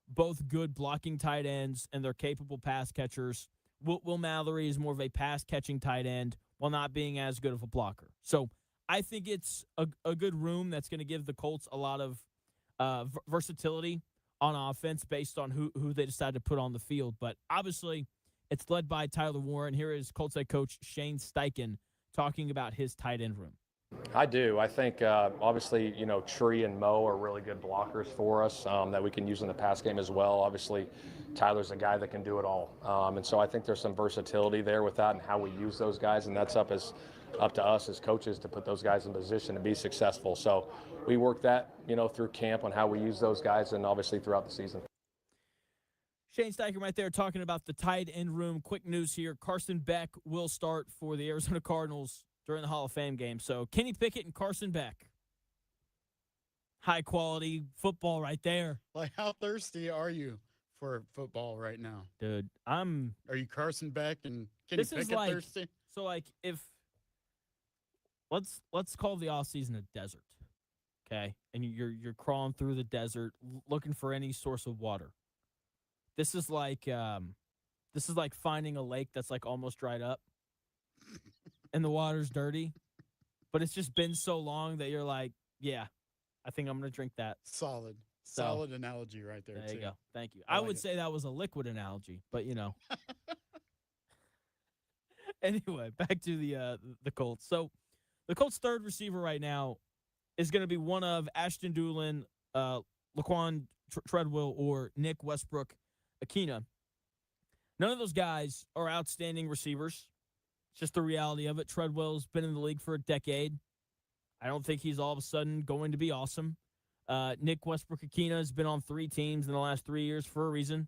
both good blocking tight ends, and they're capable pass catchers. Will Mallory is more of a pass-catching tight end while not being as good of a blocker. So I think it's a good room that's going to give the Colts a lot of versatility on offense based on who they decide to put on the field. But obviously, it's led by Tyler Warren. Here is Colts head coach Shane Steichen talking about his tight end room. I do. I think, obviously, Tree and Mo are really good blockers for us that we can use in the pass game as well. Obviously, Tyler's a guy that can do it all. And so I think there's some versatility there with that and how we use those guys, and that's up to us as coaches to put those guys in position to be successful. So we work that, through camp on how we use those guys and obviously throughout the season. Shane Steichen right there talking about the tight end room. Quick news here. Carson Beck will start for the Arizona Cardinals during the Hall of Fame game. So Kenny Pickett and Carson Beck. High-quality football right there. Like, how thirsty are you for football right now? Dude, Are you Carson Beck and Kenny Pickett thirsty? So, like, if let's call the offseason a desert, okay? And you're crawling through the desert looking for any source of water. This is like finding a lake that's like almost dried up and the water's dirty, but it's just been so long that you're like, yeah, I think I'm going to drink that. Solid analogy right there. There too. you go. Thank you. I I like would it. say that was a liquid analogy, but Anyway, back to the Colts. So the Colts' third receiver right now is going to be one of Ashton Dulin, Laquan Treadwell, or Nick Westbrook-Akina. None of those guys are outstanding receivers. It's just the reality of it. Treadwell's been in the league for a decade. I don't think he's all of a sudden going to be awesome. Nick Westbrook-Akina has been on 3 teams in the last 3 years for a reason.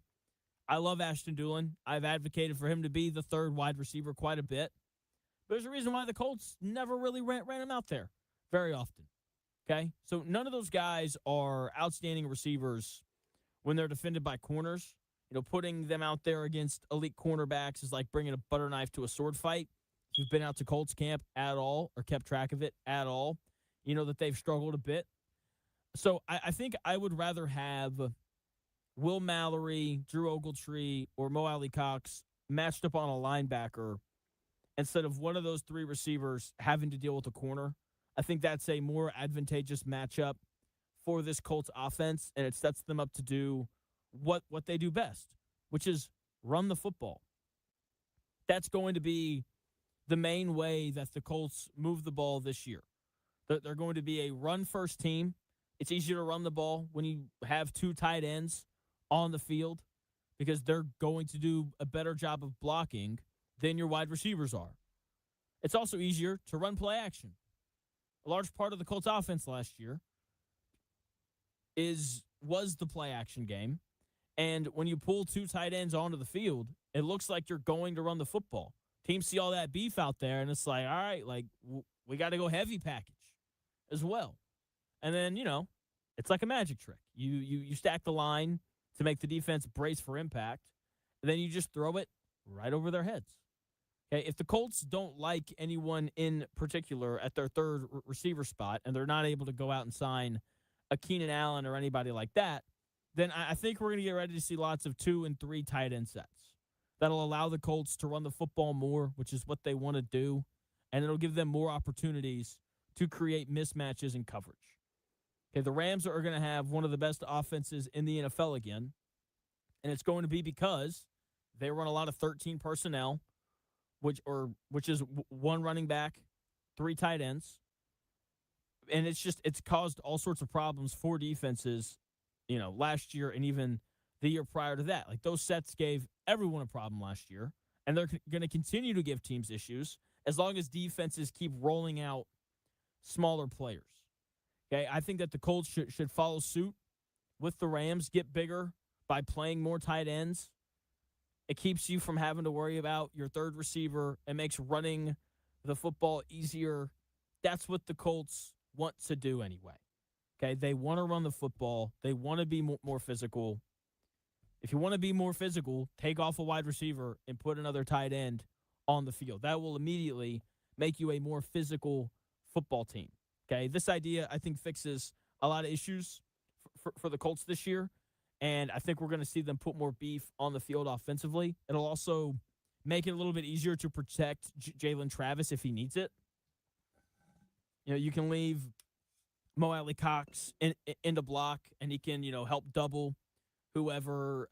I love Ashton Dulin. I've advocated for him to be the third wide receiver quite a bit. But there's a reason why the Colts never really ran him out there very often. Okay? So none of those guys are outstanding receivers when they're defended by corners. Putting them out there against elite cornerbacks is like bringing a butter knife to a sword fight. If you've been out to Colts camp at all or kept track of it at all, you know that they've struggled a bit. So I think I would rather have Will Mallory, Drew Ogletree, or Mo Alley-Cox matched up on a linebacker instead of one of those three receivers having to deal with a corner. I think that's a more advantageous matchup for this Colts offense, and it sets them up to do what they do best, which is run the football. That's going to be the main way that the Colts move the ball this year. They're going to be a run-first team. It's easier to run the ball when you have two tight ends on the field because they're going to do a better job of blocking than your wide receivers are. It's also easier to run play action. A large part of the Colts offense last year was the play action game. And when you pull two tight ends onto the field, it looks like you're going to run the football. Teams see all that beef out there, and it's like, all right, like we got to go heavy package as well. And then, it's like a magic trick. You stack the line to make the defense brace for impact, and then you just throw it right over their heads. Okay, if the Colts don't like anyone in particular at their third receiver spot, and they're not able to go out and sign a Keenan Allen or anybody like that, then I think we're going to get ready to see lots of 2 and 3 tight end sets. That'll allow the Colts to run the football more, which is what they want to do, and it'll give them more opportunities to create mismatches in coverage. Okay, the Rams are going to have one of the best offenses in the NFL again, and it's going to be because they run a lot of 13 personnel, which is one running back, 3 tight ends, and it's caused all sorts of problems for defenses, last year and even the year prior to that. Like those sets gave everyone a problem last year, and they're going to continue to give teams issues as long as defenses keep rolling out smaller players. Okay, I think that the Colts should follow suit with the Rams, get bigger by playing more tight ends. It keeps you from having to worry about your third receiver. It makes running the football easier. That's what the Colts want to do anyway. Okay, they want to run the football. They want to be more physical. If you want to be more physical, take off a wide receiver and put another tight end on the field. That will immediately make you a more physical football team. Okay, this idea, I think, fixes a lot of issues for the Colts this year, and I think we're going to see them put more beef on the field offensively. It'll also make it a little bit easier to protect Jalen Travis if he needs it. You can leave Mo Alley Cox in the block, and he can, help double whoever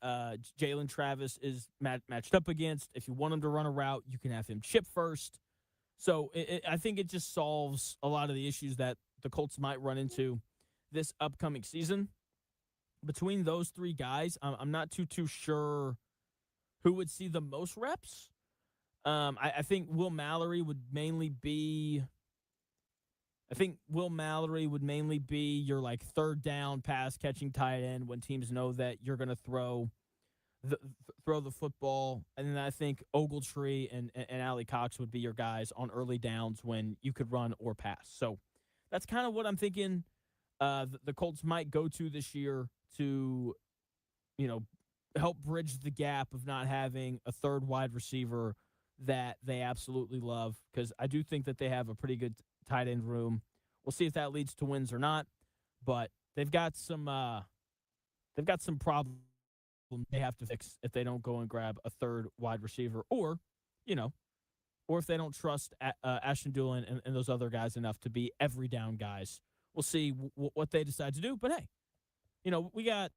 Jalen Travis is matched up against. If you want him to run a route, you can have him chip first. So I think it just solves a lot of the issues that the Colts might run into this upcoming season. Between those 3 guys, I'm not too sure who would see the most reps. I think Will Mallory would mainly be your like third down pass catching tight end when teams know that you're going to throw the football. And then I think Ogletree and Alley Cox would be your guys on early downs when you could run or pass. So that's kind of what I'm thinking the Colts might go to this year to, help bridge the gap of not having a third wide receiver that they absolutely love, because I do think that they have a pretty good tight end room. We'll see if that leads to wins or not, but they've got some problems they have to fix if they don't go and grab a third wide receiver, or if they don't trust Ashton Dulin and those other guys enough to be every down guys. We'll see what they decide to do. But hey, we got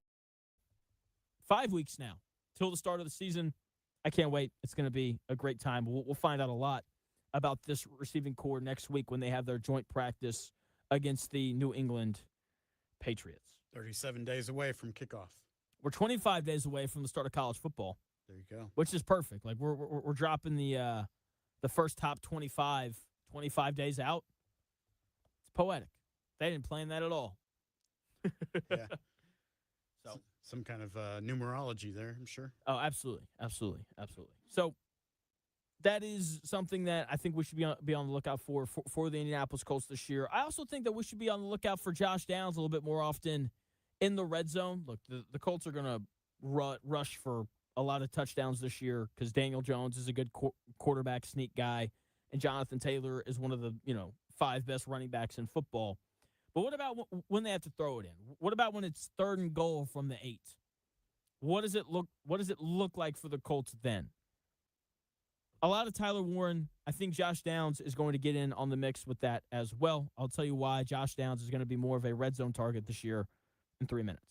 5 weeks now till the start of the season. I can't wait. It's going to be a great time. We'll find out a lot about this receiving core next week when they have their joint practice against the New England Patriots. 37 days away from kickoff. We're 25 days away from the start of college football. There you go. Which is perfect. Like we're dropping the first top 25 days out. It's poetic. They didn't plan that at all. Yeah. So some kind of numerology there, I'm sure. Oh, absolutely. So that is something that I think we should be on the lookout for the Indianapolis Colts this year. I also think that we should be on the lookout for Josh Downs a little bit more often in the red zone. Look, the Colts are going to rush for a lot of touchdowns this year because Daniel Jones is a good quarterback sneak guy, and Jonathan Taylor is one of the 5 best running backs in football. But what about when they have to throw it in? What about when it's 3rd and goal from the 8? What does it look like for the Colts then? a lot of Tyler Warren. I think Josh Downs is going to get in on the mix with that as well. I'll tell you why. Josh Downs is going to be more of a red zone target this year in 3 minutes.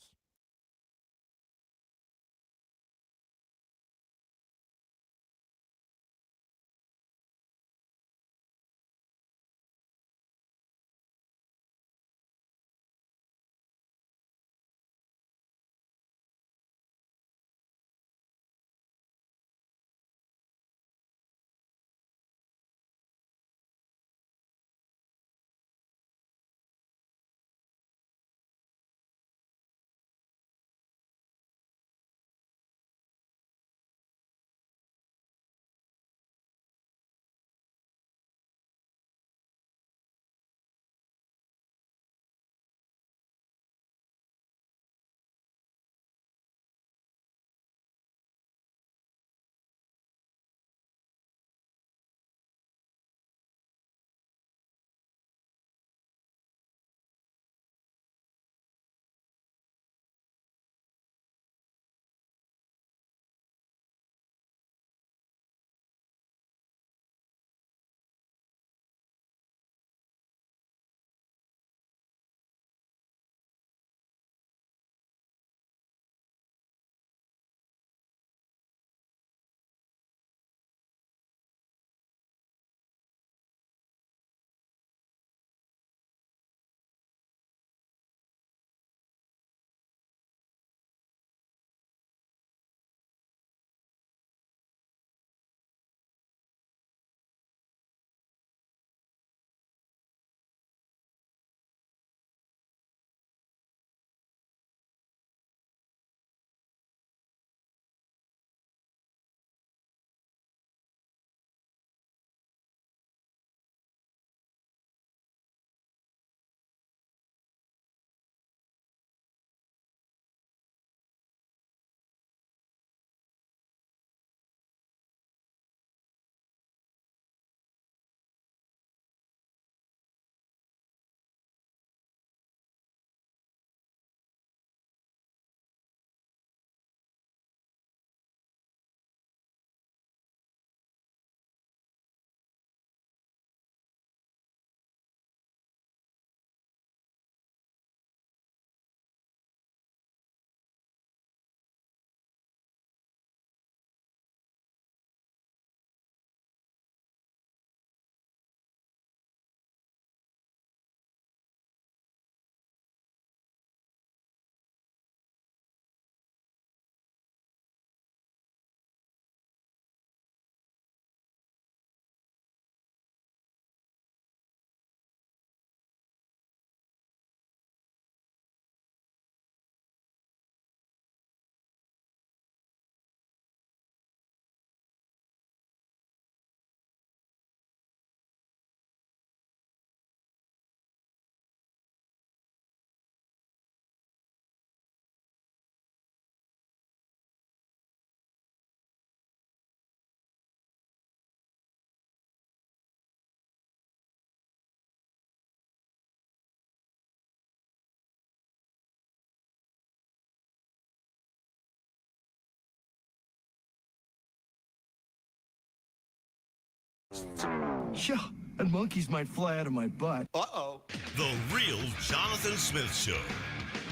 Yeah, and monkeys might fly out of my butt. Uh-oh. The Real Jonathan Smith Show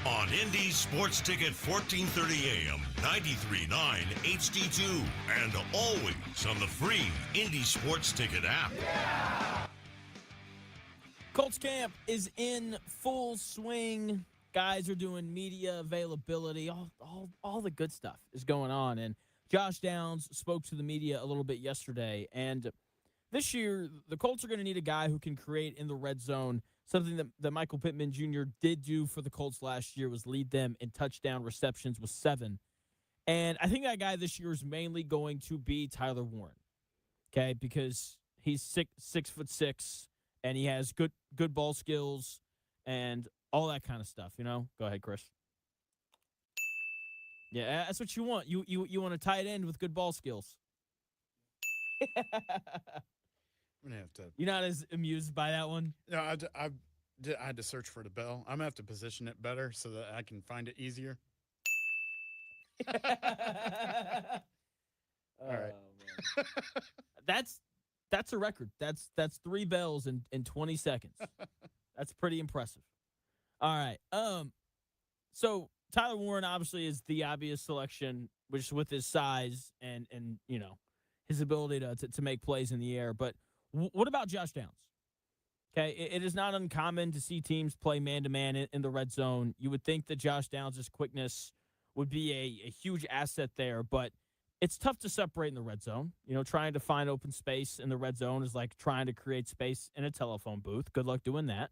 on Indy Sports Ticket 1430 AM, 93.9 HD2, and always on the free Indy Sports Ticket app. Colts camp is in full swing. Guys are doing media availability. All the good stuff is going on. And Josh Downs spoke to the media a little bit yesterday. And this year, the Colts are going to need a guy who can create in the red zone. Something that Michael Pittman Jr. did do for the Colts last year was lead them in touchdown receptions with 7. And I think that guy this year is mainly going to be Tyler Warren. Okay, because he's 6'6", and he has good ball skills and all that kind of stuff. Go ahead, Chris. Yeah, that's what you want. You want a tight end with good ball skills. I'm gonna have to. You're not as amused by that one? No, I had to search for the bell. I'm gonna have to position it better so that I can find it easier. All right. Man. That's a record. That's 3 bells in 20 seconds. That's pretty impressive. All right. So Tyler Warren obviously is the obvious selection, which with his size and his ability to make plays in the air. But what about Josh Downs? Okay, it is not uncommon to see teams play man-to-man in the red zone. You would think that Josh Downs' quickness would be a huge asset there, but it's tough to separate in the red zone. Trying to find open space in the red zone is like trying to create space in a telephone booth. Good luck doing that.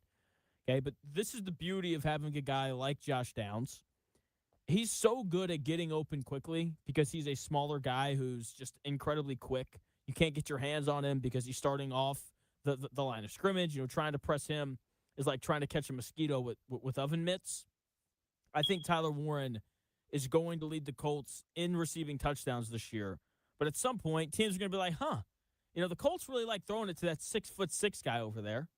Okay, but this is the beauty of having a guy like Josh Downs. He's so good at getting open quickly because he's a smaller guy who's just incredibly quick. You can't get your hands on him because he's starting off the line of scrimmage. Trying to press him is like trying to catch a mosquito with oven mitts. I think Tyler Warren is going to lead the Colts in receiving touchdowns this year. But at some point, teams are going to be like, the Colts really like throwing it to that 6'6" guy over there.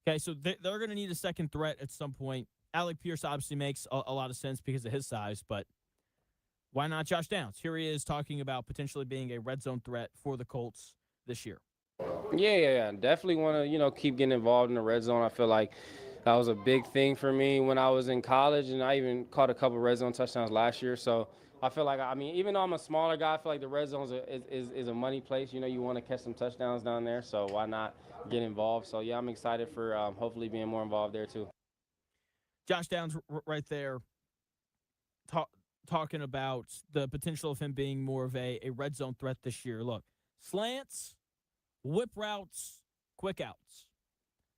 Okay, so they're going to need a second threat at some point. Alec Pierce obviously makes a lot of sense because of his size, but why not Josh Downs? Here he is talking about potentially being a red zone threat for the Colts this year. Yeah. Definitely want to, keep getting involved in the red zone. I feel like that was a big thing for me when I was in college, and I even caught a couple red zone touchdowns last year. So I feel like, even though I'm a smaller guy, I feel like the red zone is a money place. You want to catch some touchdowns down there, so why not get involved? So, yeah, I'm excited for hopefully being more involved there too. Josh Downs right there talking about the potential of him being more of a red zone threat this year. Look, slants, whip routes, quick outs.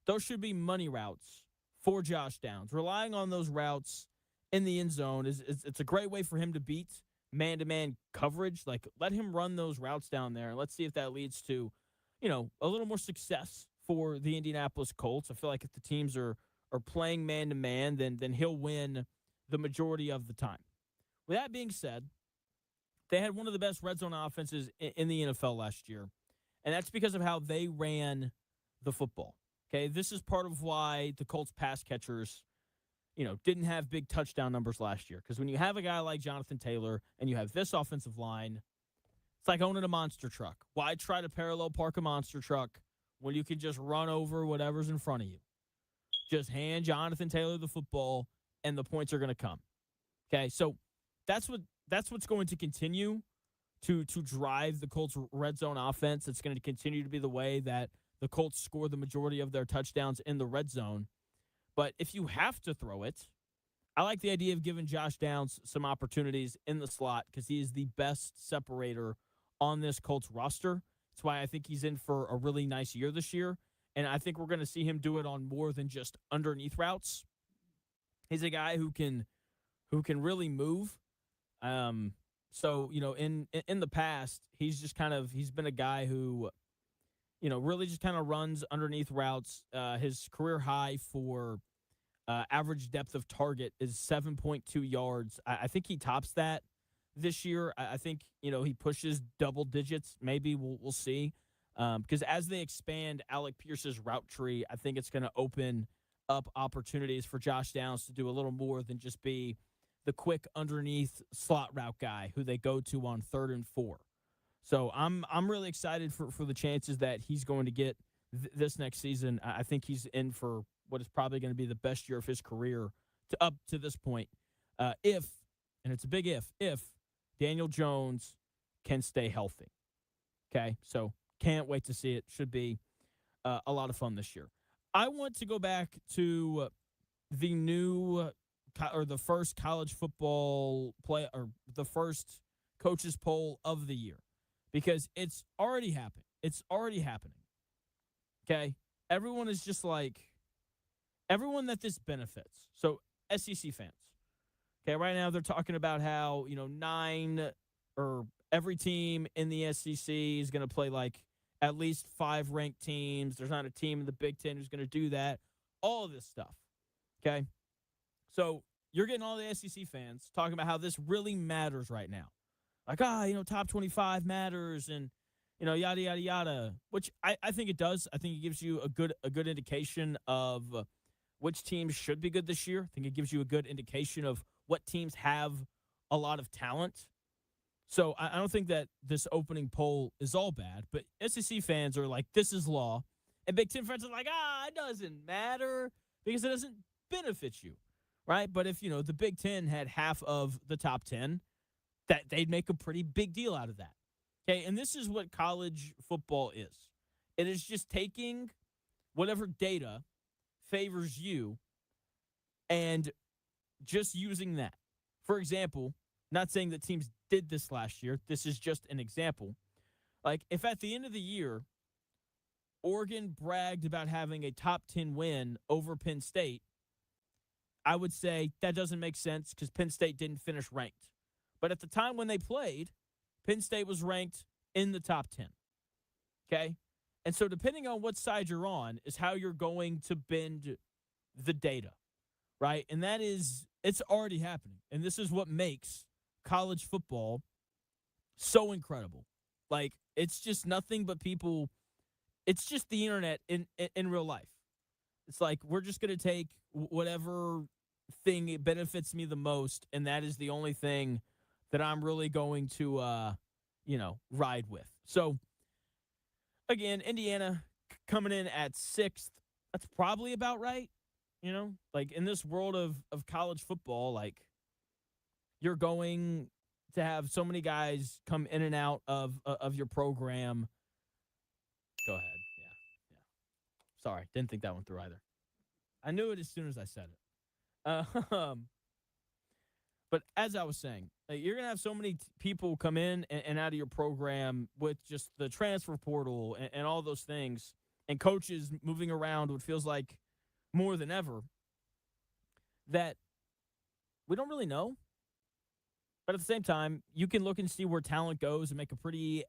Those should be money routes for Josh Downs. Relying on those routes in the end zone it's a great way for him to beat man-to-man coverage. Like, let him run those routes down there, and let's see if that leads to, a little more success for the Indianapolis Colts. I feel like if the teams are playing man-to-man, then he'll win the majority of the time. With that being said, they had one of the best red zone offenses in the NFL last year, and that's because of how they ran the football. Okay, this is part of why the Colts pass catchers, didn't have big touchdown numbers last year. Because when you have a guy like Jonathan Taylor and you have this offensive line, it's like owning a monster truck. Why try to parallel park a monster truck when you can just run over whatever's in front of you? Just hand Jonathan Taylor the football, and the points are going to come. Okay, so that's what's going to continue to drive the Colts' red zone offense. It's going to continue to be the way that the Colts score the majority of their touchdowns in the red zone. But if you have to throw it, I like the idea of giving Josh Downs some opportunities in the slot because he is the best separator on this Colts roster. That's why I think he's in for a really nice year this year. And I think we're going to see him do it on more than just underneath routes. He's a guy who can really move. So, in the past, he's been a guy who, really just kind of runs underneath routes. His career high for average depth of target is 7.2 yards. I think he tops that this year. I think, he pushes double digits. Maybe we'll see. Because as they expand Alec Pierce's route tree, I think it's going to open up opportunities for Josh Downs to do a little more than just be the quick underneath slot route guy who they go to on 3rd and 4. So I'm really excited for the chances that he's going to get this next season. I think he's in for what is probably going to be the best year of his career up to this point. If, and it's a big if Daniel Jones can stay healthy. Okay, so can't wait to see it. Should be a lot of fun this year. I want to go back to the new or the first college football play or the first coaches poll of the year because it's already happened. It's already happening. Okay, everyone is just like everyone that this benefits. So SEC fans. Okay, right now they're talking about how 9 or every team in the SEC is going to play like at least 5 ranked teams. There's not a team in the Big Ten who's going to do that. All of this stuff. Okay? So you're getting all the SEC fans talking about how this really matters right now. Like, top 25 matters and, yada, yada, yada, which I think it does. I think it gives you a good indication of which teams should be good this year. I think it gives you a good indication of what teams have a lot of talent. So I don't think that this opening poll is all bad, but SEC fans are like, this is law. And Big Ten fans are like, it doesn't matter because it doesn't benefit you, right? But if, the Big Ten had half of the top 10, that they'd make a pretty big deal out of that. Okay, and this is what college football is. It is just taking whatever data favors you and just using that. For example, not saying that teams did this last year. This is just an example. Like, if at the end of the year, Oregon bragged about having a top 10 win over Penn State, I would say that doesn't make sense because Penn State didn't finish ranked. But at the time when they played, Penn State was ranked in the top 10. Okay? And so depending on what side you're on is how you're going to bend the data, right? And it's already happening. And this is what makes college football so incredible. Like, it's just nothing but people. It's just the internet in real life. It's like, we're just going to take whatever thing benefits me the most, and that is the only thing that I'm really going to, ride with. So, again, Indiana coming in at 6th. That's probably about right. Like, in this world of college football, like, you're going to have so many guys come in and out of your program. Go ahead. Yeah. Sorry, didn't think that one through either. I knew it as soon as I said it. But as I was saying, you're going to have so many people come in and out of your program with just the transfer portal and all those things, and coaches moving around, what feels like more than ever, that we don't really know. But at the same time, you can look and see where talent goes and make a pretty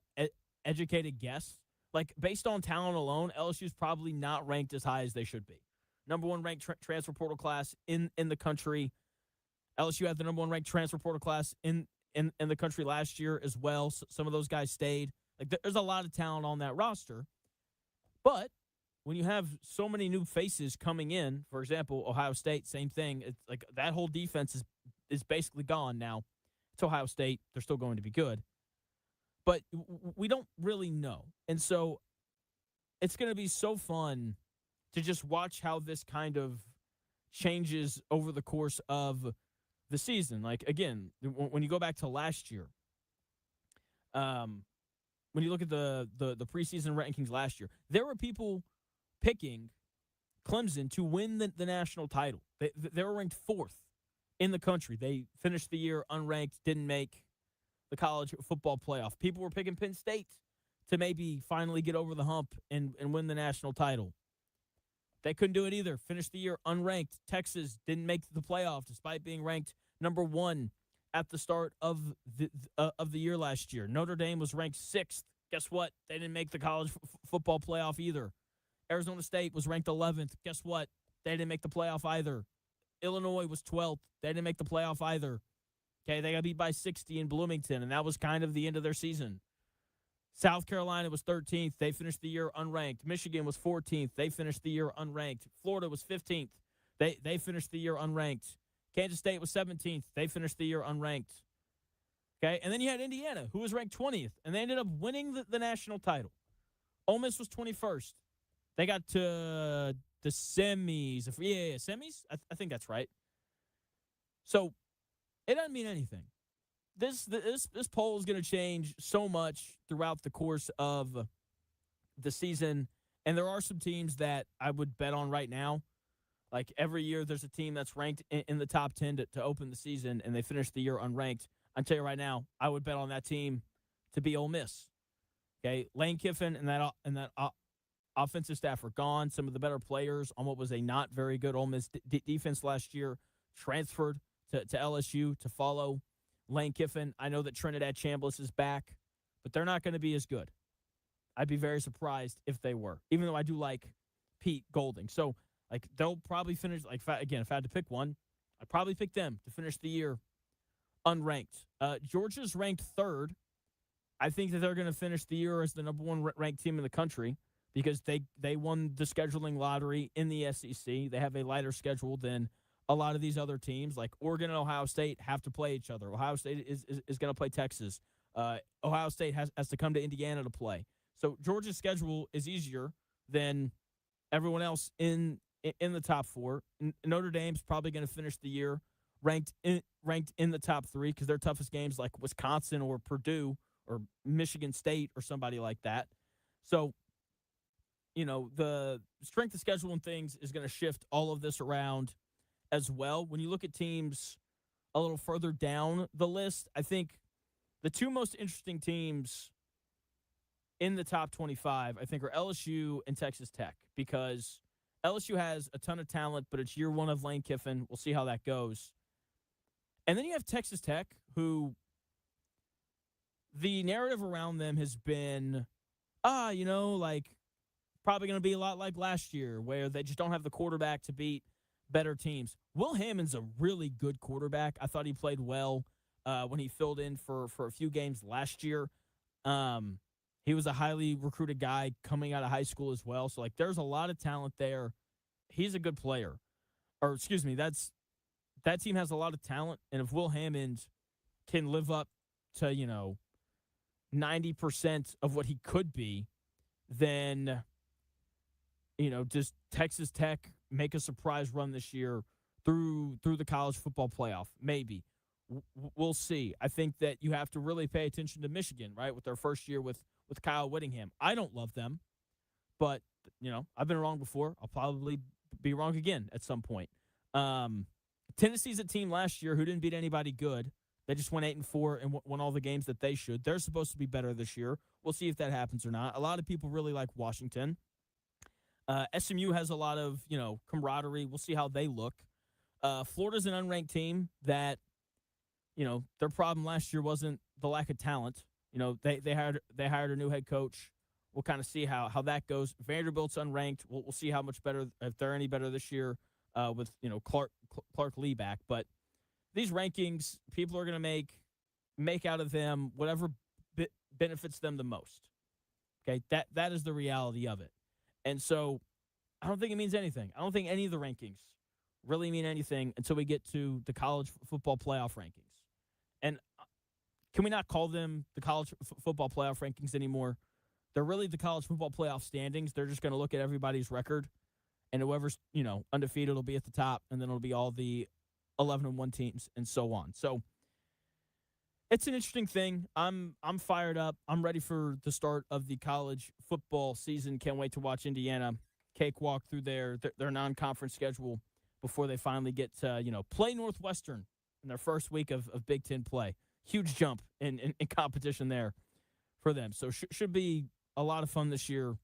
educated guess. Like, based on talent alone, LSU's probably not ranked as high as they should be. Number 1 ranked transfer portal class in the country. LSU had the number 1 ranked transfer portal class in the country last year as well. So some of those guys stayed. Like, there's a lot of talent on that roster. But when you have so many new faces coming in, for example, Ohio State, same thing. It's like that whole defense is basically gone now. It's Ohio State. They're still going to be good. But we don't really know. And so it's going to be so fun to just watch how this kind of changes over the course of the season. Like, again, when you go back to last year, when you look at the preseason rankings last year, there were people picking Clemson to win the national title. They were ranked 4th in the country. They finished the year unranked, didn't make the college football playoff. People were picking Penn State to maybe finally get over the hump and win the national title. They couldn't do it either. Finished the year unranked. Texas didn't make the playoff despite being ranked number 1 at the start of the year last year. Notre Dame was ranked 6th. Guess what? They didn't make the college football playoff either. Arizona State was ranked 11th. Guess what? They didn't make the playoff either. Illinois was 12th. They didn't make the playoff either. Okay, they got beat by 60 in Bloomington, and that was kind of the end of their season. South Carolina was 13th. They finished the year unranked. Michigan was 14th. They finished the year unranked. Florida was 15th. They finished the year unranked. Kansas State was 17th. They finished the year unranked. Okay, and then you had Indiana, who was ranked 20th, and they ended up winning the national title. Ole Miss was 21st. They got to the semis. Semis? I think that's right. So it doesn't mean anything. This poll is going to change so much throughout the course of the season, and there are some teams that I would bet on right now. Like, every year there's a team that's ranked in the top 10 to open the season, and they finish the year unranked. I'll tell you right now, I would bet on that team to be Ole Miss. Okay, Lane Kiffin and that offensive staff are gone. Some of the better players on what was a not very good Ole Miss defense last year transferred to LSU to follow Lane Kiffin. I know that Trinidad Chambliss is back, but they're not going to be as good. I'd be very surprised if they were, even though I do like Pete Golding. So, like, they'll probably finish, like, if I had to pick one, I'd probably pick them to finish the year unranked. Georgia's ranked 3rd. I think that they're going to finish the year as the number 1 ranked team in the country because they won the scheduling lottery in the SEC. They have a lighter schedule than a lot of these other teams. Like, Oregon and Ohio State have to play each other. Ohio State is going to play Texas. Ohio State has to come to Indiana to play. So Georgia's schedule is easier than everyone else in the top 4. Notre Dame's probably going to finish the year ranked in the top 3 because their toughest games like Wisconsin or Purdue or Michigan State or somebody like that. So, the strength of schedule and things is going to shift all of this around as well. When you look at teams a little further down the list, I think the 2 most interesting teams in the top 25, I think, are LSU and Texas Tech because LSU has a ton of talent, but it's year 1 of Lane Kiffin. We'll see how that goes. And then you have Texas Tech, who the narrative around them has been, probably going to be a lot like last year where they just don't have the quarterback to beat better teams. Will Hammond's a really good quarterback. I thought he played well when he filled in for a few games last year. He was a highly recruited guy coming out of high school as well. So, there's a lot of talent there. He's a good player. Or, excuse me, that team has a lot of talent. And if Will Hammond can live up to, 90% of what he could be, then, does Texas Tech make a surprise run this year through the college football playoff? Maybe. We'll see. I think that you have to really pay attention to Michigan, right, with their first year with Kyle Whittingham. I don't love them, but, I've been wrong before. I'll probably be wrong again at some point. Tennessee's a team last year who didn't beat anybody good. They just went 8-4 and won all the games that they should. They're supposed to be better this year. We'll see if that happens or not. A lot of people really like Washington. SMU has a lot of, camaraderie. We'll see how they look. Florida's an unranked team that, their problem last year wasn't the lack of talent. They hired a new head coach. We'll kind of see how that goes. Vanderbilt's unranked. We'll see how much better, if they're any better this year with, Clark Lee back. But these rankings, people are going to make out of them whatever benefits them the most. Okay, that is the reality of it. And so I don't think it means anything. I don't think any of the rankings really mean anything until we get to the college football playoff rankings. And can we not call them the college football playoff rankings anymore? They're really the college football playoff standings. They're just going to look at everybody's record, and whoever's, undefeated will be at the top, and then it'll be all the 11-1 teams and so on. So it's an interesting thing. I'm fired up. I'm ready for the start of the college football season. Can't wait to watch Indiana cakewalk through their non-conference schedule before they finally get to, play Northwestern in their first week of Big Ten play. Huge jump in competition there for them. So should be a lot of fun this year.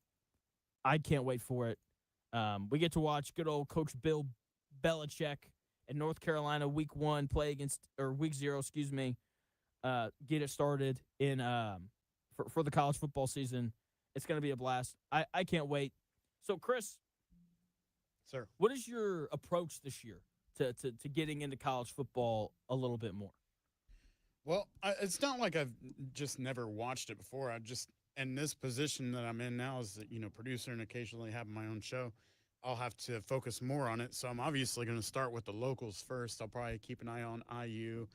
I can't wait for it. We get to watch good old Coach Bill Belichick in North Carolina week 0, get it started in for the college football season. It's going to be a blast. I can't wait. So, Chris, sir, what is your approach this year to getting into college football a little bit more? Well, it's not like I've just never watched it before. I just, in this position that I'm in now as, producer and occasionally have my own show, I'll have to focus more on it. So I'm obviously going to start with the locals first. I'll probably keep an eye on IU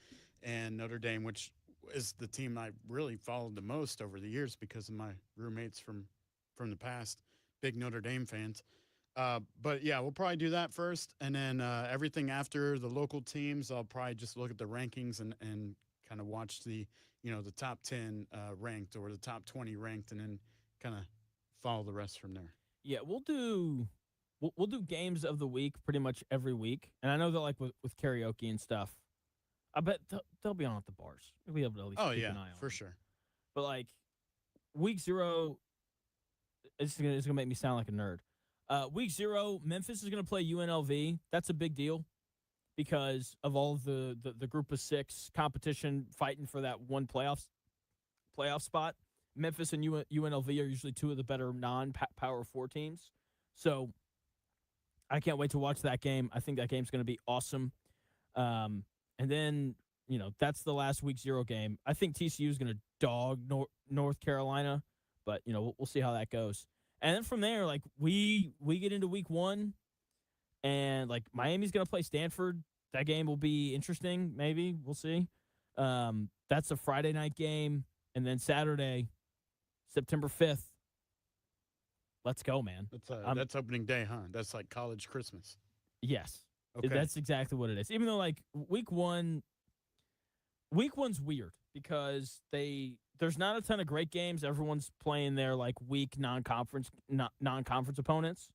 and Notre Dame, which is the team I really followed the most over the years because of my roommates from the past, big Notre Dame fans. But yeah, we'll probably do that first. And then everything after the local teams, I'll probably just look at the rankings and kind of watch the top 10 ranked or the top 20 ranked, and then kind of follow the rest from there. Yeah, we'll do games of the week pretty much every week. And I know that with karaoke and stuff, I bet they'll be on at the bars. We'll be able to at least keep an eye on for them. sure. But week 0, it's gonna make me sound like a nerd. Week 0, Memphis is gonna play UNLV. That's a big deal because of all of the group of 6 competition fighting for that one playoff spot. Memphis and UNLV are usually 2 of the better non-Power 4 teams. So I can't wait to watch that game. I think that game's going to be awesome. And then, that's the last week 0 game. I think TCU is going to dog North Carolina, but, we'll see how that goes. And then from there, we get into week 1, and, Miami's going to play Stanford. That game will be interesting, maybe. We'll see. That's a Friday night game. And then Saturday, September 5th, let's go, man. That's opening day, huh? That's like college Christmas. Yes. Okay. That's exactly what it is. Even though, like, week one's weird because there's not a ton of great games. Everyone's playing their, like, weak non-conference opponents.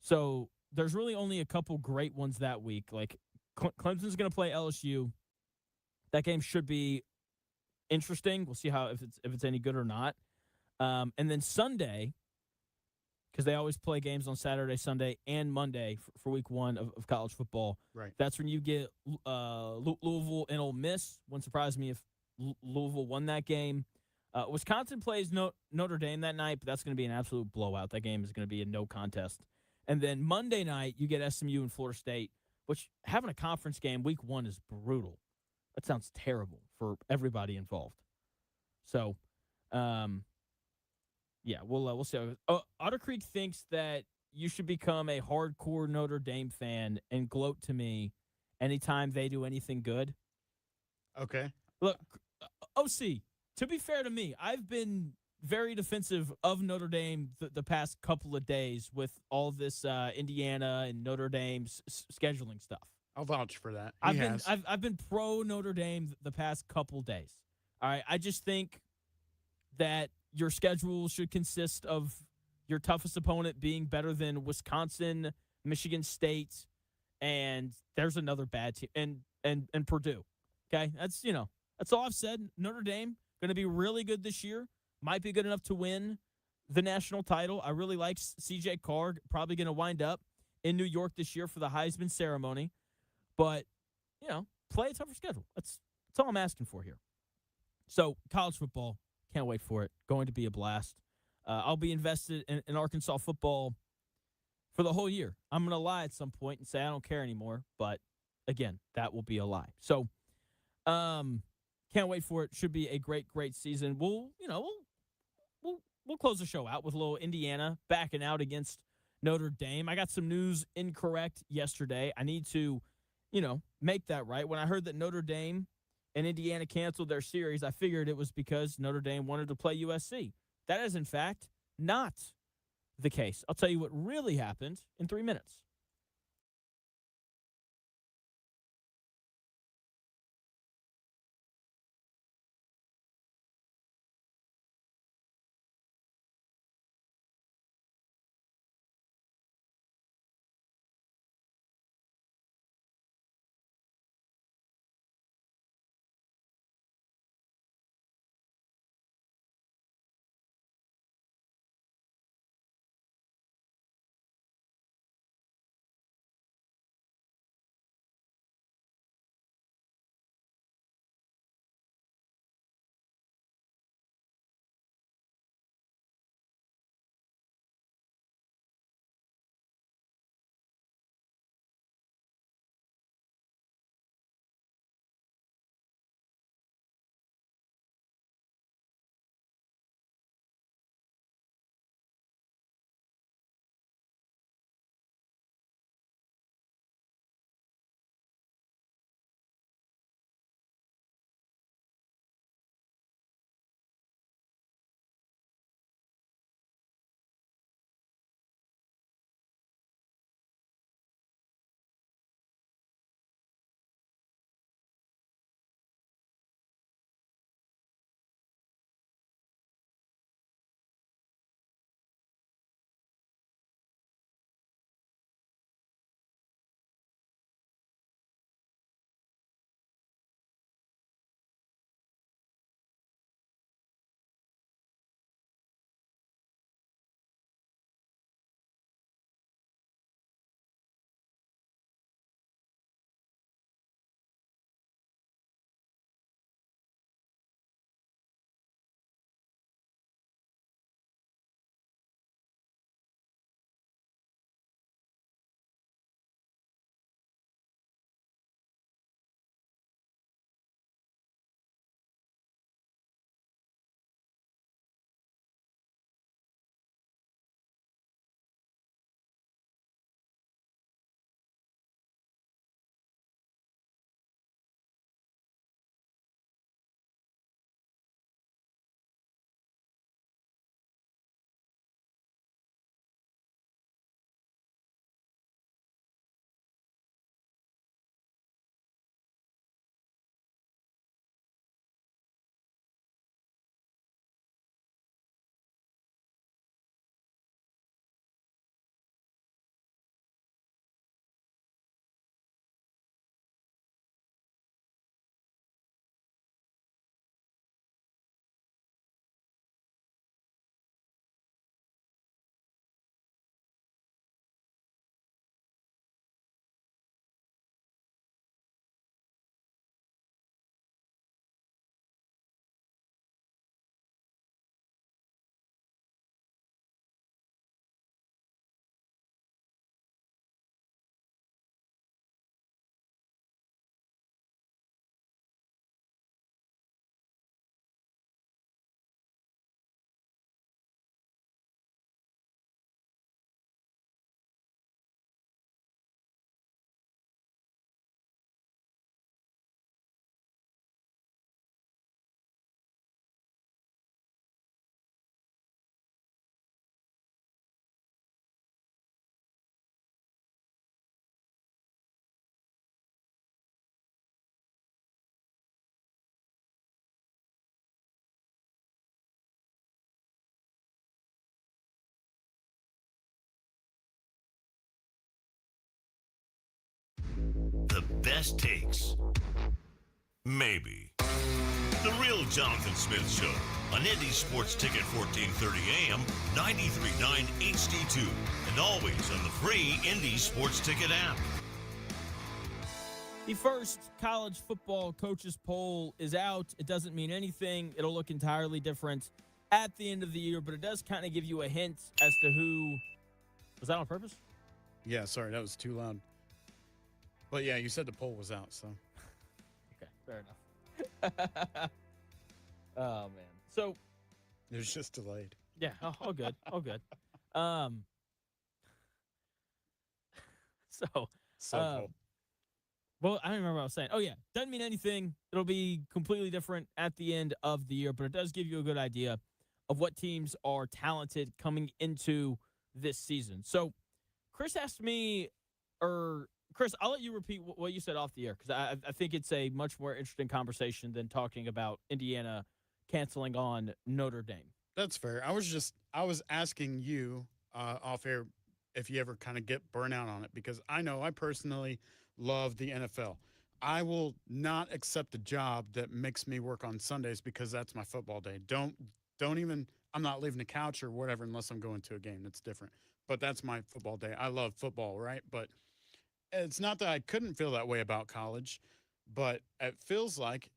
So there's really only a couple great ones that week. Like, Clemson's going to play LSU. That game should be interesting. We'll see if it's any good or not. And then Sunday, because they always play games on Saturday, Sunday, and Monday for week one of college football. Right. That's when you get Louisville and Ole Miss. Wouldn't surprise me if Louisville won that game. Wisconsin plays Notre Dame that night, but that's going to be an absolute blowout. That game is going to be a no contest. And then Monday night, you get SMU and Florida State, which having a conference game week one is brutal. That sounds terrible for everybody involved. So, yeah, we'll see. Otter Creek thinks that you should become a hardcore Notre Dame fan and gloat to me anytime they do anything good. Okay. Look, OC, to be fair to me, I've been very defensive of Notre Dame the past couple of days with all this Indiana and Notre Dame scheduling stuff. I'll vouch for that. I've been pro Notre Dame the past couple days. All right, I just think that your schedule should consist of your toughest opponent being better than Wisconsin, Michigan State, and there's another bad team, and Purdue. Okay, that's all I've said. Notre Dame going to be really good this year. Might be good enough to win the national title. I really like C.J. Carr. Probably going to wind up in New York this year for the Heisman ceremony. But, play a tougher schedule. That's all I'm asking for here. So, college football, can't wait for it. Going to be a blast. I'll be invested in Arkansas football for the whole year. I'm going to lie at some point and say I don't care anymore. But, again, that will be a lie. So, can't wait for it. Should be a great, great season. We'll close the show out with a little Indiana backing out against Notre Dame. I got some news incorrect yesterday. I need to, make that right. When I heard that Notre Dame and Indiana canceled their series, I figured it was because Notre Dame wanted to play USC. That is, in fact, not the case. I'll tell you what really happened in 3 minutes. The best takes. Maybe. The Real Jonathan Smith Show on Indy Sports Ticket 1430 AM, 93.9 HD2, and always on the free Indy Sports Ticket app. The first college football coaches poll is out. It doesn't mean anything. It'll look entirely different at the end of the year, but it does kind of give you a hint as to who. Was that on purpose? Yeah, sorry, that was too loud. But yeah, you said the poll was out, so. Okay, fair enough. Oh, man. So. It was just delayed. Yeah, all good. All good. So cool. Well, I don't remember what I was saying. Oh, yeah. Doesn't mean anything. It'll be completely different at the end of the year, but it does give you a good idea of what teams are talented coming into this season. So, Chris asked me, or Chris, I'll let you repeat what you said off the air because I think it's a much more interesting conversation than talking about Indiana canceling on Notre Dame. That's fair. I was asking you off air if you ever kind of get burnout on it because I know I personally love the NFL. I will not accept a job that makes me work on Sundays because that's my football day. Don't even, I'm not leaving the couch or whatever unless I'm going to a game. That's different. But that's my football day. I love football, right? But it's not that I couldn't feel that way about college, but it feels like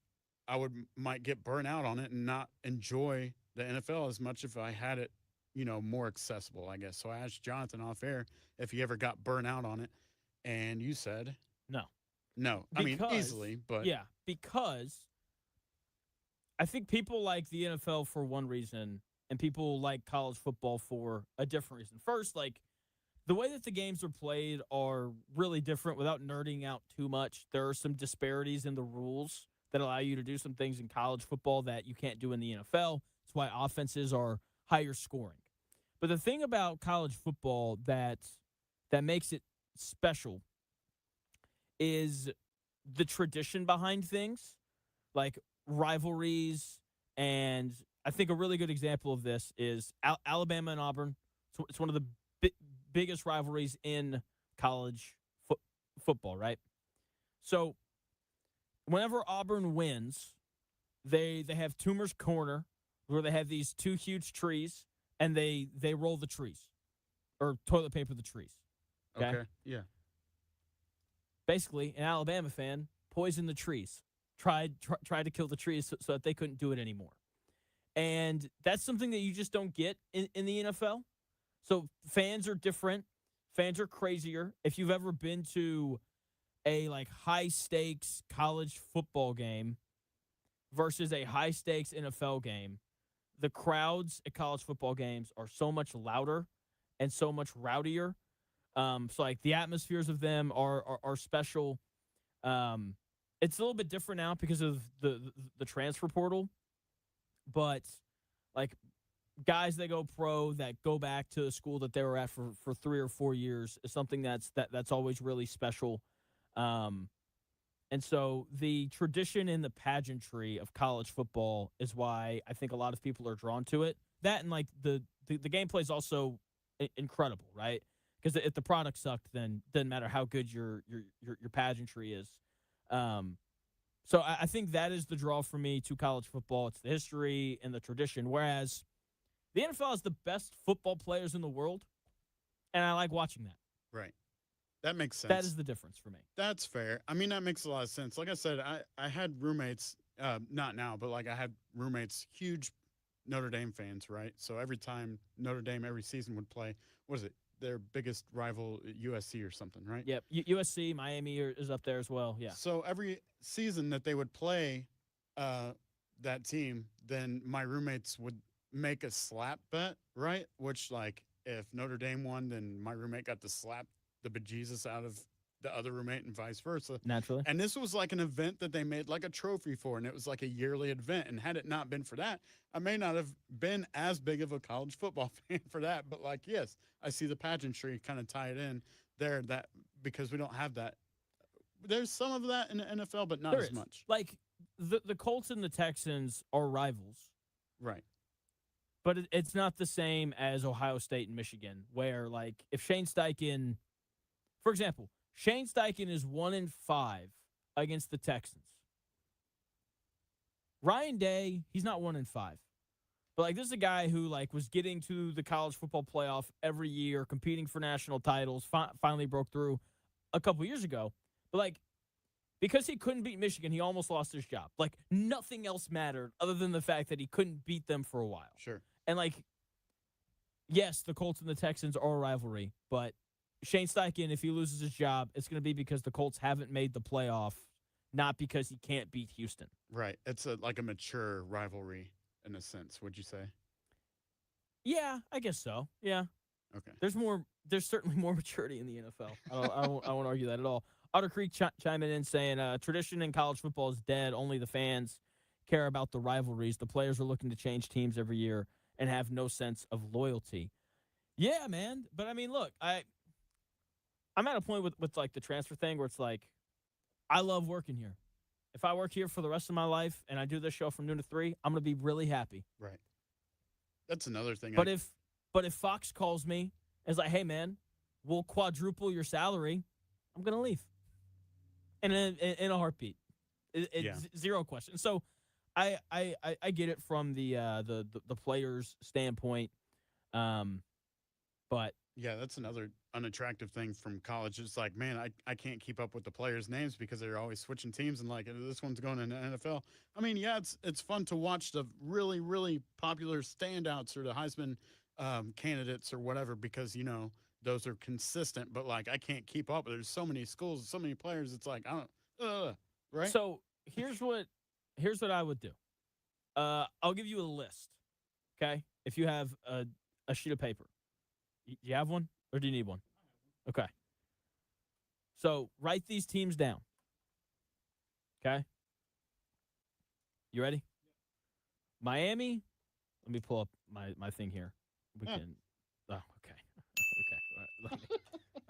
I might get burnt out on it and not enjoy the NFL as much if I had it, more accessible, I guess. So I asked Jonathan off air if he ever got burnt out on it, and you said no. I mean, easily, but yeah, because I think people like the NFL for one reason, and people like college football for a different reason. First, like the way that the games are played are really different. Without nerding out too much, there are some disparities in the rules that allow you to do some things in college football that you can't do in the NFL. That's why offenses are higher scoring. But the thing about college football that makes it special is the tradition behind things, like rivalries. And I think a really good example of this is Alabama and Auburn. So it's one of the biggest rivalries in college football, right? So whenever Auburn wins, they have Toomer's Corner, where they have these two huge trees, and they roll the trees, or toilet paper the trees. Okay, yeah. Basically, an Alabama fan poisoned the trees, tried to kill the trees so that they couldn't do it anymore. And that's something that you just don't get in the NFL. So fans are different. Fans are crazier. If you've ever been to a high stakes college football game versus a high stakes NFL game, the crowds at college football games are so much louder and so much rowdier. So the atmospheres of them are special. It's a little bit different now because of the transfer portal, but guys that go pro that go back to the school that they were at for 3 or 4 years is something that's always really special. And so the tradition and the pageantry of college football is why I think a lot of people are drawn to it. That and the gameplay is also incredible, right? Because if the product sucked, then it doesn't matter how good your pageantry is. So I think that is the draw for me to college football. It's the history and the tradition. Whereas the NFL has the best football players in the world, and I like watching that. Right. That makes sense. That is the difference for me. That's fair. I mean, that makes a lot of sense. Like I said, I had roommates, not now, but I had roommates, huge Notre Dame fans, right? So every time Notre Dame every season would play, what is it? Their biggest rival, USC or something, right? Yep. USC, Miami is up there as well. Yeah. So every season that they would play that team, then my roommates would make a slap bet, right? Which, if Notre Dame won, then my roommate got to slap the bejesus out of the other roommate and vice versa. Naturally. And this was an event that they made a trophy for, and it was a yearly event. And had it not been for that, I may not have been as big of a college football fan for that. But yes, I see the pageantry kind of tie it in there, that because we don't have that. There's some of that in the NFL, but not as much. The Colts and the Texans are rivals. Right. But it's not the same as Ohio State and Michigan, where if Shane Steichen, for example, Shane Steichen is 1-5 against the Texans. Ryan Day, he's not 1-5. But, like, this is a guy who, like, was getting to the college football playoff every year, competing for national titles, finally broke through a couple years ago. But, like, because he couldn't beat Michigan, he almost lost his job. Like, nothing else mattered other than the fact that he couldn't beat them for a while. Sure. And, like, yes, the Colts and the Texans are a rivalry, but Shane Steichen, if he loses his job, it's going to be because the Colts haven't made the playoff, not because he can't beat Houston. Right. It's like a mature rivalry in a sense, would you say? Yeah, I guess so. Yeah. Okay. There's certainly more maturity in the NFL. I won't argue that at all. Otter Creek chiming in saying, tradition in college football is dead. Only the fans care about the rivalries. The players are looking to change teams every year and have no sense of loyalty. Yeah, man. But, I mean, look, I'm at a point with like, the transfer thing where it's like, I love working here. If I work here for the rest of my life and I do this show from noon to 3, I'm going to be really happy. Right. That's another thing. But if Fox calls me and is like, hey, man, we'll quadruple your salary, I'm going to leave. And in a heartbeat. Zero question. So I get it from the player's standpoint. But yeah, that's another unattractive thing from college. It's like, man, I can't keep up with the players' names because they're always switching teams and like this one's going in the NFL. I mean, yeah, it's fun to watch the really, really popular standouts or the Heisman candidates or whatever because, you know, those are consistent. But like I can't keep up. There's so many schools, so many players. It's like, I don't, right? So here's what I would do. I'll give you a list, okay? If you have a sheet of paper. Do you have one or do you need one? Okay. So write these teams down. Okay. You ready? Miami. Let me pull up my thing here. We can. Oh, okay.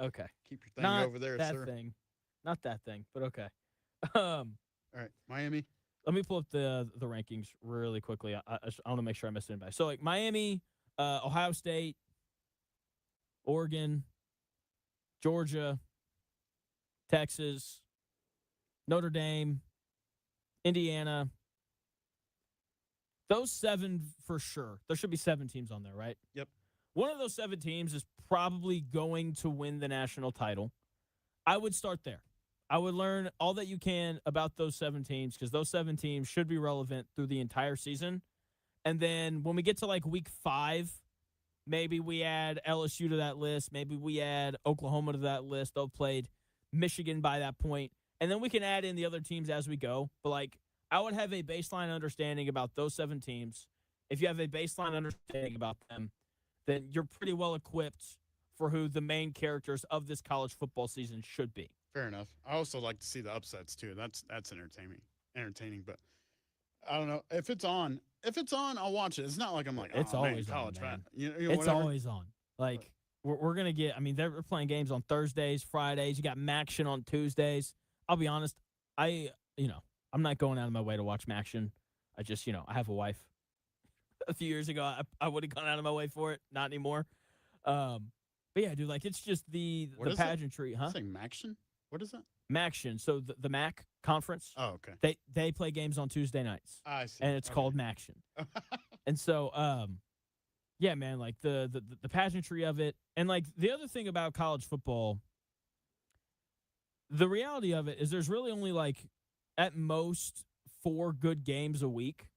Okay. Keep your thing Not over there, that sir. thing. Not that thing, but okay. All right, Miami. Let me pull up the rankings really quickly. I want to make sure I missed anybody. So like Miami, Ohio State, Oregon, Georgia, Texas, Notre Dame, Indiana. Those 7 for sure. There should be 7 teams on there, right? Yep. One of those 7 teams is probably going to win the national title. I would start there. I would learn all that you can about those 7 teams because those 7 teams should be relevant through the entire season. And then when we get to like week 5, maybe we add LSU to that list. Maybe we add Oklahoma to that list. They've played Michigan by that point. And then we can add in the other teams as we go. But, like, I would have a baseline understanding about those 7 teams. If you have a baseline understanding about them, then you're pretty well equipped for who the main characters of this college football season should be. Fair enough. I also like to see the upsets, too. That's entertaining, but I don't know. If it's on, I'll watch it. It's not like I'm like, it's oh, always man, college on, man. it's It's always on. Like, we're going to get, I mean, they're playing games on Thursdays, Fridays. You got Maction on Tuesdays. I'll be honest. I'm not going out of my way to watch Maction. I just, I have a wife. A few years ago, I would have gone out of my way for it. Not anymore. But yeah, dude, like, it's just the pageantry, huh? Saying Maction? What is that? Maction. So the MAC conference. Oh, okay. They play games on Tuesday nights. I see. And it's called Maction. And so, yeah, man, like the pageantry of it. And like the other thing about college football, the reality of it is there's really only like at most 4 good games a week.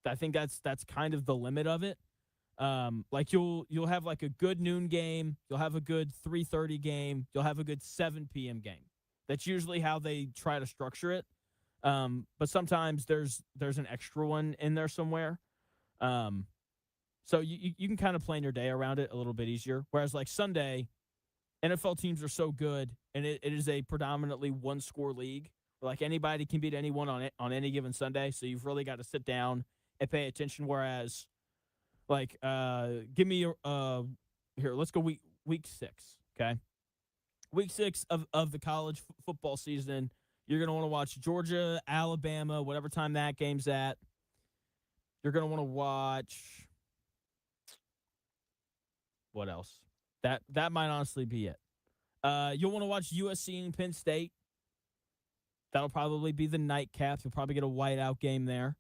I think that's kind of the limit of it. Like you'll have like a good noon game, you'll have a good 3:30 game, you'll have a good 7 p.m. game. That's usually how they try to structure it. But sometimes there's an extra one in there somewhere. So you can kind of plan your day around it a little bit easier. Whereas like Sunday, NFL teams are so good, and it is a predominantly 1-score league. Where like anybody can beat anyone on any given Sunday. So you've really got to sit down and pay attention. Whereas, like, give me here. Let's go week 6. Okay, week 6 of the college football season. You're gonna want to watch Georgia, Alabama, whatever time that game's at. You're gonna want to watch. What else? That might honestly be it. You'll want to watch USC and Penn State. That'll probably be the nightcap. You'll probably get a whiteout game there.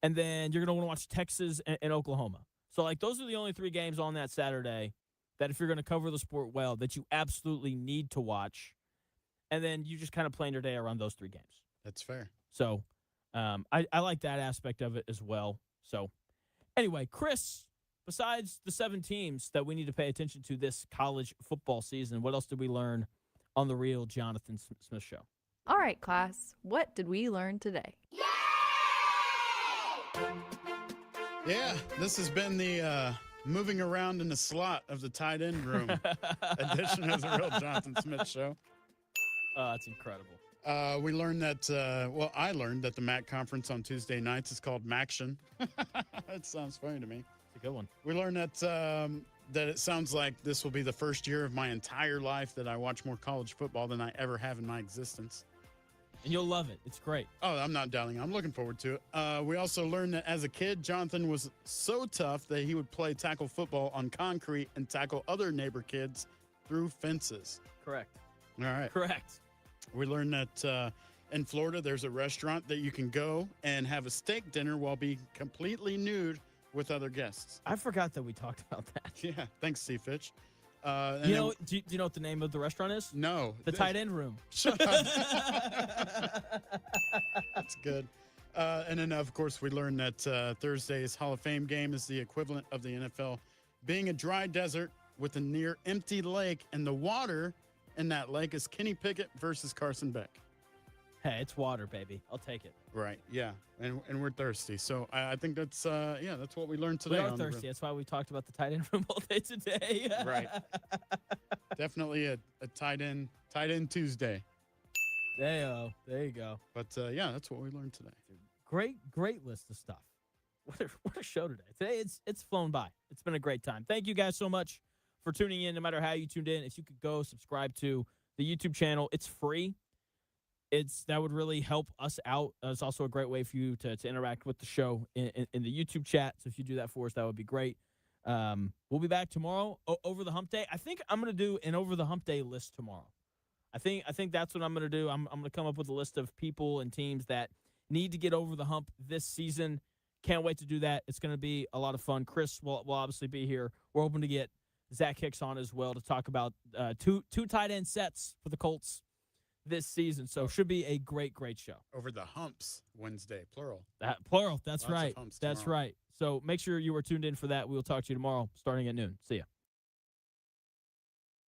And then you're going to want to watch Texas and Oklahoma. So, like, those are the only 3 games on that Saturday that if you're going to cover the sport well, that you absolutely need to watch. And then you just kind of plan your day around those 3 games. That's fair. So, I like that aspect of it as well. So, anyway, Chris, besides the 7 teams that we need to pay attention to this college football season, what else did we learn on the Real Jonathan Smith Show? All right, class, what did we learn today? Yeah, this has been the moving around in the slot of the tight end room edition of the Real Jonathan Smith Show. That's incredible. We learned that, I learned that the MAC conference on Tuesday nights is called MACtion. That sounds funny to me. It's a good one. We learned that it sounds like this will be the first year of my entire life that I watch more college football than I ever have in my existence. And you'll love it. It's great. Oh, I'm not doubting. I'm looking forward to it. We also learned that as a kid, Jonathan was so tough that he would play tackle football on concrete and tackle other neighbor kids through fences. Correct. All right. Correct. We learned that in Florida, there's a restaurant that you can go and have a steak dinner while being completely nude with other guests. I forgot that we talked about that. Yeah. Thanks, C. Fitch. Do you know what the name of the restaurant is? No. The Tight End Room. Shut up. That's good. And then, of course, we learned that Thursday's Hall of Fame game is the equivalent of the NFL being a dry desert with a near empty lake, and the water in that lake is Kenny Pickett versus Carson Beck. Hey, it's water, baby. I'll take it. Right. Yeah. And we're thirsty. So I think that's that's what we learned today. We are thirsty. That's why we talked about the tight end room all day today. Right. Definitely a tight end Tuesday. There you go. But that's what we learned today. Great list of stuff. What a show today. Today it's flown by. It's been a great time. Thank you guys so much for tuning in. No matter how you tuned in, if you could go subscribe to the YouTube channel, it's free. That would really help us out. It's also a great way for you to interact with the show in the YouTube chat. So if you do that for us, that would be great. We'll be back tomorrow over the hump day. I think I'm going to do an over the hump day list tomorrow. I think that's what I'm going to do. I'm going to come up with a list of people and teams that need to get over the hump this season. Can't wait to do that. It's going to be a lot of fun. Chris will obviously be here. We're hoping to get Zach Hicks on as well to talk about two tight end sets for the Colts this season. So should be a great show. Over the humps Wednesday, plural. Plural. That's Lots right. of humps That's tomorrow. right. So make sure you are tuned in for that. We will talk to you tomorrow starting at noon. See ya.